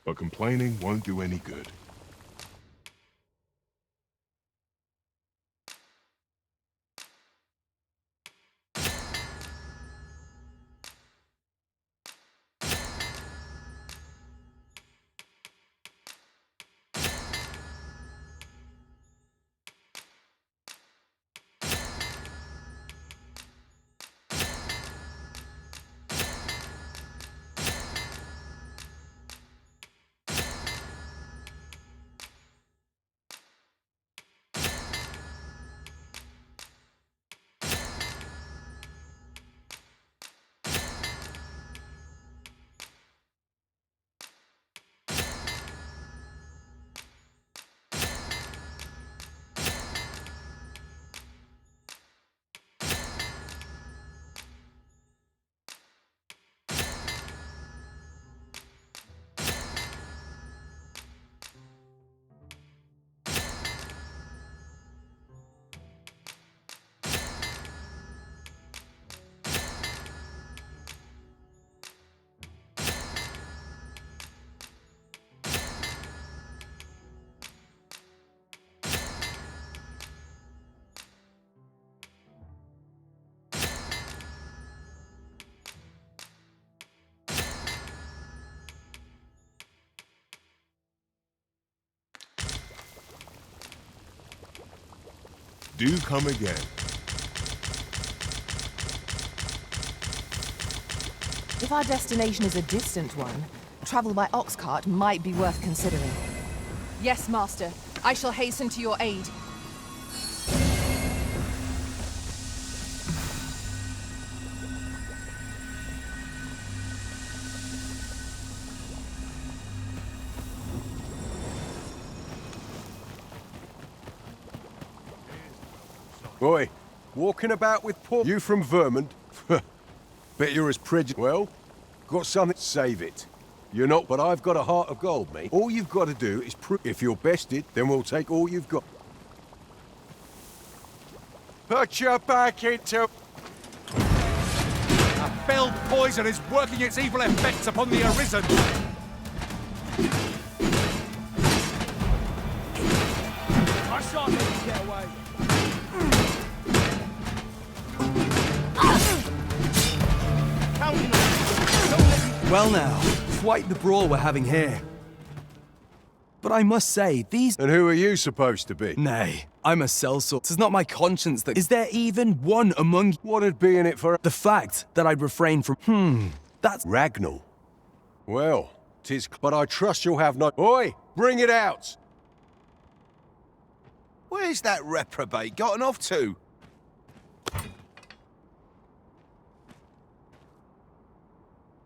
But complaining won't do any good. Do come again. If our destination is a distant one, travel by ox cart might be worth considering. Yes, Master. I shall hasten to your aid. Oi, walking about with poor... You from Vermont? Bet you're as prejudiced... Well, got something... Save it. You're not, but I've got a heart of gold, mate. All you've got to do is prove... If you're bested, then we'll take all you've got. Put your back into... A felled poison is working its evil effects upon the Arisen. I shan't let you get away. Well now, quite the brawl we're having here. But I must say, these... And who are you supposed to be? Nay, I'm a sellsword. 'Tis not my conscience that... Is there even one among... What'd be in it for... The fact that I'd refrain from... That's... Ragnall. Well, 'tis... But I trust you'll have no... Oi, bring it out! Where's that reprobate gotten off to?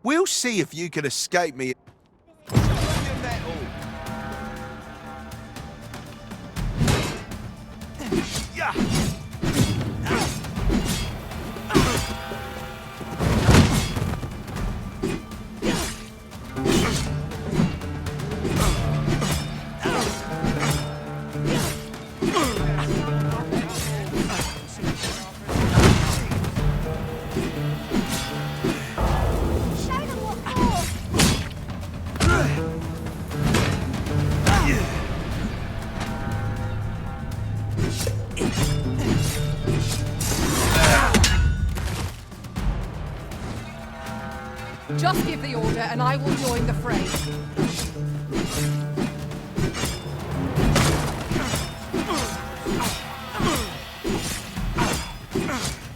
We'll see if you can escape me. Just give the order and I will join the fray.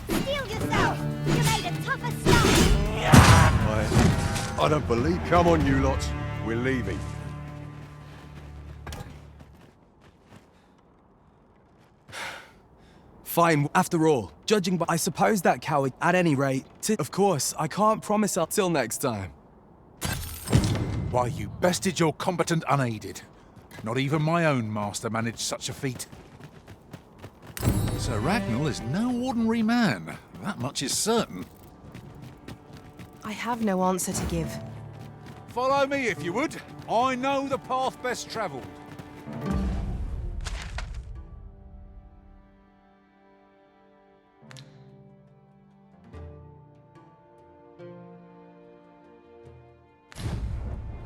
Steel yourself! You made a tougher stuff! I don't believe... Come on, you lot. We're leaving. Fine, after all, judging by... I suppose that coward, at any rate... Of course, I can't promise up till next time. Why, you bested your combatant unaided. Not even my own master managed such a feat. Sir Ragnall is no ordinary man. That much is certain. I have no answer to give. Follow me, if you would. I know the path best travelled.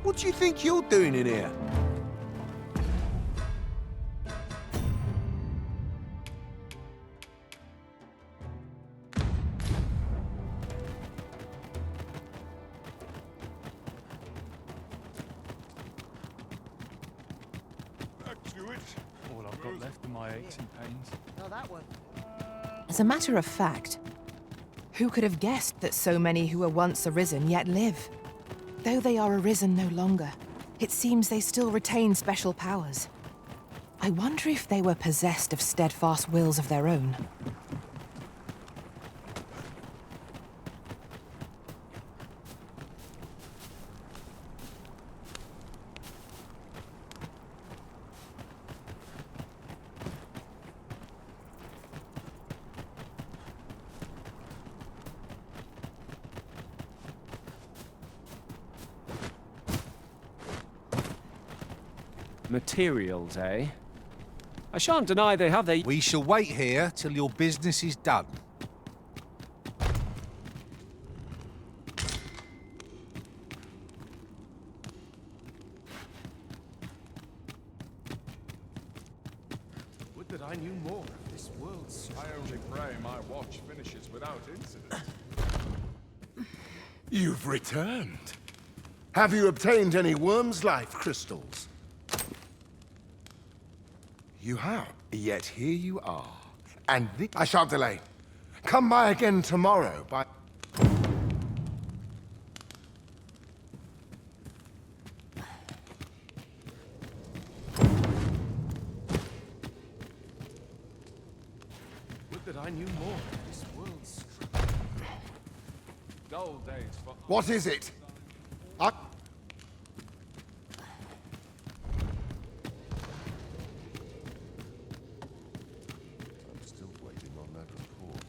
What do you think you're doing in here? Back to it. All I've got left are my aches and pains. No, that one. As a matter of fact, who could have guessed that so many who were once arisen yet live? Though they are arisen no longer, it seems they still retain special powers. I wonder if they were possessed of steadfast wills of their own. Materials, eh? I shan't deny they have their... We shall wait here till your business is done. Would that I knew more of this world's... I only pray my watch finishes without incident. You've returned. Have you obtained any worm's life crystals? You have. Yet here you are, And I shan't delay. Come by again tomorrow, by... Would that I knew more of this world's dull days for... What is it? I... I'm still waiting on that report.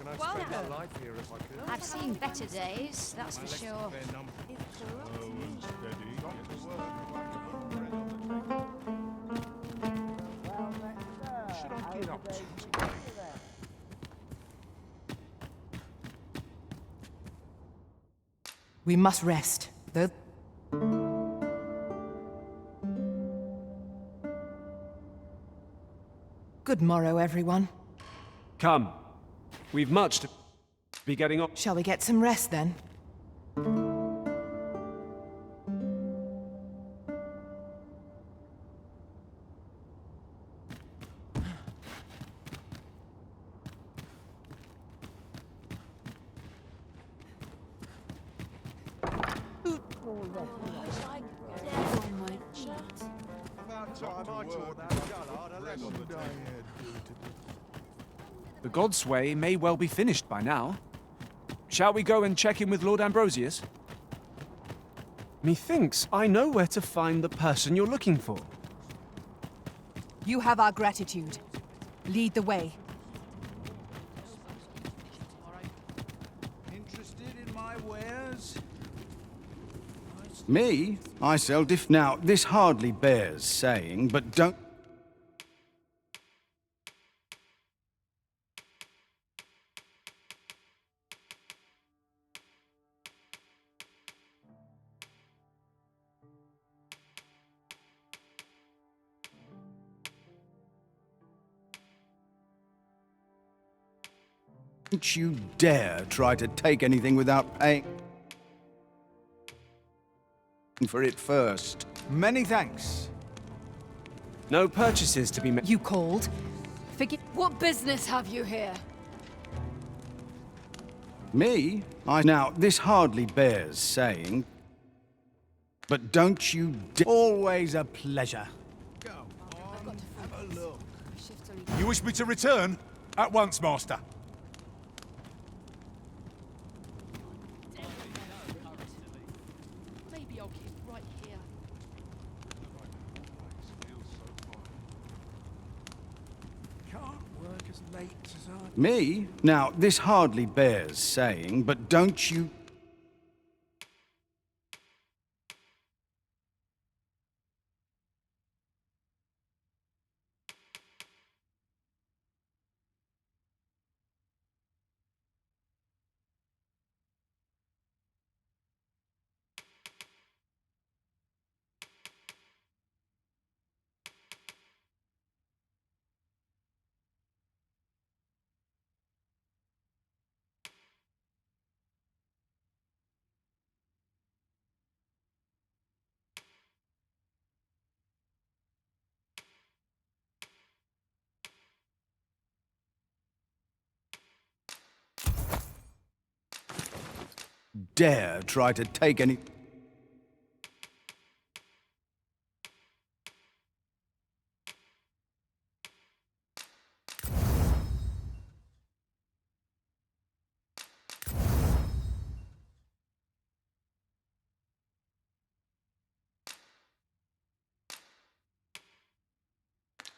I'd spend my life here if I could. I've seen better days, that's for sure. Should I get up to We must rest, though. Good morrow, everyone. Come. We've much to be getting on. Shall we get some rest, then? The God's Way may well be finished by now. Shall we go and check in with Lord Ambrosius? Methinks I know where to find the person you're looking for. You have our gratitude. Lead the way. Interested in my wares? Me? I sell diff. Now, this hardly bears saying, but don't... Don't you dare try to take anything without paying for it first. Many thanks. No purchases to be made. You called? Forget. What business have you here? Me? Now, this hardly bears saying, but don't you always a pleasure. You wish me to return? At once, Master. Maybe I'll keep right here. Can't work as late as I... Me? Now, this hardly bears saying, but don't you... dare try to take any...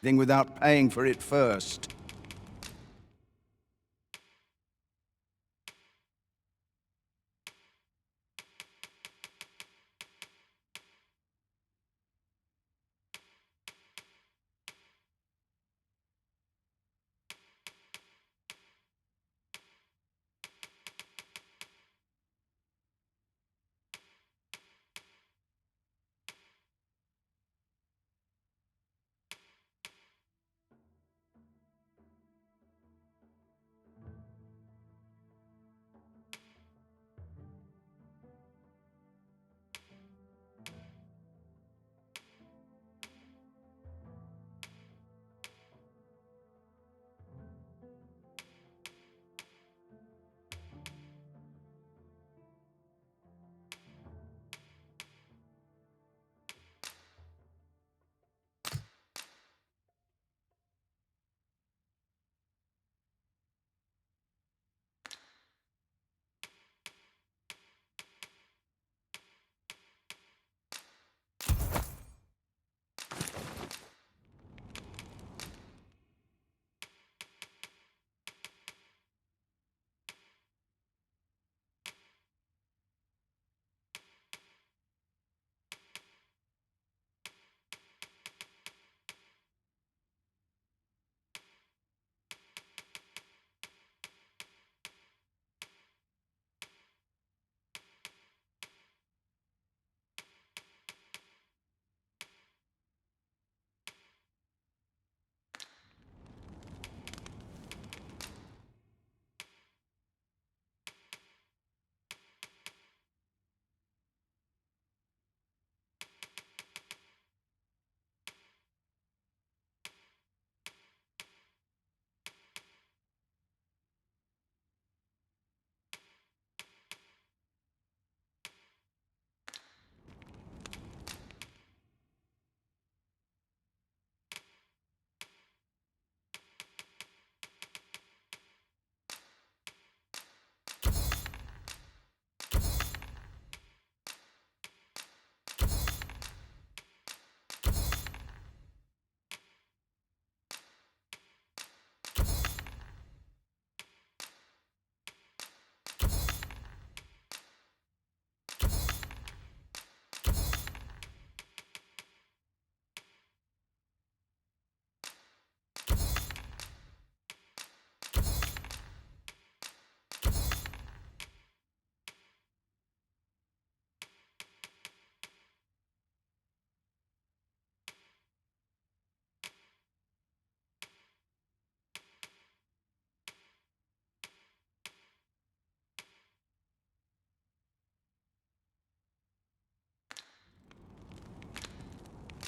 thing without paying for it first.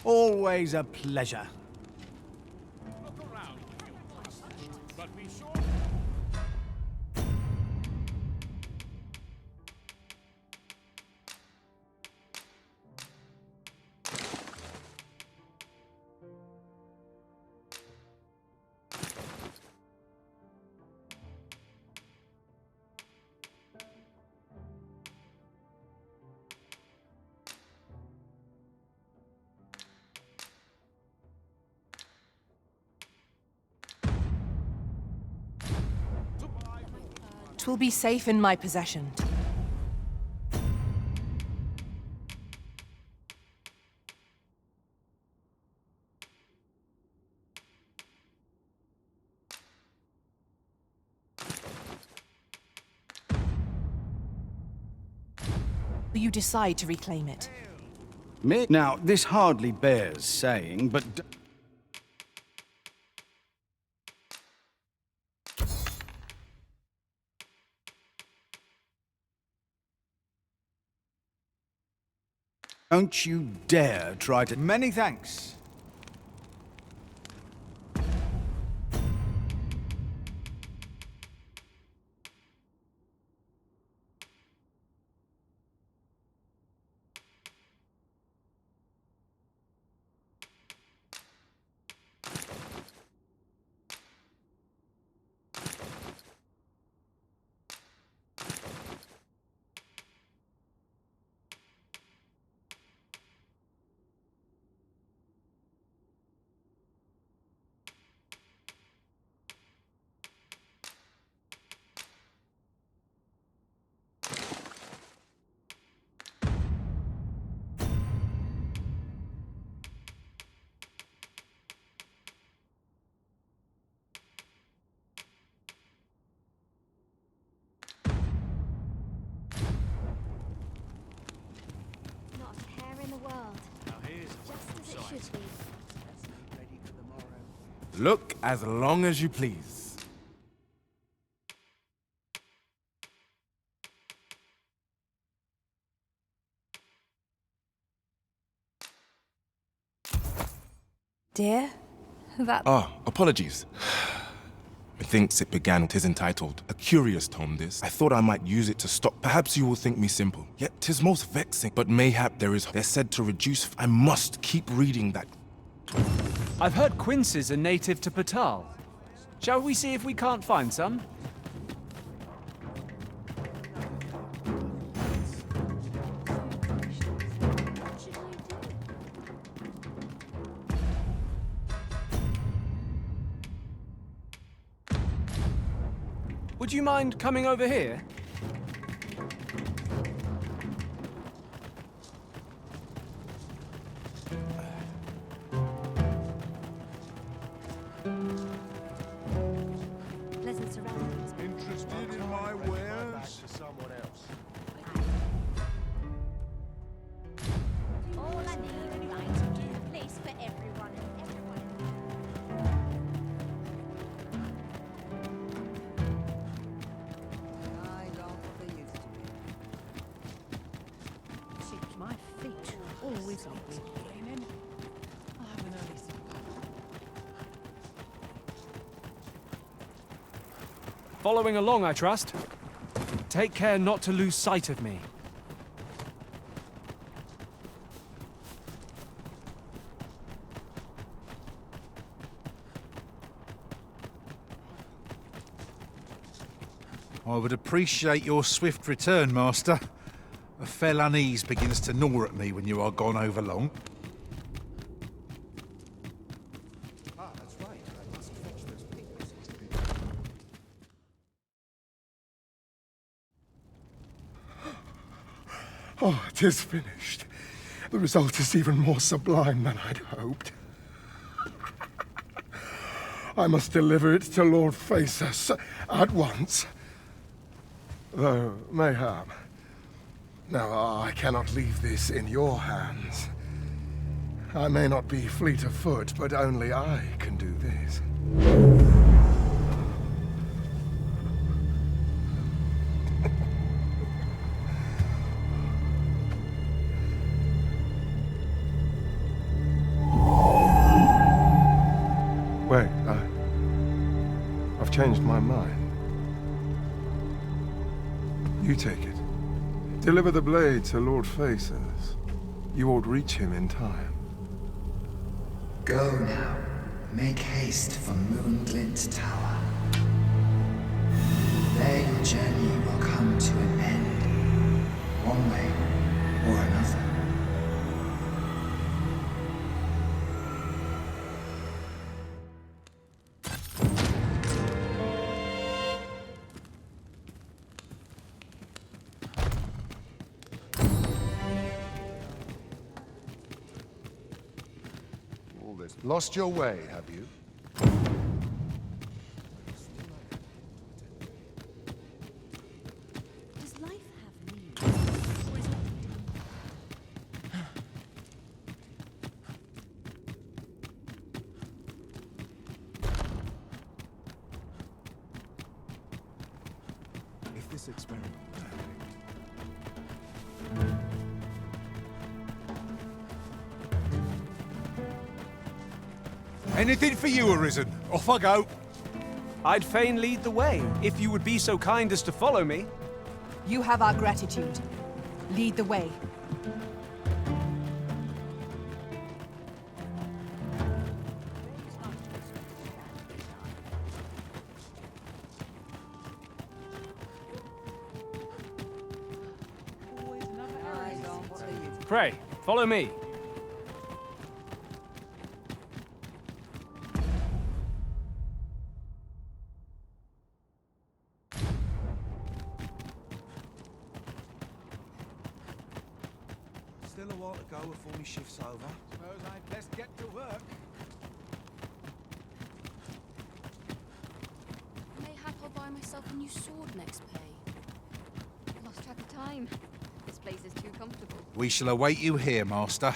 Always a pleasure. It will be safe in my possession. Will you decide to reclaim it? Me? Now, this hardly bears saying, but... don't you dare try to... Many thanks. As it should be. Look as long as you please. Dear? That... Ah, apologies. Methinks it began what is entitled A Curious Tome this. I thought I might use it to stop. Perhaps you will think me simple. Yet 'tis most vexing. But mayhap they're said to reduce. I must keep reading that. I've heard quinces are native to Patal. Shall we see if we can't find some? Would you mind coming over here? Pleasant surroundings. Interested in my wares? Someone else. All I need, right? Place for everyone and everyone. I long for the used to be. Seems my feet always need cleaning. I'll have an early supper. Following along, I trust. Take care not to lose sight of me. I would appreciate your swift return, Master. A fell unease begins to gnaw at me when you are gone over long. Ah, that's right. I must fetch those papers. Oh, it is finished. The result is even more sublime than I'd hoped. I must deliver it to Lord Phaesus at once. Though, mayhap. Now, I cannot leave this in your hands. I may not be fleet of foot, but only I can do this. Wait, I've changed my mind. You take it. Deliver the blade to Lord Phaesus. You won't reach him in time. Go now. Make haste for Moonglint Tower. There your journey will come to an end, one way or another. Lost your way, have you? Does life have meaning? Or is it... If this experiment were Anything for you, Arisen. Off I go. I'd fain lead the way, if you would be so kind as to follow me. You have our gratitude. Lead the way. Pray, follow me. Still a while to go before my shift's over. Suppose I'd best get to work. Mayhap I'll buy myself a new sword next pay. Lost track of time. This place is too comfortable. We shall await you here, Master.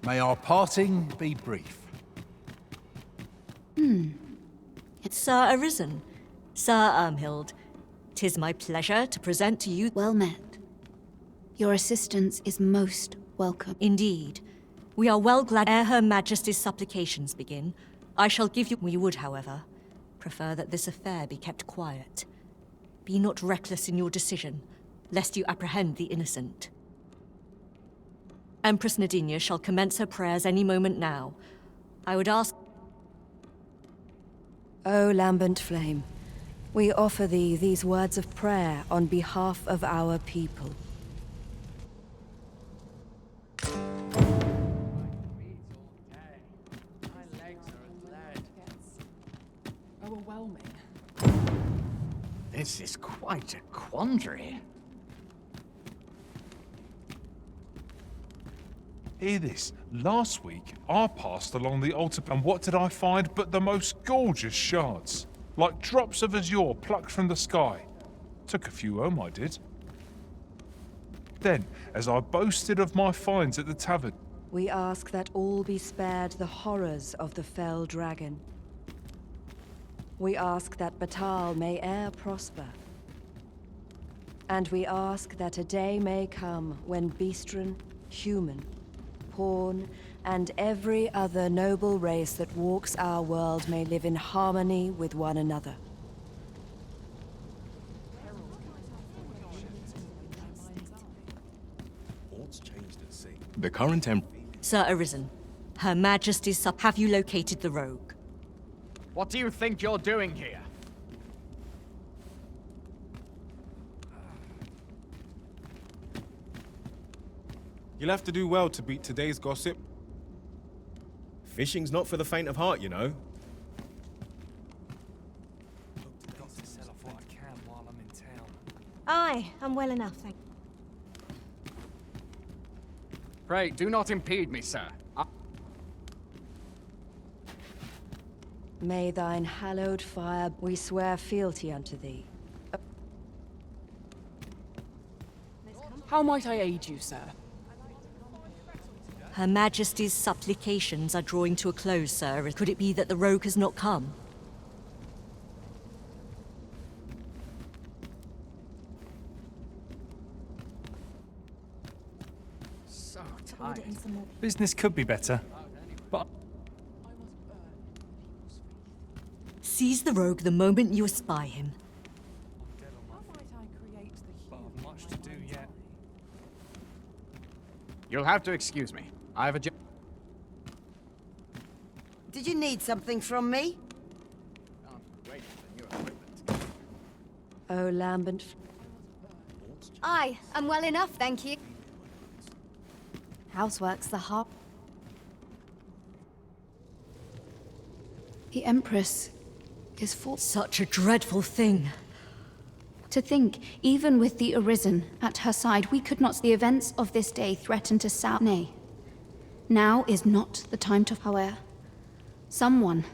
May our parting be brief. Sir Arisen, Sir Ermhild, 'tis my pleasure to present to you... Well met. Your assistance is most welcome. Indeed. We are well glad ere Her Majesty's supplications begin. I shall give you... We would, however, prefer that this affair be kept quiet. Be not reckless in your decision, lest you apprehend the innocent. Empress Nadinia shall commence her prayers any moment now. I would ask... O lambent flame, we offer thee these words of prayer on behalf of our people. Overwhelming. This is quite a quandary. Hear this. Last week, I passed along the altar, and what did I find but the most gorgeous shards? Like drops of azure plucked from the sky. Took a few home, I did. Then, as I boasted of my finds at the tavern... We ask that all be spared the horrors of the fell dragon. We ask that Batal may e'er prosper. And we ask that a day may come when Beastren, human, Pawn, and every other noble race that walks our world may live in harmony with one another. The current emperor... Sir Arisen, Her Majesty's have you located the rogue? What do you think you're doing here? You'll have to do well to beat today's gossip. Fishing's not for the faint of heart, you know. Got to sell off what I can while I'm in town. Aye, I'm well enough, thank you. Pray, do not impede me, sir. May thine hallowed fire, we swear fealty unto thee. How might I aid you, sir? Her Majesty's supplications are drawing to a close, sir. Could it be that the rogue has not come? So tired. Business could be better, but... Seize the rogue the moment you espy him. Much to do yet. You'll have to excuse me. I have a Did you need something from me? O lambent... Aye, I'm well enough, thank you. Housework's the heart... The Empress is for... Such a dreadful thing. To think, even with the Arisen at her side, we could not see the events of this day threaten to sound. Nay, now is not the time to... However, someone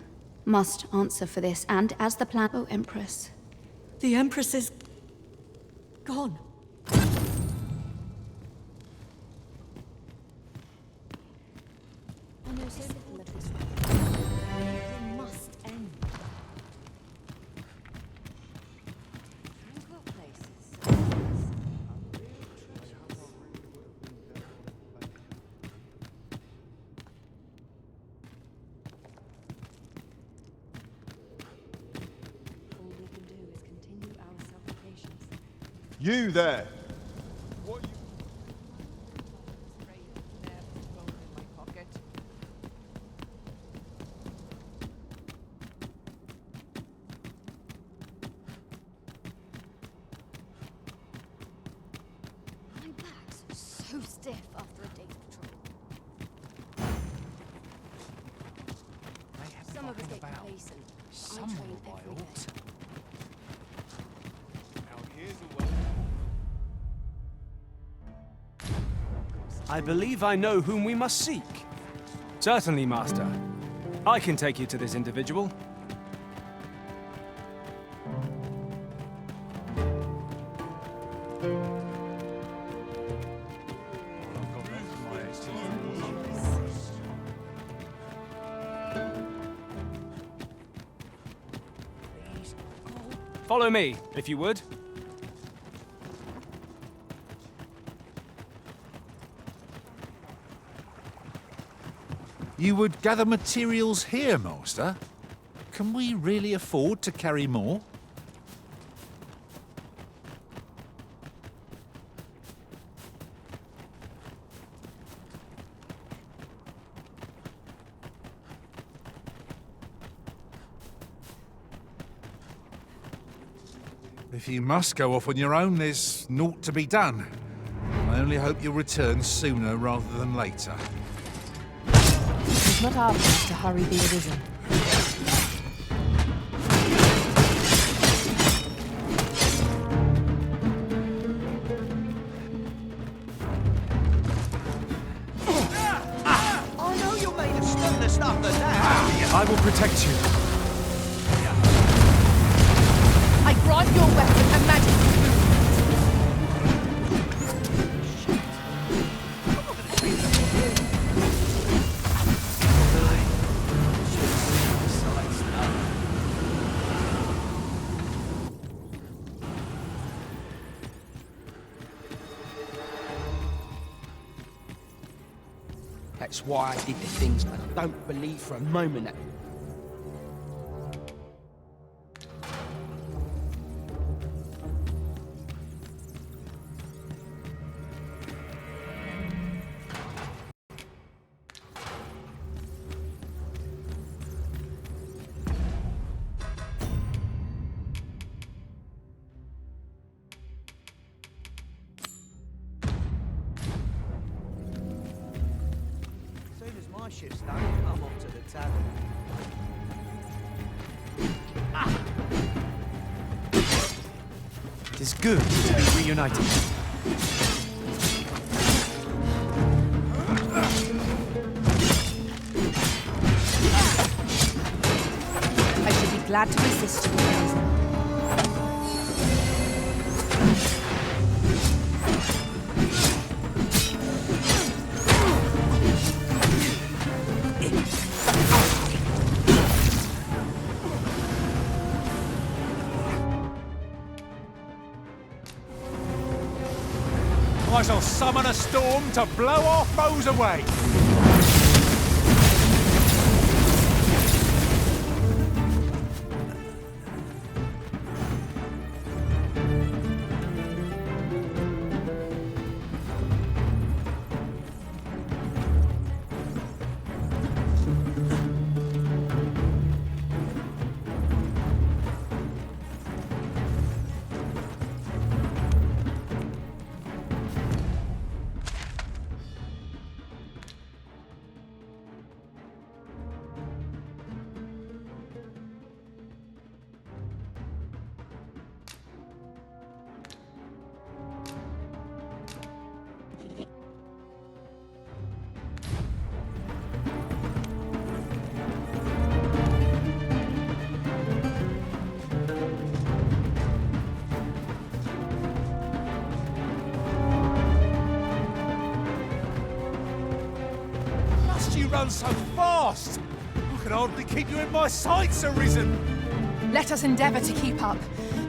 must answer for this, and as the plan... Oh, Empress. The Empress is... gone. I know so little of this world. It must end. Tranquil places. All we can do is continue our supplications. You there! My back's so stiff after a day's patrol. Some of us get complacent. I train every day. I believe I know whom we must seek. Certainly, Master. I can take you to this individual. Follow me, if you would. You would gather materials here, Master? Can we really afford to carry more? If you must go off on your own, there's naught to be done. I only hope you'll return sooner rather than later. It's not our place to hurry the Arisen. I know you're made of sterner stuff than that. I will protect you. I grant your weapon and magic. That's why I did the things, but I don't believe for a moment that... ship's done, I'm off to the tavern. It is good to be reunited. I should be glad to assist you, Arisen. I shall summon a storm to blow our foes away! Run so fast! I can hardly keep you in my sights, Arisen! Let us endeavour to keep up,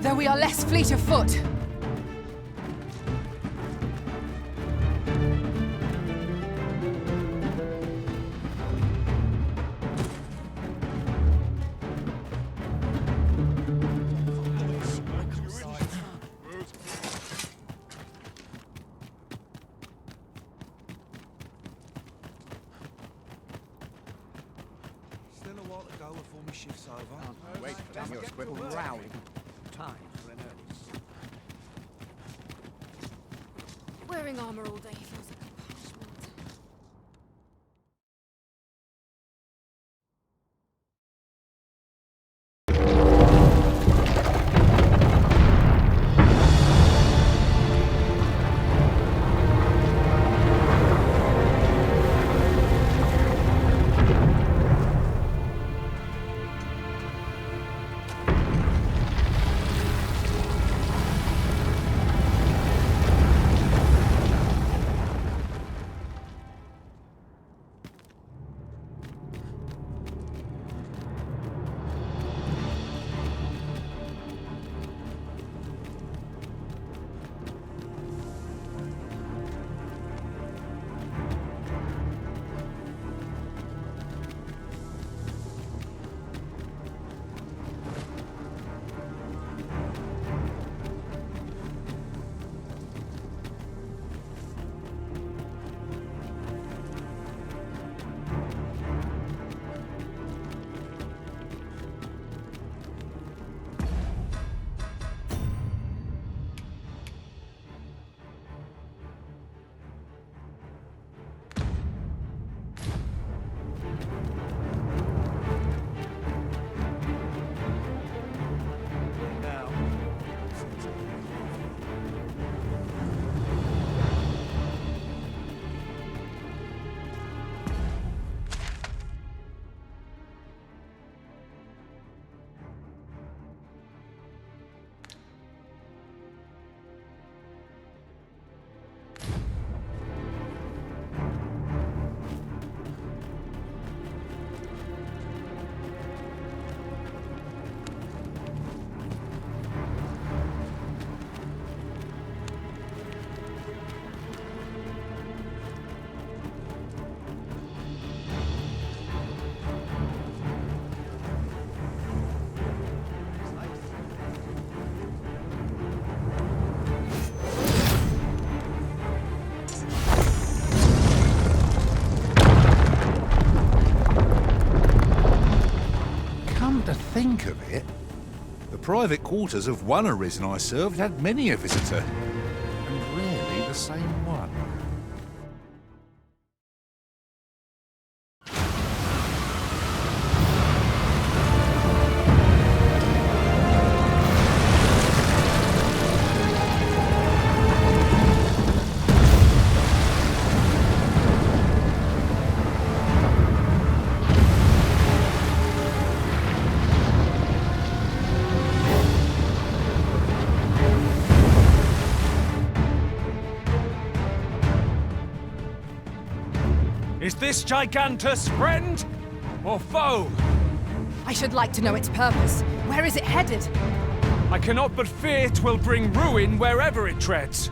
though we are less fleet of foot. Wearing armor all day feels like a punishment. think of it, the private quarters of one Arisen I served had many a visitor, and rarely the same one. Is this Gigantus friend or foe? I should like to know its purpose. Where is it headed? I cannot but fear 'twill bring ruin wherever it treads.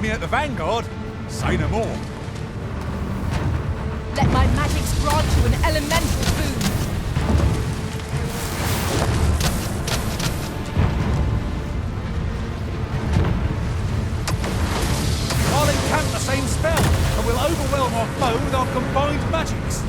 At the Vanguard, say no more. Let my magics grant you an elemental boon. I'll encamp the same spell, and we'll overwhelm our foe with our combined magics.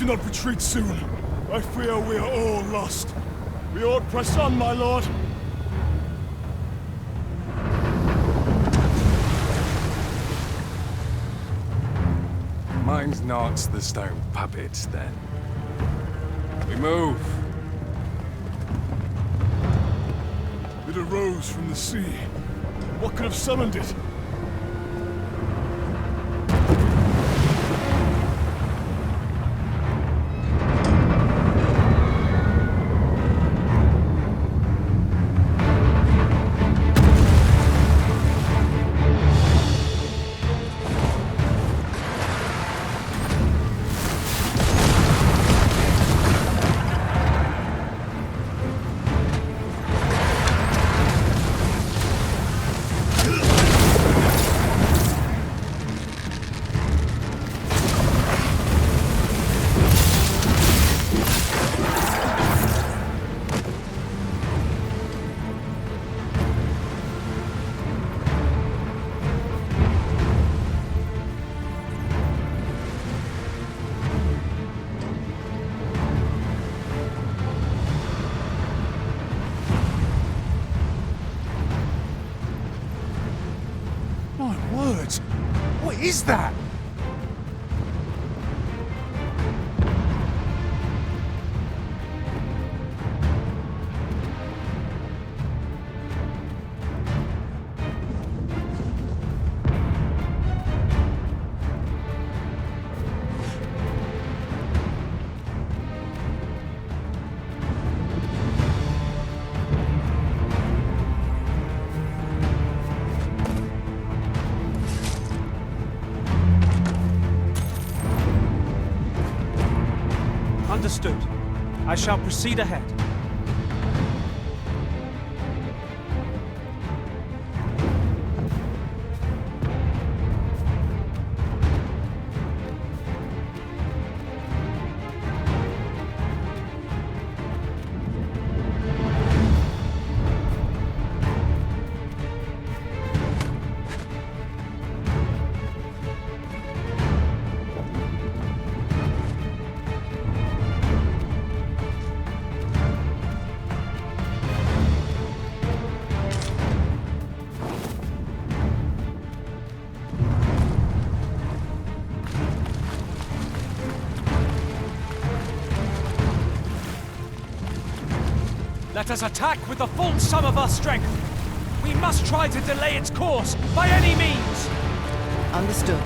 Not retreat soon. I fear we are all lost. We ought press on, my lord. Mine's not the stone puppets, then. We move. It arose from the sea. What could have summoned it? God! What is that? Understood. I shall proceed ahead. Let us attack with the full sum of our strength. We must try to delay its course by any means. Understood.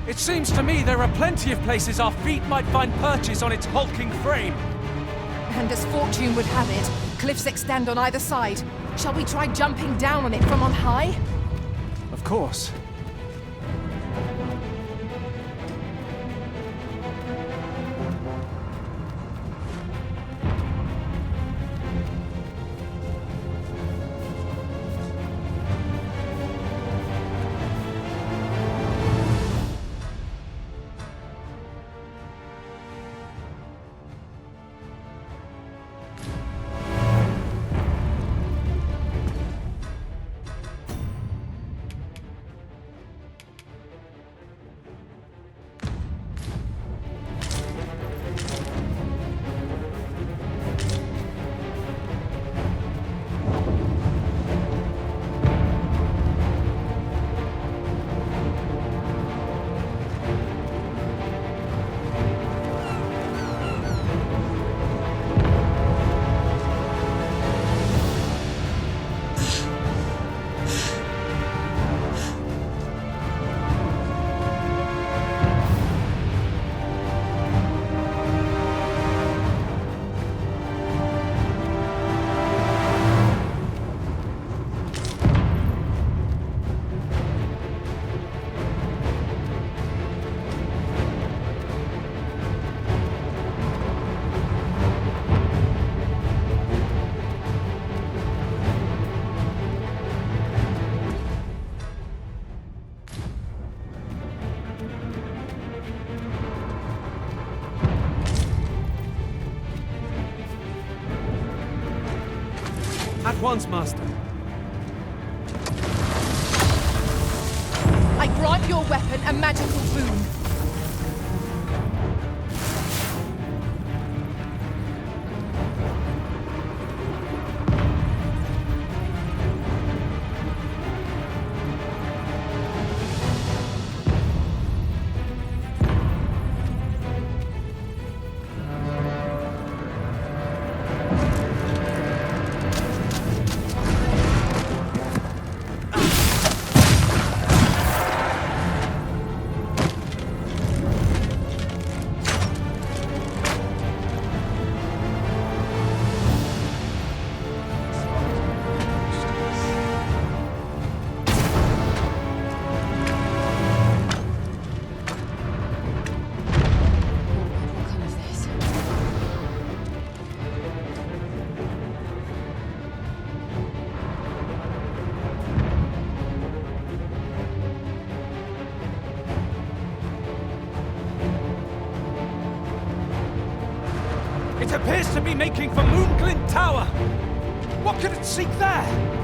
It seems to me there are plenty of places our feet might find purchase on its hulking frame. And as fortune would have it, cliffs extend on either side. Shall we try jumping down on it from on high? Of course. At once, Master. I grant your weapon a magical boon. It appears to be making for Moonglint Tower. What could it seek there?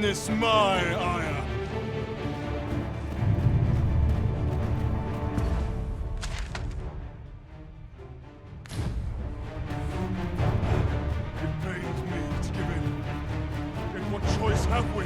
witness my ire. It pains me to give in. Yet what choice have we?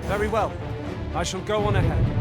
Very well. I shall go on ahead.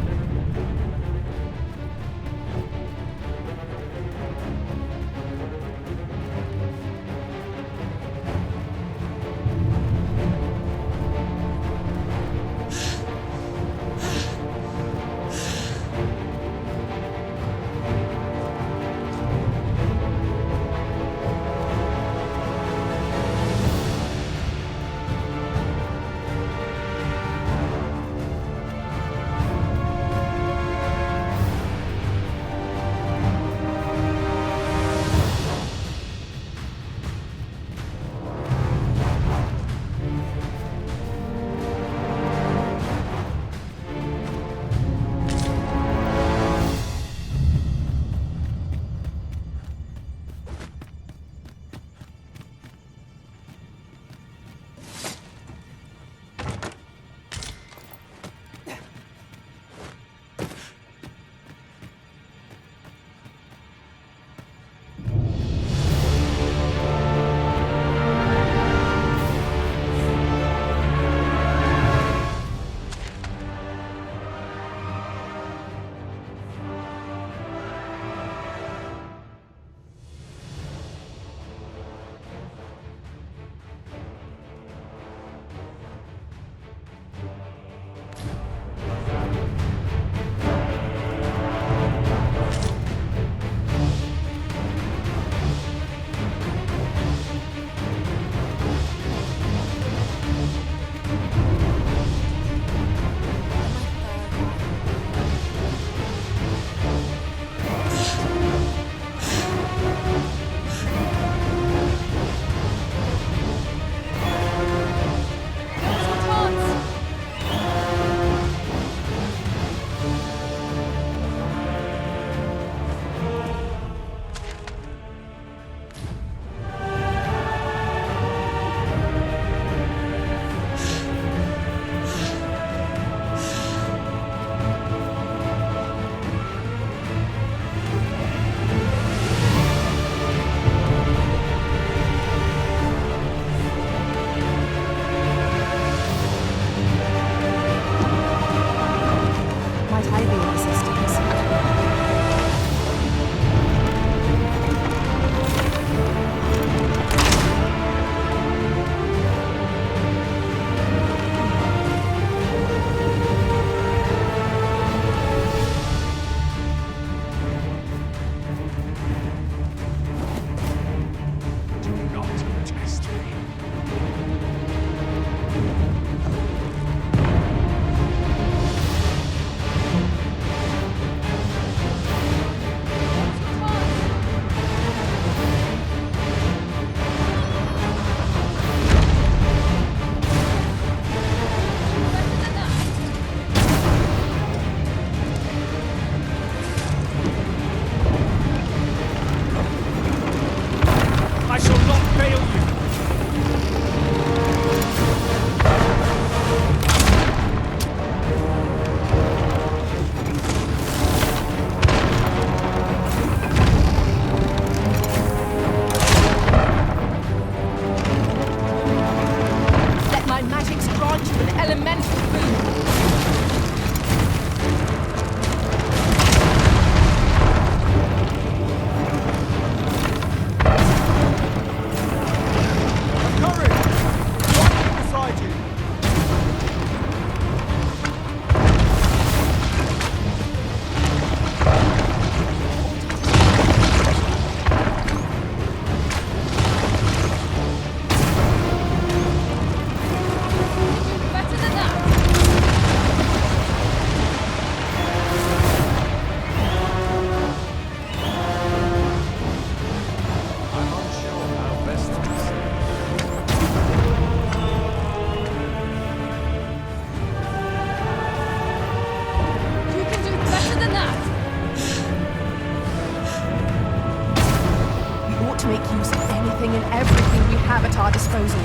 pulling in everything we have at our disposal.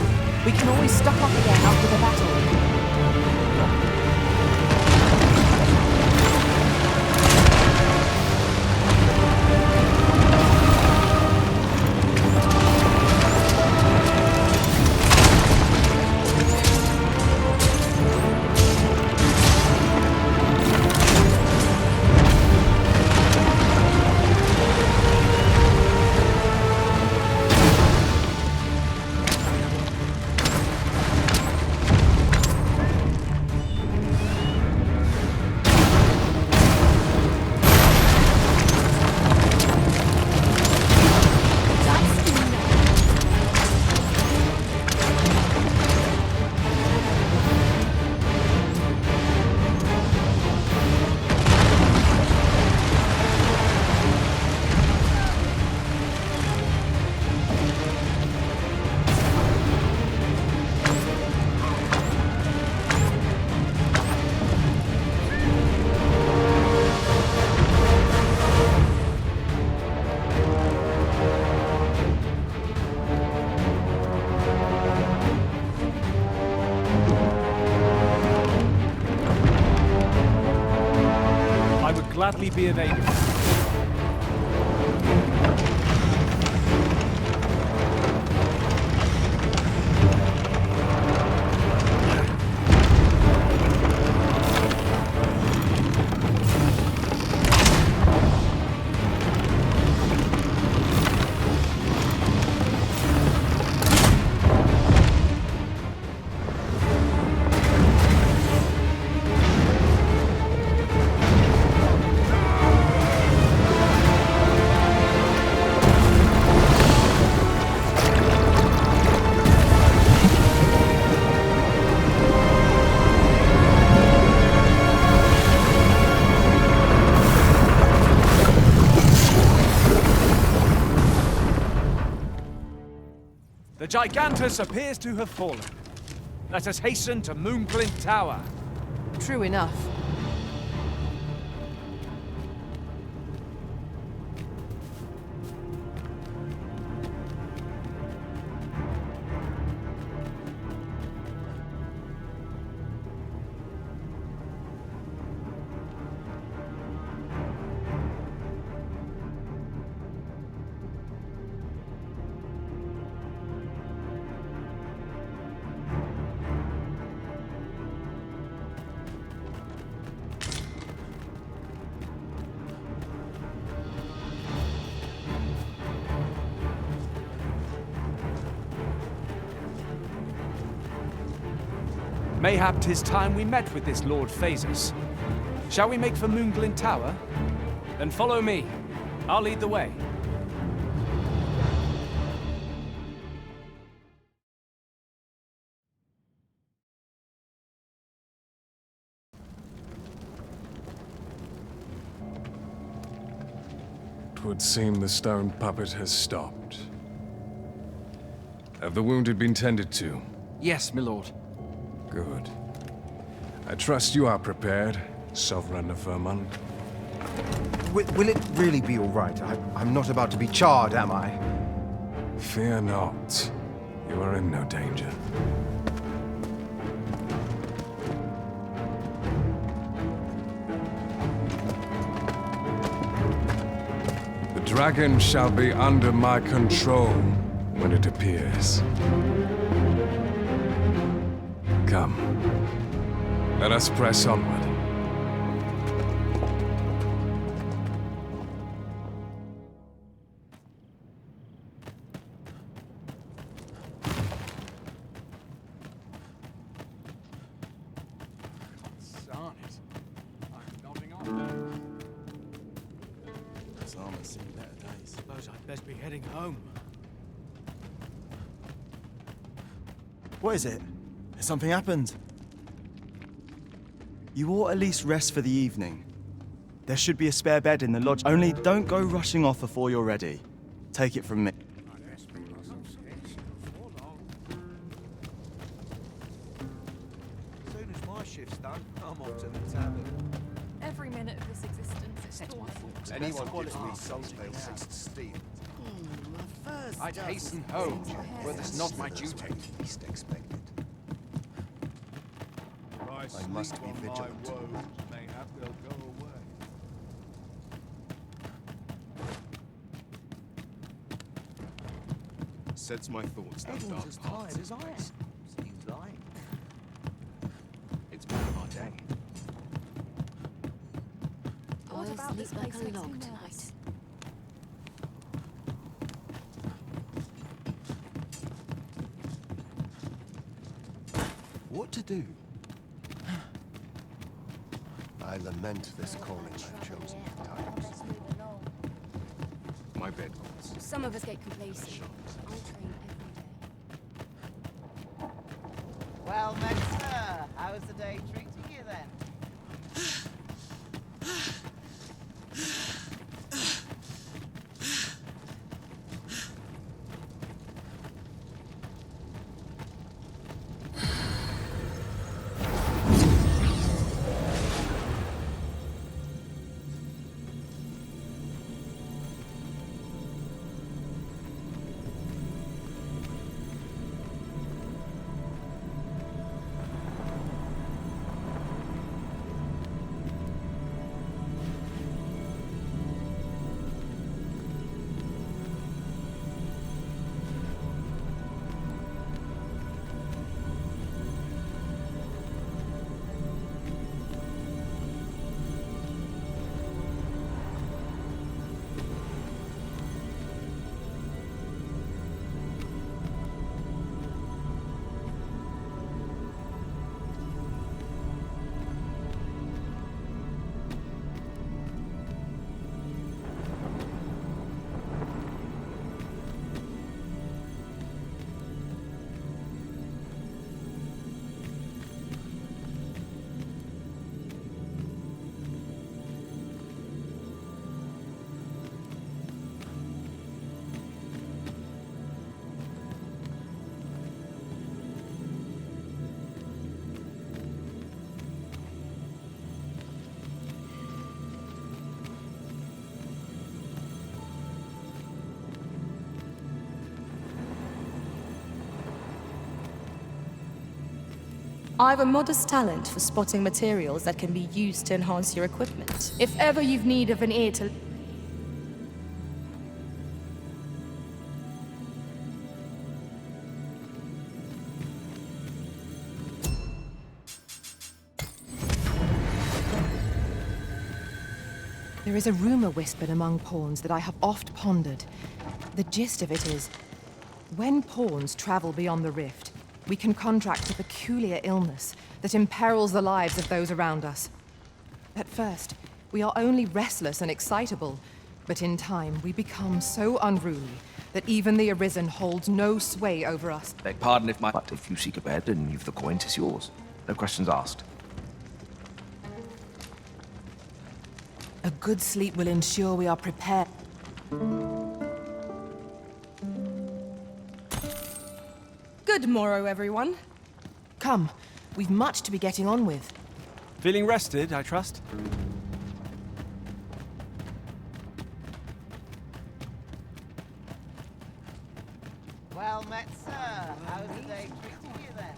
We can always stock up again after the battle. Gladly be of aid. The Gigantus appears to have fallen. Let us hasten to Moonglint Tower. True enough. Mayhap 'tis time we met with this Lord Phasus. Shall we make for Moonglint Tower? Then follow me. I'll lead the way. Twould seem the stone puppet has stopped. Have the wounded been tended to? Yes, my lord. Good. I trust you are prepared, Sovereign of Vermont. Will it really be all right? I'm not about to be charred, am I? Fear not. You are in no danger. The dragon shall be under my control when it appears. Come. Let us press onward. Suppose I'd best be heading home. What is it? Has something happened? You ought at least rest for the evening. There should be a spare bed in the lodge. Only don't go rushing off before you're ready. Take it from me. As soon as my shift's done, I'm off to the tavern. Every minute of this existence is torture. Anyone gives me Saltale 6 to steal. My I'd hasten home, were this not my duty. Least expected. I must be vigilant. Mayhap they'll go away. Sets my thoughts down Everyone's dark as paths. tired as I am, seems like. It's been my day. I'll about this sleep like place a makes log me tonight. nervous. What to do? I lament this calling I've chosen at times. My bed rolls. Some of us get complacent. I train every day. Well met, sir. How's the day treating you then? I've a modest talent for spotting materials that can be used to enhance your equipment. If ever you've need of an ear to... There is a rumor whispered among pawns that I have oft pondered. The gist of it is, when pawns travel beyond the rift, we can contract a peculiar illness that imperils the lives of those around us. At first, we are only restless and excitable, but in time we become so unruly that even the Arisen holds no sway over us. Beg pardon if my... But if you seek a bed and you've the coin, 'tis yours. No questions asked. A good sleep will ensure we are prepared. Good morrow, everyone. Come, we've much to be getting on with. Feeling rested, I trust? Well met, sir. How's the day treating you then?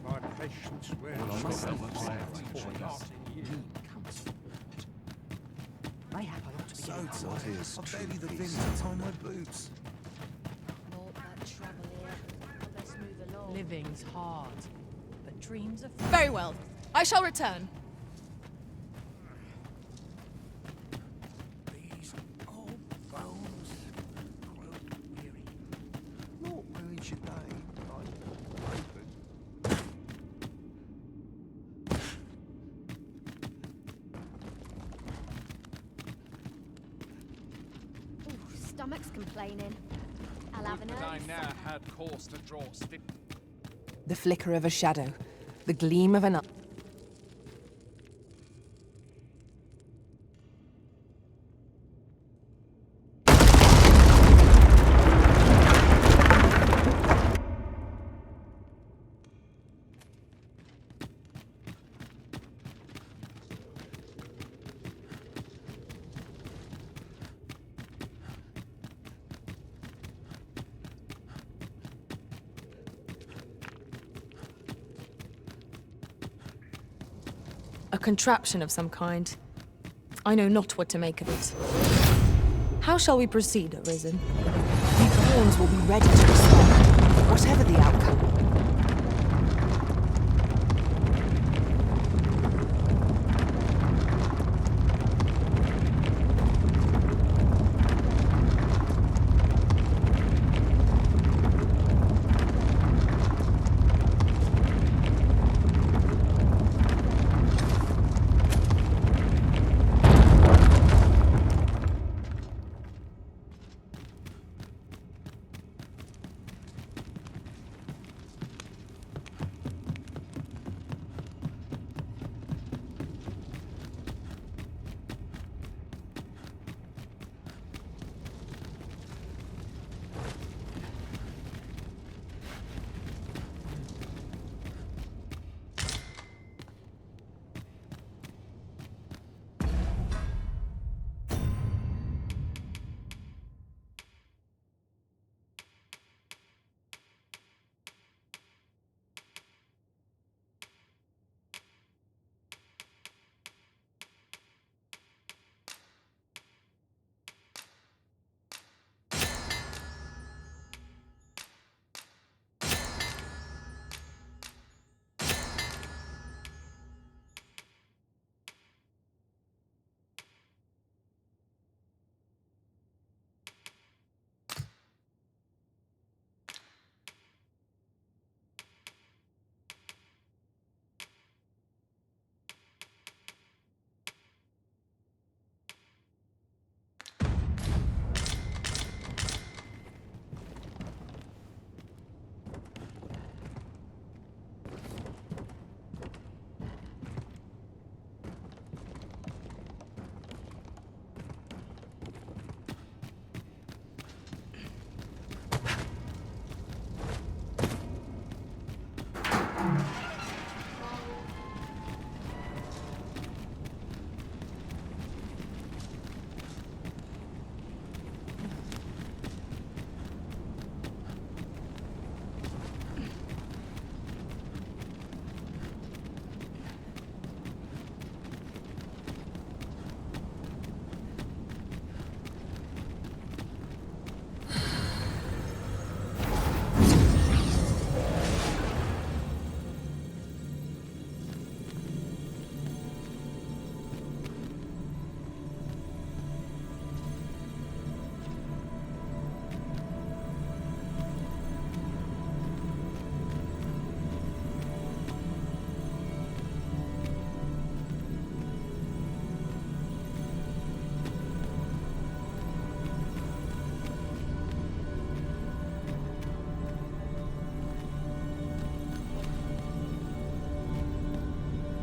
My patience wears Mayhap I ought to be so getting tired. is I'll true barely the peace. thing to tie my boots. Naught but trouble here. Let's move along. Living's hard, but dreams are... Very well. I shall return. These old bones grow weary. Not ruin your day. Ooh, stomach's complaining. I'll have an Would that I early now supper. had cause to draw stick. The flicker of a shadow, the gleam of an eye. contraption of some kind. I know not what to make of it. How shall we proceed, Arisen? The pawns will be ready to respond, whatever the outcome.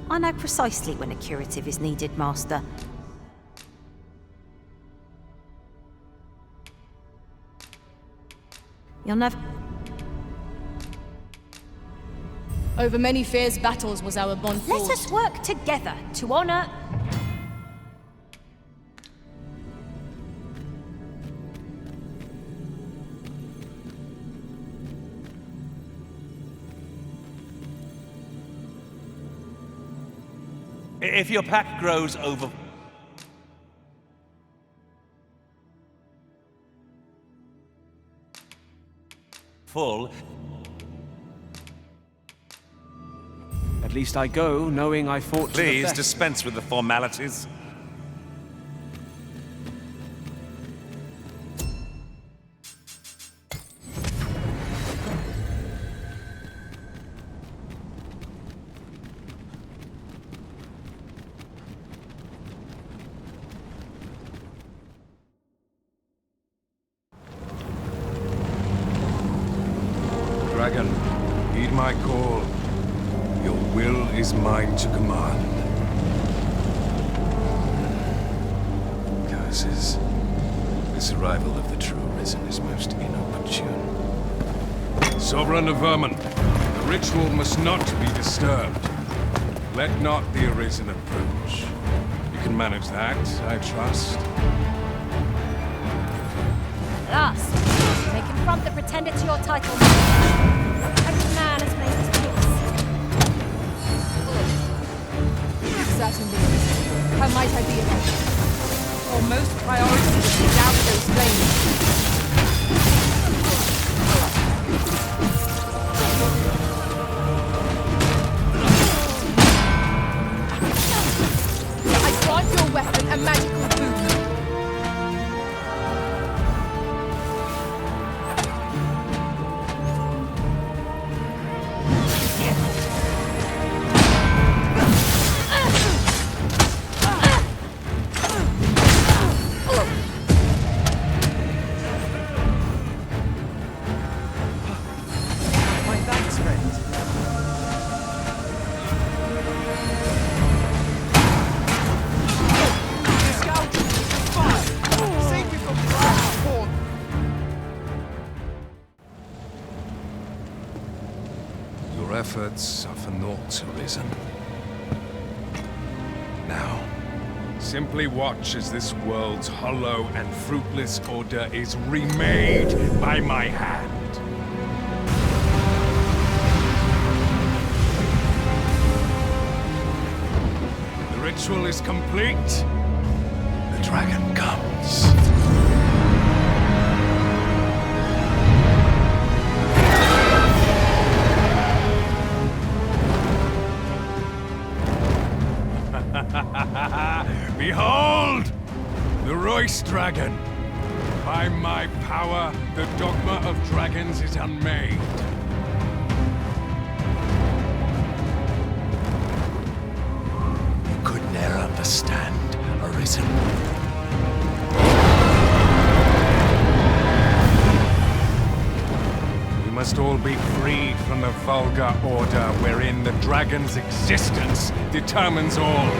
I know precisely when a curative is needed, Master. You'll never... Over many fierce battles was our bond Let forged. us work together to honor... If your pack grows over... full... At least I go knowing I fought to the Please best. dispense with the formalities. Dragon, heed my call. Your will is mine to command. Curses. This arrival of the true Arisen is most inopportune. Sovereign of Vermin, the ritual must not be disturbed. Let not the Arisen approach. You can manage that, I trust. Last, you may confront the pretender to your title. Every man has made his peace. Is that efforts suffer naught, Arisen. Now, simply watch as this world's hollow and fruitless order is remade by my hand. The ritual is complete. The dragon comes. Behold! The Royce Dragon! By my power, the Dogma of Dragons is unmade. You could ne'er understand, Arisen. We must all be freed from the vulgar order wherein the dragon's existence determines all.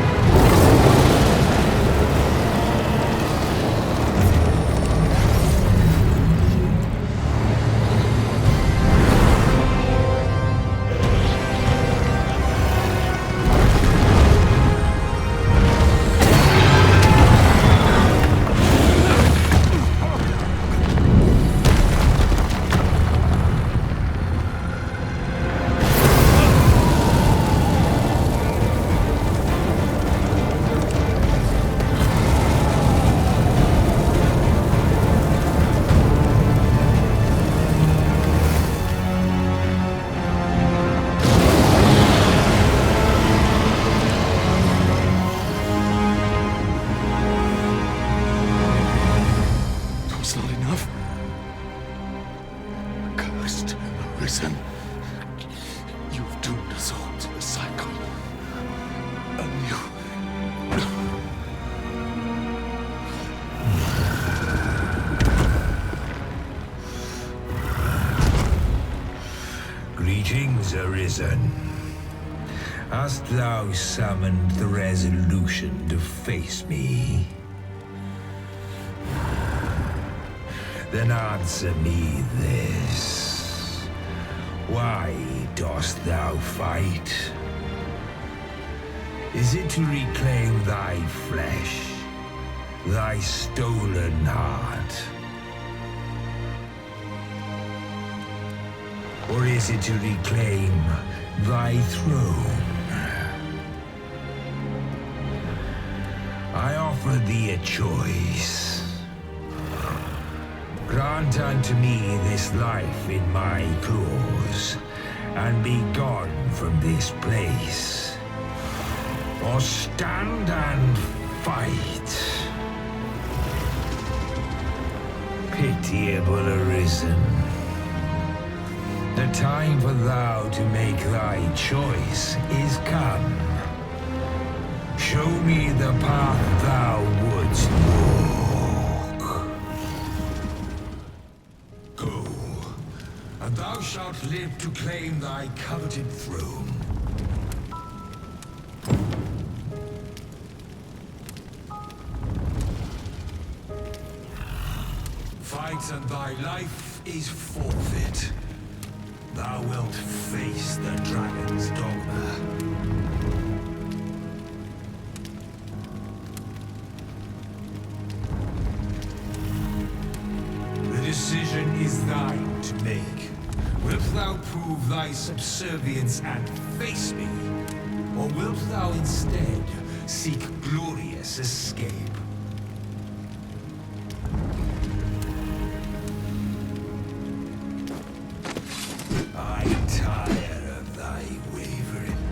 Arisen, you've doomed us all to the cycle. And you... Greetings, Arisen. Hast thou summoned the resolution to face me? Then answer me this. Why dost thou fight? Is it to reclaim thy flesh, thy stolen heart? Or is it to reclaim thy throne? I offer thee a choice. Grant unto me this life in my claws, and be gone from this place. Or stand and fight. Pitiable Arisen. The time for thou to make thy choice is come. Show me the path thou wouldst walk. Go, and thou shalt live to claim thy coveted throne. Fight and thy life is forfeit. Thou wilt face the dragon's dogma. The decision is thine to make. Wilt thou prove thy subservience and face me? Or wilt thou instead seek glorious escape? I tire of thy wavering.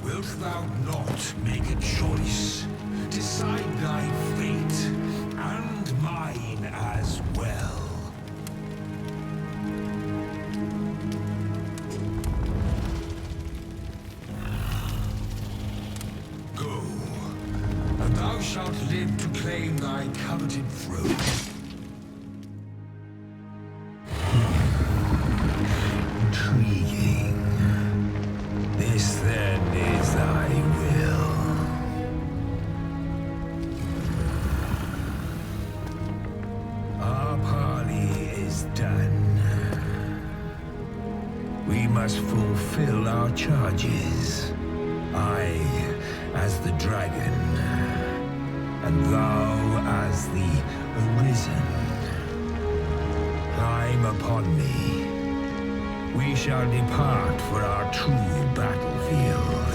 Wilt thou not make a choice? Decide thy fate, and mine as well. Go, and thou shalt live to claim thy coveted throne. Intriguing. This then is thy will. must fulfill our charges. I, as the dragon, and thou as the Arisen. Climb upon me. We shall depart for our true battlefield.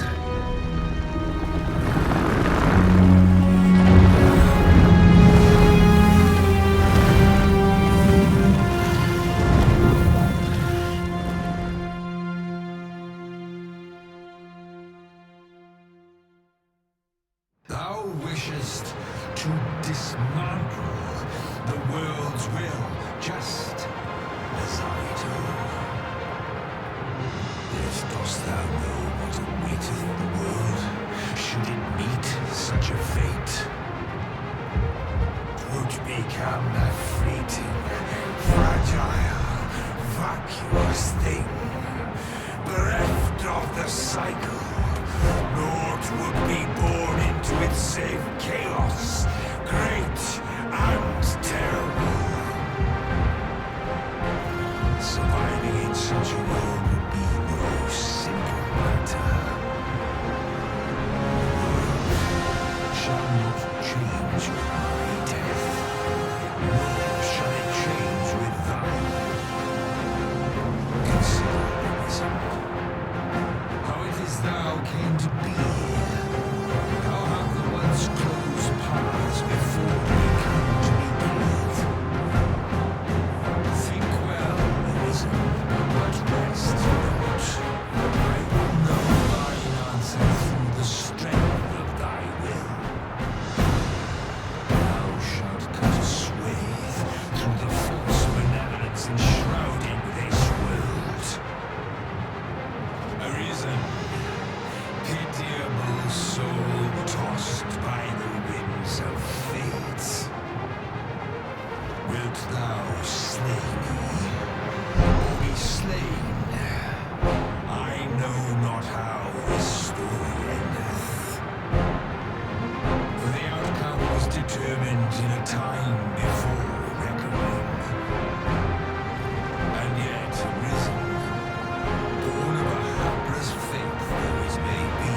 Thou wishest to dismantle the world's will, just as I do. Yet dost thou know what awaiteth the world, should it meet such a fate? 'Twould become a fleeting, fragile, vacuous thing, bereft of the cycle. Naught would be born into its save chaos, great and terrible. Surviving in such a world would be no simple matter. Shall not change with my death, nor shall it change with thine. Consider the reason. How it is thou came to be. How have the once closed paths before we come to be built? Think well, Arisen, but rest not. I will know thine answer through the strength of thy will. Thou shalt cut a swathe through the false benevolence enshrouding this world. Arisen, pitiable soul tossed by the winds of fate. Wilt thou slay me, or be slain? I know not how this story endeth. For the outcome was determined in a time before reckoning. And yet Arisen, born of a hapless faith there is may be.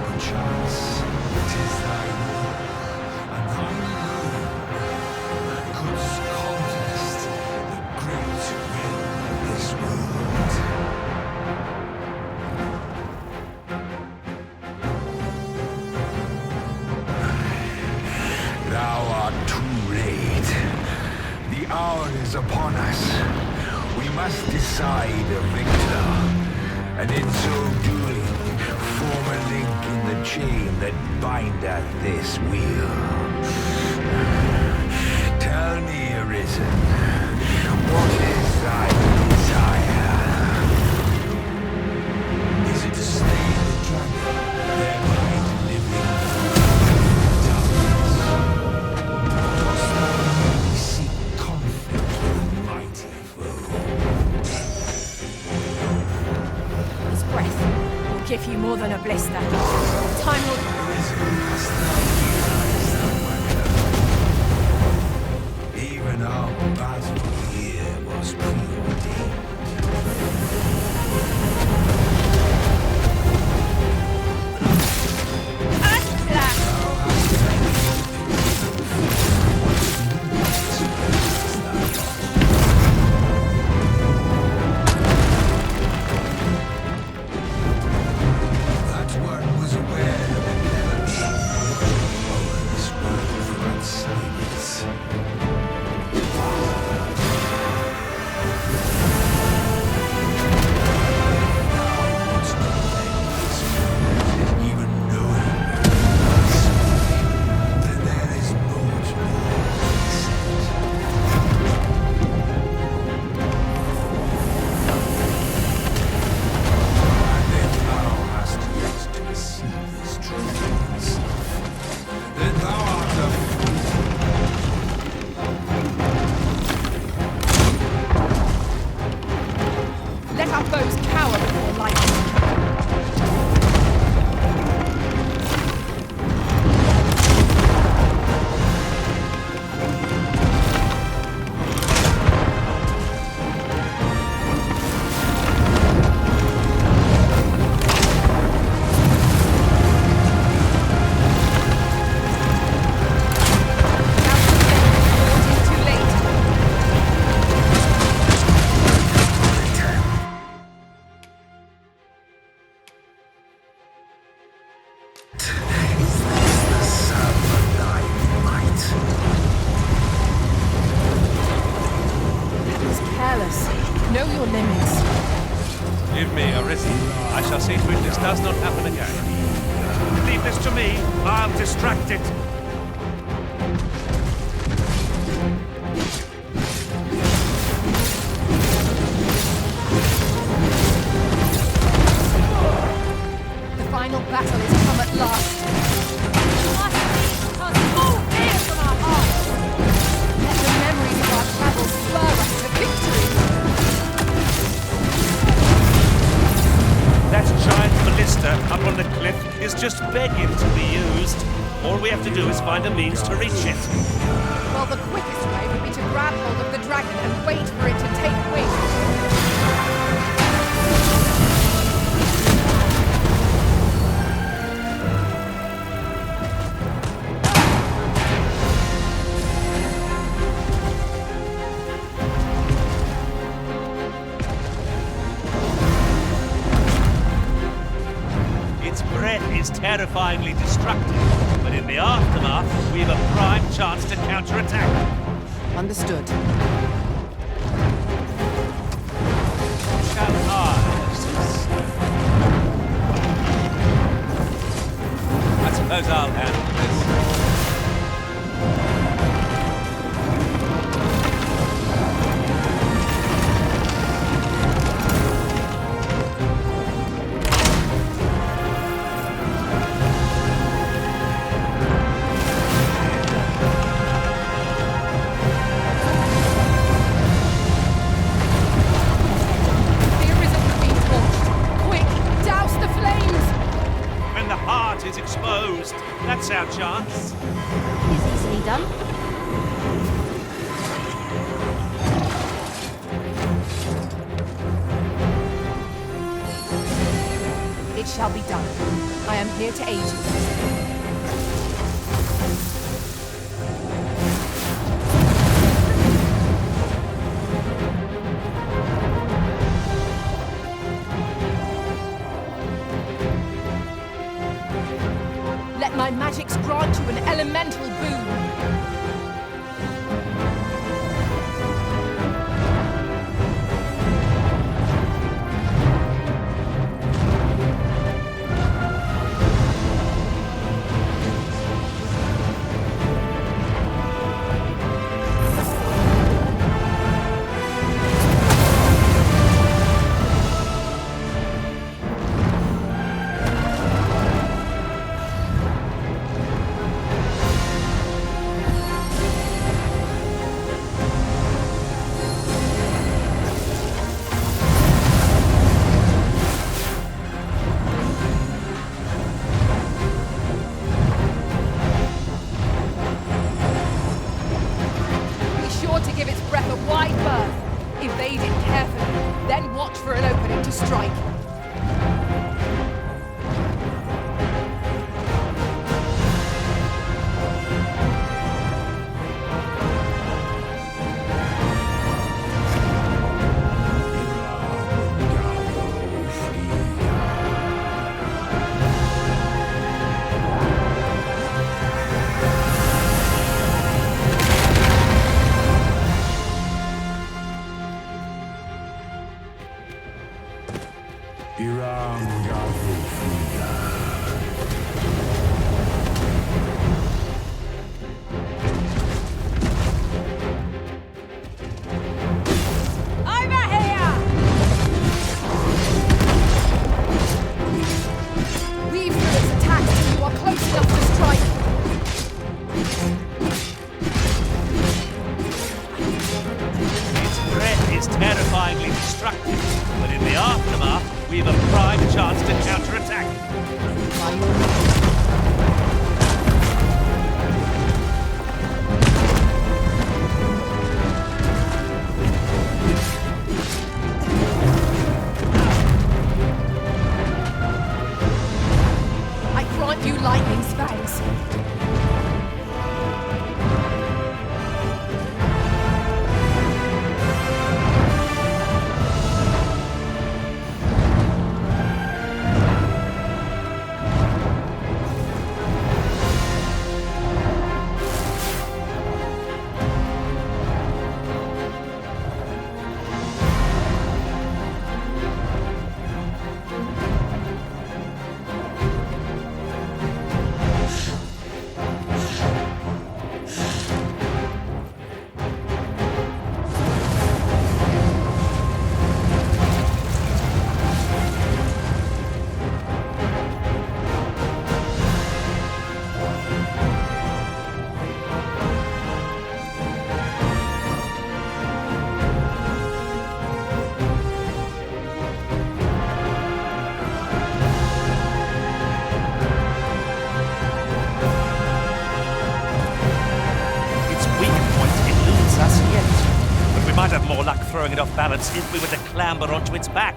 Perchance it is thy will, and thine alone, that couldst contest the great will of this world. Thou art too late. The hour is upon us. We must decide a victor, and in so doing, form a link in the chain that bindeth this wheel. Tell me, Arisen, what is thy desire? Is it to slay the dragon, thereby delivering darkness? Dost thou only seek conflict with a mighty foe? His breath will give you more than a blister. Time will... Even our battle here was preordained. That one was aware of the enemy. This world from outside it. Is this the sum of thy might? That was careless. Know your limits. Give me Arisen. I shall see to it this does not happen again. Leave this to me. I'll distract it. The final battle is come at last. From our hearts. Let the memories of our travels spur us to victory. That giant ballista up on the cliff is just begging to be used. All we have to do is find a means to reach it. Well, the quickest way would be to grab hold of the dragon and wait for it to take wing. Its breath is terrifyingly destructive, but in the aftermath, we have a prime chance to counterattack. Understood. Shall I assist? I suppose I'll handle this. Is exposed. That's our chance. Is easily done. It shall be done. I am here to aid you. Let my magics grant you an elemental boon. Evade it carefully, then watch for an opening to strike. Terrifyingly destructive, but in the aftermath, we have a prime chance to counterattack. I grant you lightning fangs. luck throwing it off balance if we were to clamber onto its back.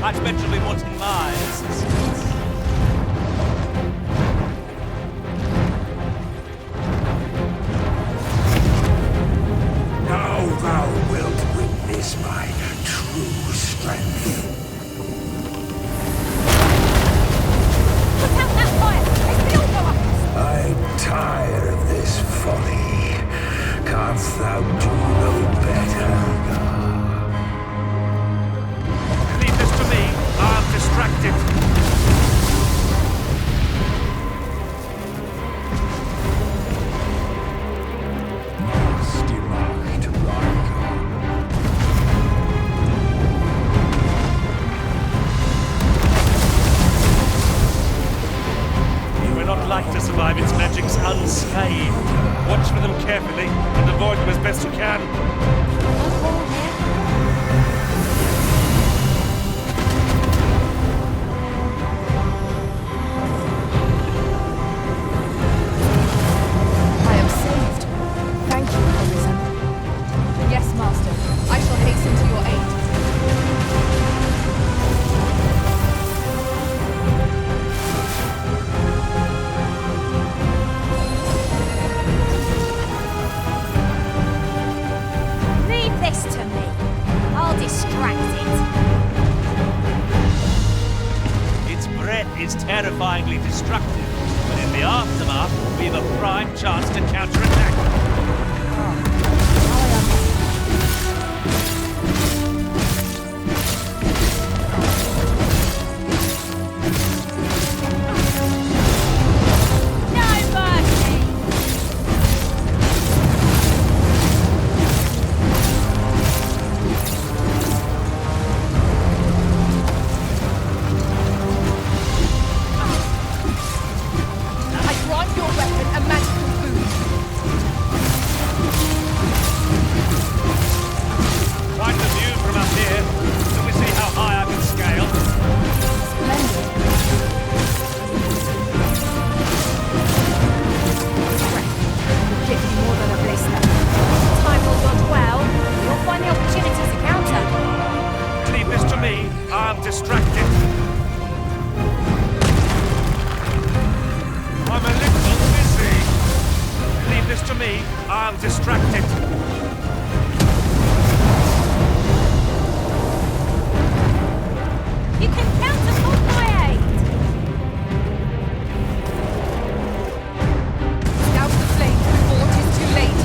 I'd bet you'll be wanting my assistance. Now thou wilt witness my true strength. Put out that fire! It's the Dogma! I'm tired of this folly. Canst thou do no better? Leave this to me. I'm distracted. We're not like to survive its magics unscathed. Watch for them carefully and avoid them as best you can. I am saved. Thank you, Arisen. Yes, Master. I shall hasten to your aid. Leave this to me. I'll distract it. Its breath is terrifyingly destructive, but in the aftermath, we have a prime chance to counterattack. No mercy! I grant your weapon a magical boon. Quite the view from up here. Shall we see how high I can scale? Give you more than a blister. Time will dodge well. You'll find the opportunity to counter. Leave this to me. I'm distracted. I'm a little busy. Leave this to me. I'm distracted. You can counter for my aid. Douse the flame before it is too late.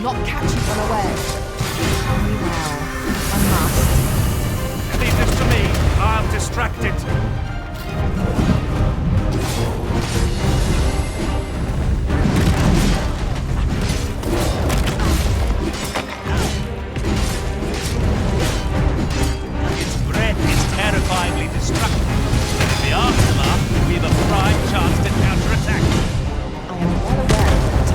not catch you unaware. Very well. I must. Leave this to me. I'll distract it. Its breath is terrifyingly destructive. If the aftermath, we have a prime chance to counterattack. I am well aware of that.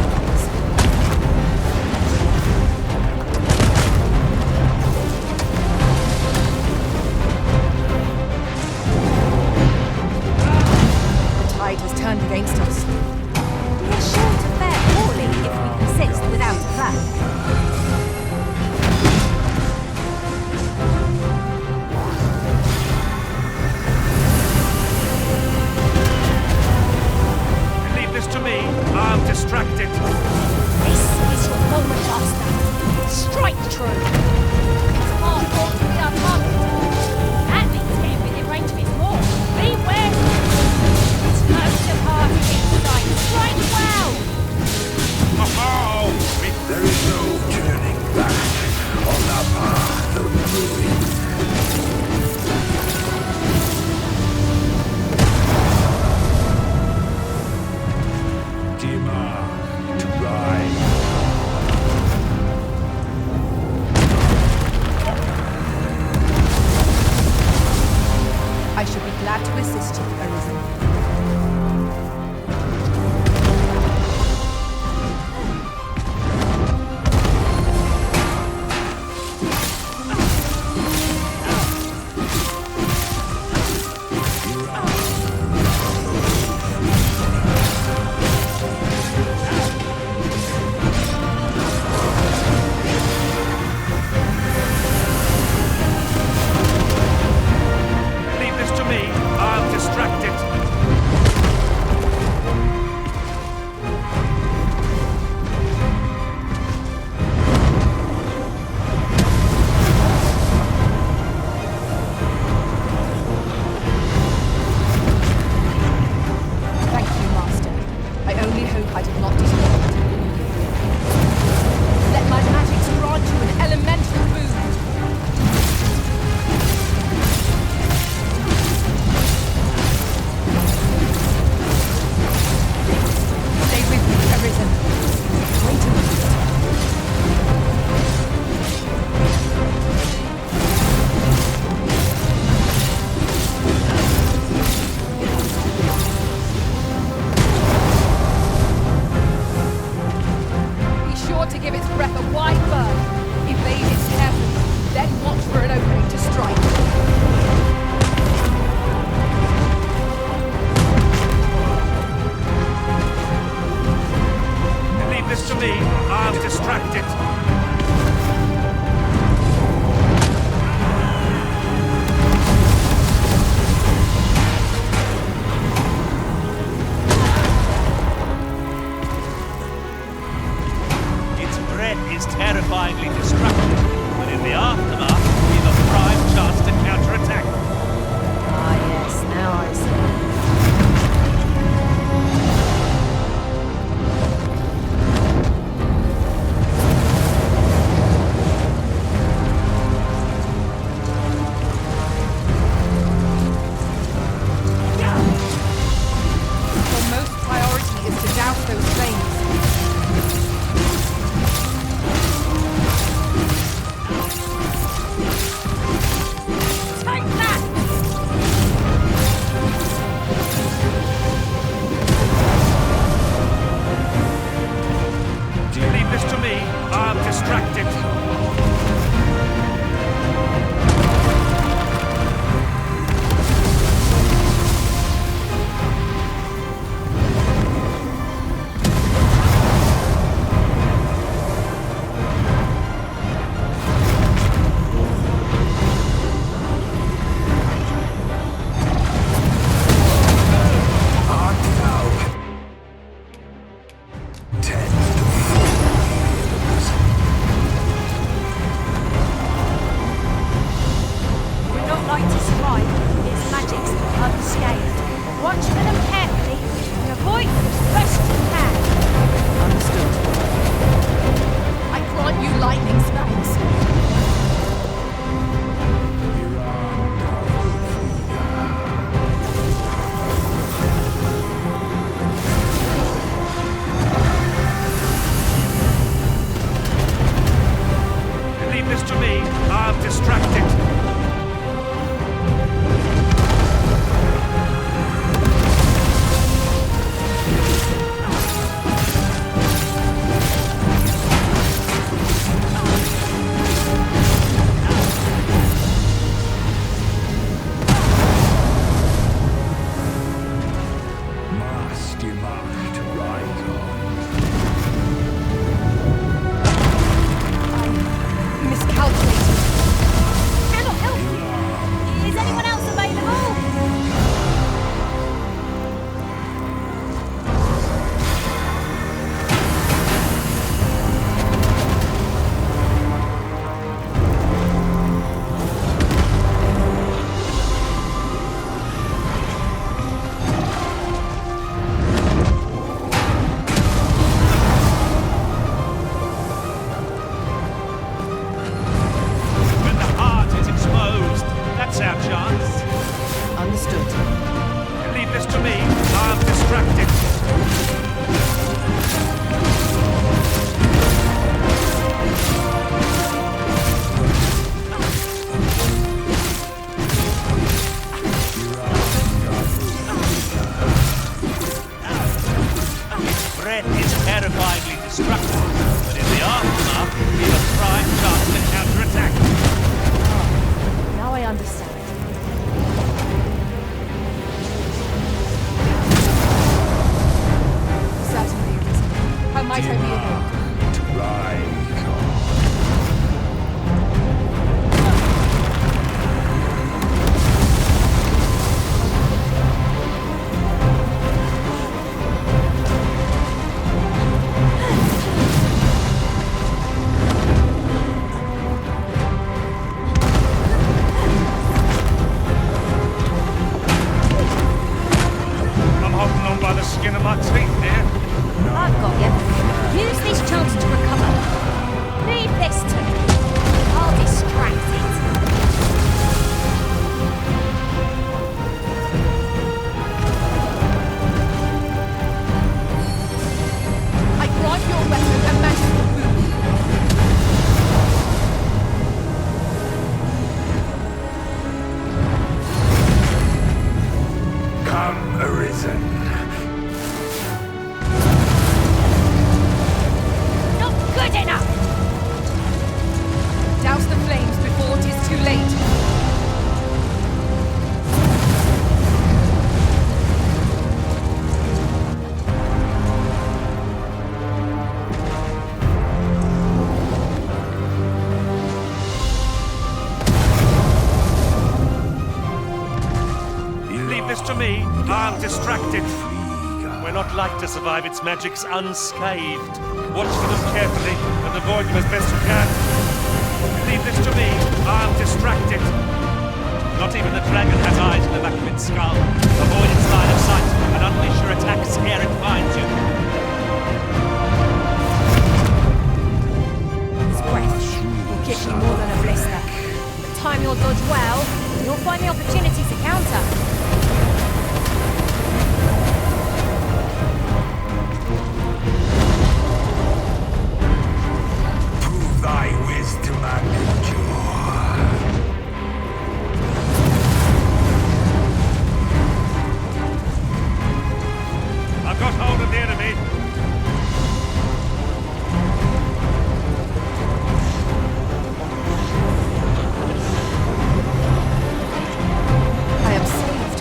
I am distracted. To survive its magics unscathed. Watch for them carefully and avoid them as best you can. Leave this to me. I am distracted. Not even the dragon has eyes in the back of its skull. Avoid its line of sight and unleash your attacks ere it finds you. This breath will give you more than a blister. But time your dodge well, and you'll find the opportunity to counter. Thy wisdom and endure. I've got hold of the enemy. I am saved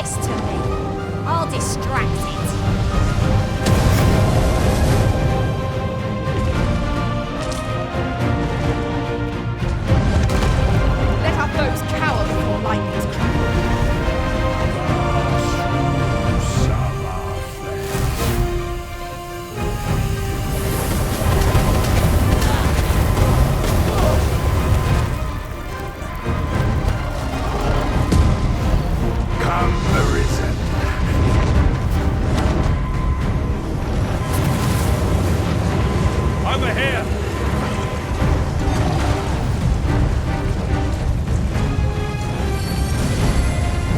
this to me. I'll distract it. Let our foes cower before lightning's crackle. Over here!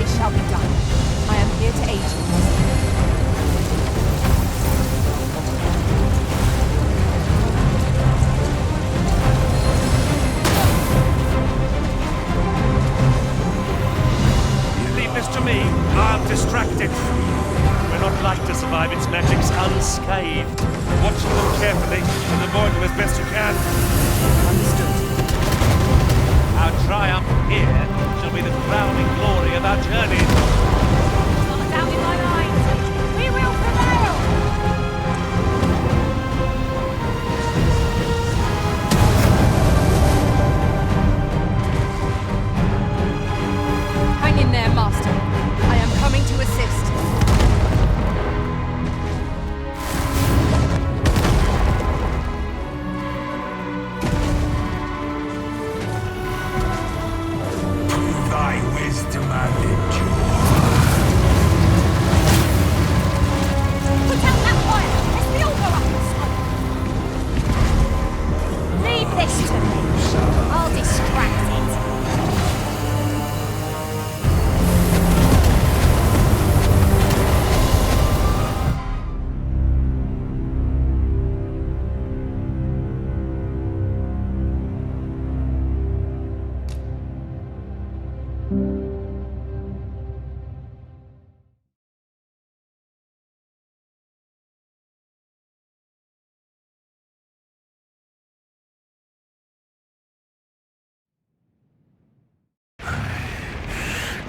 It shall be done. I am here to aid you. Leave this to me. I'll distract it. We're not like to survive its magics unscathed. Watch them carefully and avoid them as best you can. Understood. Our triumph here shall be the crowning glory of our journey. Not a doubt in my mind. We will prevail! Hang in there, Master. I am coming to assist. Thy wisdom and endure. Put out that fire! Let's we all go up and smoke! Leave this to me. I'll distract it.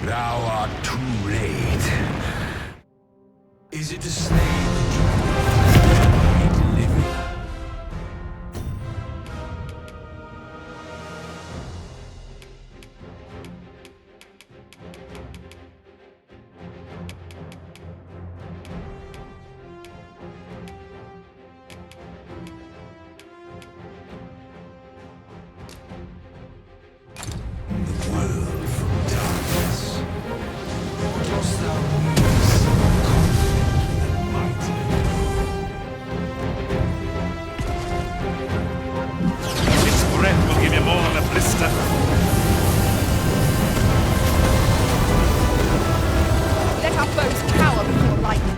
Thou art too late. Is it to slay the dragon I deliver? The world from darkness. Dost thou need some conflict with the mighty? Its breath will give you more than a blister. Let our foes cower before lightning.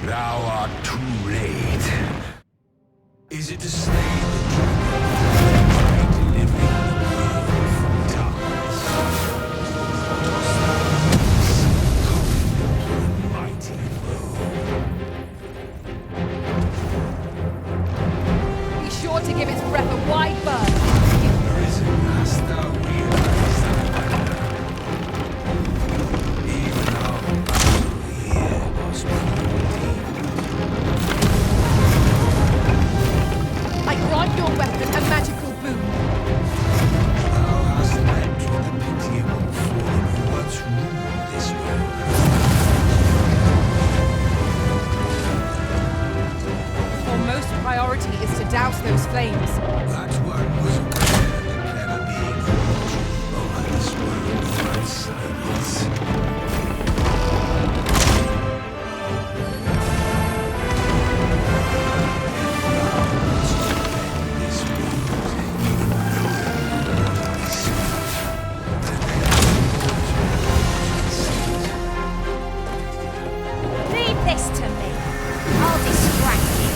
Thou art too late. Is it to slay the dragon by delivering the world from darkness? Dost thou need some conflict with a mighty foe? Be sure to give its breath a wide berth. Arisen, hast thou realized that even our battle here was pretty. I grant your weapon a magical boon. Thou hast led to the pitiable fallen who once ruled this world. The foremost priority is to douse those flames. That one was aware of the clever being who watched over this world through silence. Leave this to me. I'll distract it.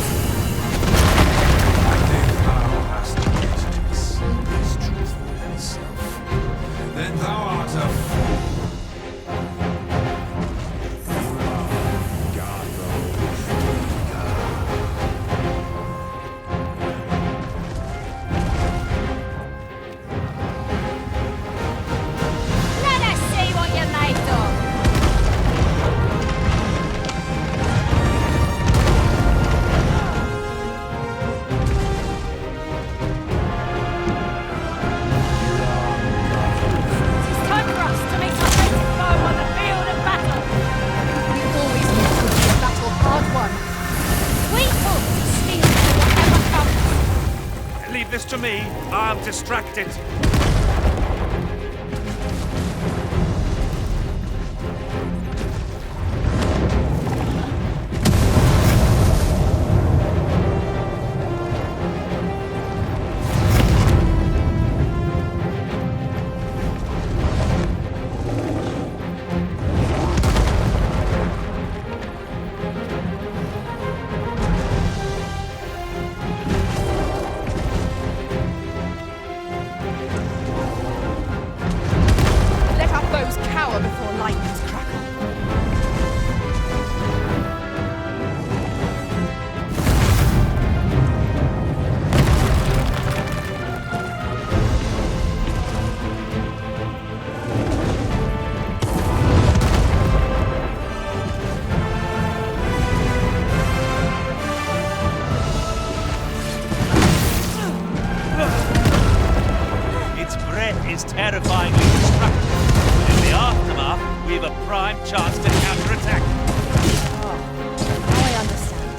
to me, I'm distracted. Let our foes cower before lightnings crackle. Its breath is terrifyingly destructive. But in the aftermath, we have a prime chance to counterattack. Now I understand.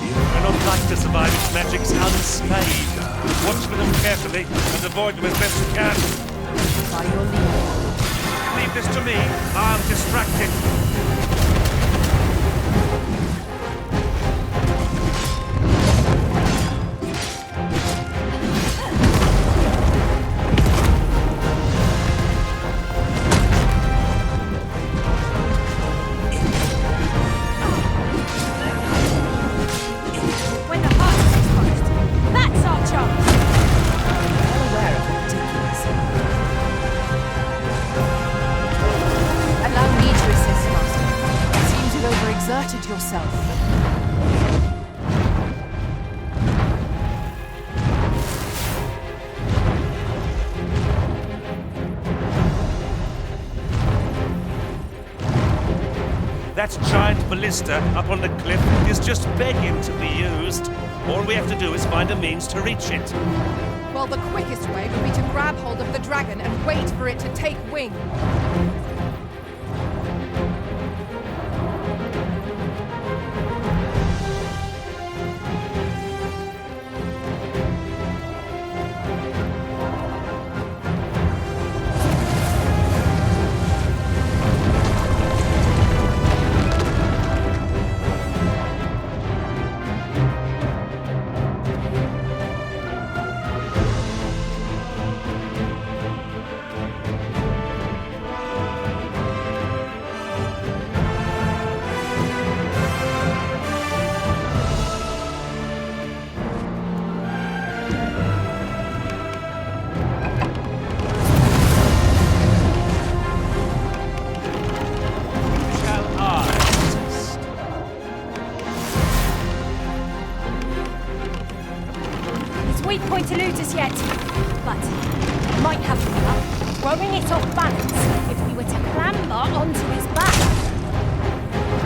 You cannot like to survive its magics unscathed. Watch for them carefully and avoid them as best you can. By your leave. Leave this to me. I'm distracted. When the heart is exposed, that's our chance. Well aware of your ridiculous. Allow me to assist, Master. It seems you've overexerted yourself. That giant ballista up on the cliff is just begging to be used. All we have to do is find a means to reach it. Well, the quickest way would be to grab hold of the dragon and wait for it to take wing. Shall I assist? Its weak point eludes us yet, but it might have the luck, throwing it off balance if we were to clamber onto his back.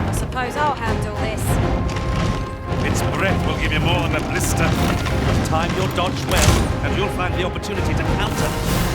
I suppose I'll handle this. Its breath will give you more than a blister. Time your dodge well, and you'll find the opportunity to counter.